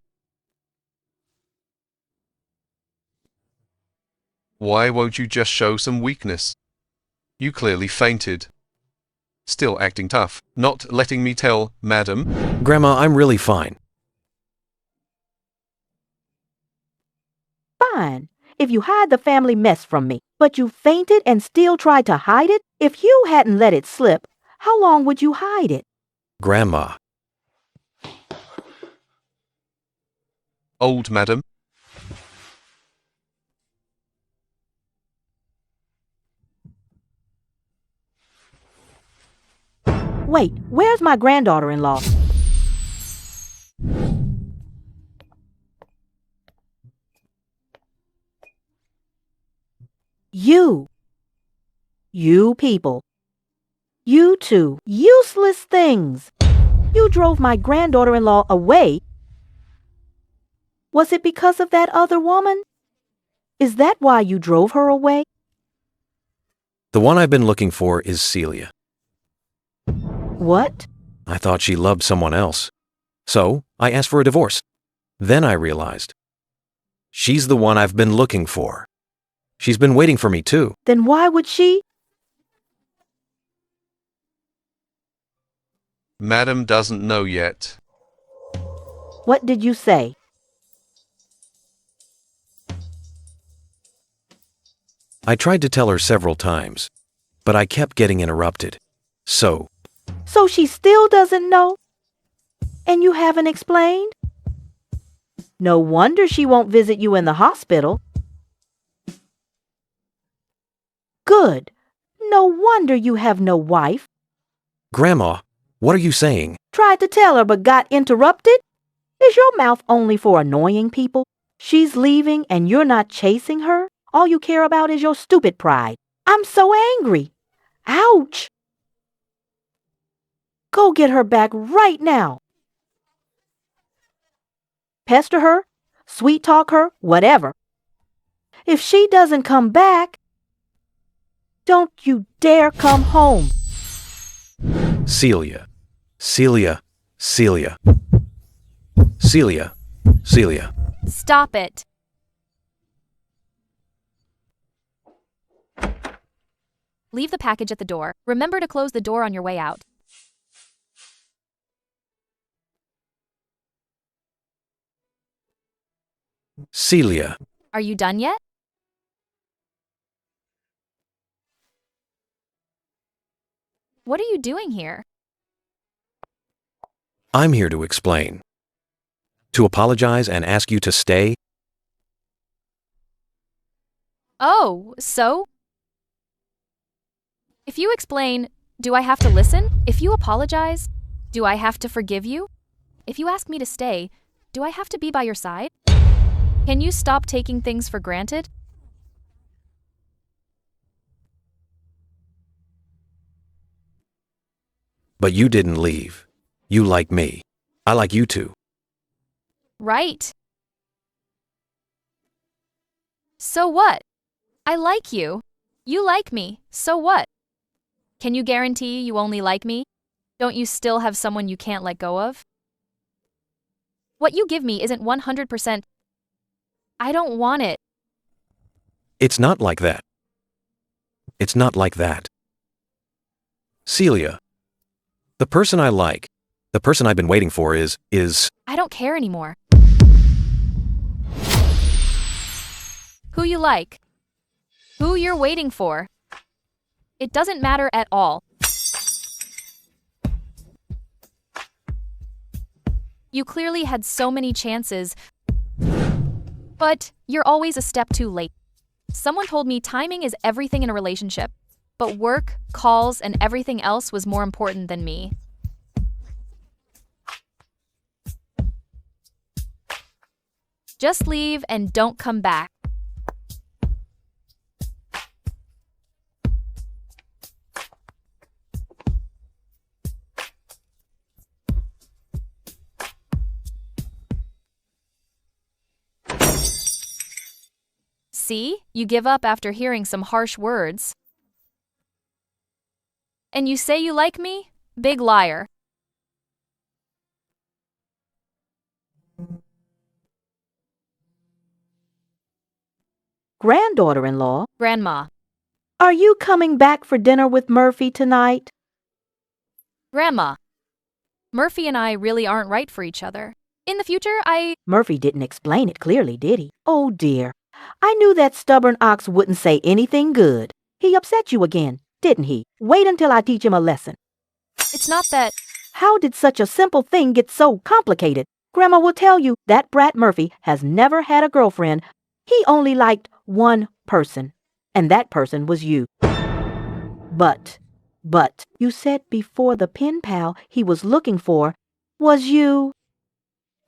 [SPEAKER 4] Why won't you just show some weakness? You clearly fainted. Still acting tough, not letting me tell, Madam.
[SPEAKER 1] Grandma, I'm really fine.
[SPEAKER 7] Fine. If you hide the family mess from me, but you fainted and still tried to hide it, if you hadn't let it slip, how long would you hide it?
[SPEAKER 1] Grandma.
[SPEAKER 4] Old Madam.
[SPEAKER 7] Wait, where's my granddaughter-in-law? You people. You two useless things. You drove my granddaughter-in-law away. Was it because of that other woman? Is that why you drove her away?
[SPEAKER 1] The one I've been looking for is Celia.
[SPEAKER 7] What?
[SPEAKER 1] I thought she loved someone else. So, I asked for a divorce. Then I realized. She's the one I've been looking for. She's been waiting for me too.
[SPEAKER 7] Then why would she?
[SPEAKER 4] Madam doesn't know yet.
[SPEAKER 7] What did you say?
[SPEAKER 1] I tried to tell her several times, but I kept getting interrupted. So
[SPEAKER 7] she still doesn't know? And you haven't explained? No wonder she won't visit you in the hospital. Good. No wonder you have no wife.
[SPEAKER 1] Grandma, what are you saying?
[SPEAKER 7] Tried to tell her but got interrupted? Is your mouth only for annoying people? She's leaving and you're not chasing her? All you care about is your stupid pride. I'm so angry. Ouch! Go get her back right now. Pester her, sweet talk her, whatever. If she doesn't come back, don't you dare come home.
[SPEAKER 1] Celia. Celia. Celia. Celia. Celia.
[SPEAKER 3] Stop it. Leave the package at the door. Remember to close the door on your way out.
[SPEAKER 1] Celia.
[SPEAKER 3] Are you done yet? What are you doing here?
[SPEAKER 1] I'm here to explain. To apologize and ask you to stay.
[SPEAKER 3] Oh, so? If you explain, do I have to listen? If you apologize, do I have to forgive you? If you ask me to stay, do I have to be by your side? Can you stop taking things for granted?
[SPEAKER 1] But you didn't leave. You like me. I like you too.
[SPEAKER 3] Right. So what? I like you. You like me. So what? Can you guarantee you only like me? Don't you still have someone you can't let go of? What you give me isn't 100%. I don't want it.
[SPEAKER 1] It's not like that. It's not like that. Celia. The person I like, the person I've been waiting for is...
[SPEAKER 3] I don't care anymore. Who you like. Who you're waiting for. It doesn't matter at all. You clearly had so many chances, but you're always a step too late. Someone told me timing is everything in a relationship, but work, calls, and everything else was more important than me. Just leave and don't come back. See, you give up after hearing some harsh words. And you say you like me? Big liar.
[SPEAKER 7] Granddaughter-in-law,
[SPEAKER 3] Grandma.
[SPEAKER 7] are you coming back for dinner with Murphy tonight?
[SPEAKER 3] Grandma. Murphy and I really aren't right for each other. In the future,
[SPEAKER 7] Murphy didn't explain it clearly, did he? Oh dear. I knew that stubborn ox wouldn't say anything good. He upset you again, didn't he? Wait until I teach him a lesson.
[SPEAKER 3] It's not that.
[SPEAKER 7] How did such a simple thing get so complicated? Grandma will tell you that brat Murphy has never had a girlfriend. He only liked one person, and that person was you. But But you said before the pen pal he was looking for was you.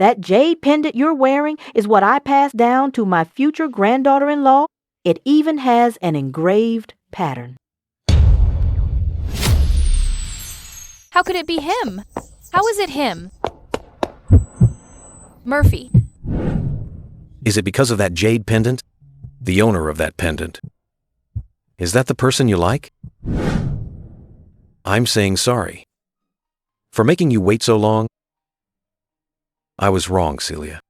[SPEAKER 7] That jade pendant you're wearing is what I passed down to my future granddaughter-in-law. It even has an engraved pattern.
[SPEAKER 3] How could it be him? How is it him? Murphy.
[SPEAKER 1] Is it because of that jade pendant? The owner of that pendant. Is that the person you like? I'm saying sorry. For making you wait so long. I was wrong, Celia.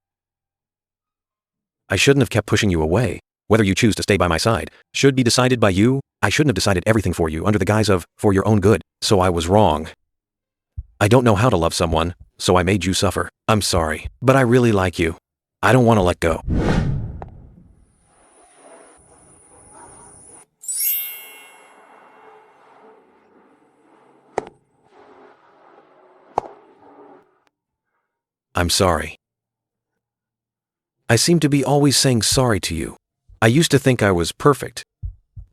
[SPEAKER 1] I shouldn't have kept pushing you away. Whether you choose to stay by my side should be decided by you. I shouldn't have decided everything for you under the guise of for your own good. So I was wrong. I don't know how to love someone, so I made you suffer. I'm sorry, but I really like you. I don't want to let go. I'm sorry. I seem to be always saying sorry to you. I used to think I was perfect.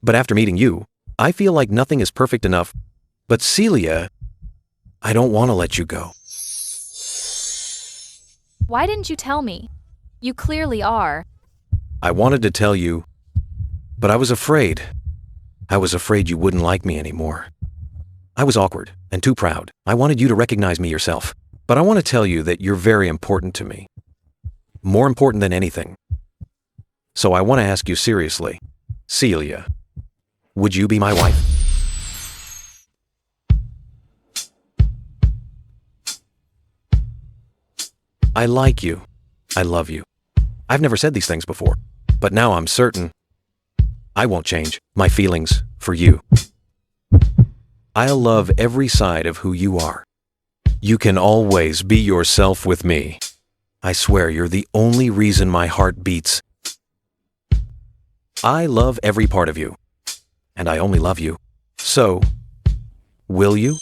[SPEAKER 1] But after meeting you, I feel like nothing is perfect enough. But Celia, I don't want to let you go.
[SPEAKER 3] Why didn't you tell me? You clearly are.
[SPEAKER 1] I wanted to tell you, but I was afraid. I was afraid you wouldn't like me anymore. I was awkward and too proud. I wanted you to recognize me yourself. But I want to tell you that you're very important to me. More important than anything. So I want to ask you seriously, Celia, would you be my wife? I like you. I love you. I've never said these things before, but now I'm certain I won't change my feelings for you. I'll love every side of who you are. You can always be yourself with me. I swear you're the only reason my heart beats. I love every part of you, and I only love you. So, will you?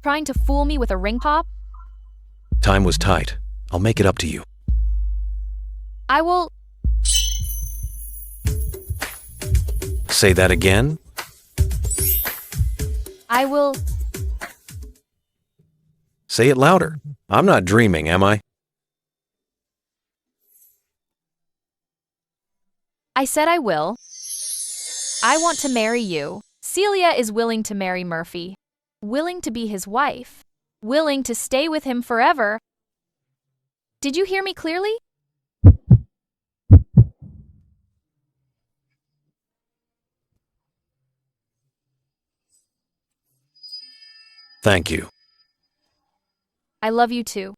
[SPEAKER 3] Trying to fool me with a ring pop?
[SPEAKER 1] Time was tight. I'll make it up to you.
[SPEAKER 3] I will.
[SPEAKER 1] Say that again?
[SPEAKER 3] I will.
[SPEAKER 1] Say it louder. I'm not dreaming, am I?
[SPEAKER 3] I said I will. I want to marry you. Celia is willing to marry Murphy. Willing to be his wife. Willing to stay with him forever. Did you hear me clearly?
[SPEAKER 1] Thank you.
[SPEAKER 3] I love you too.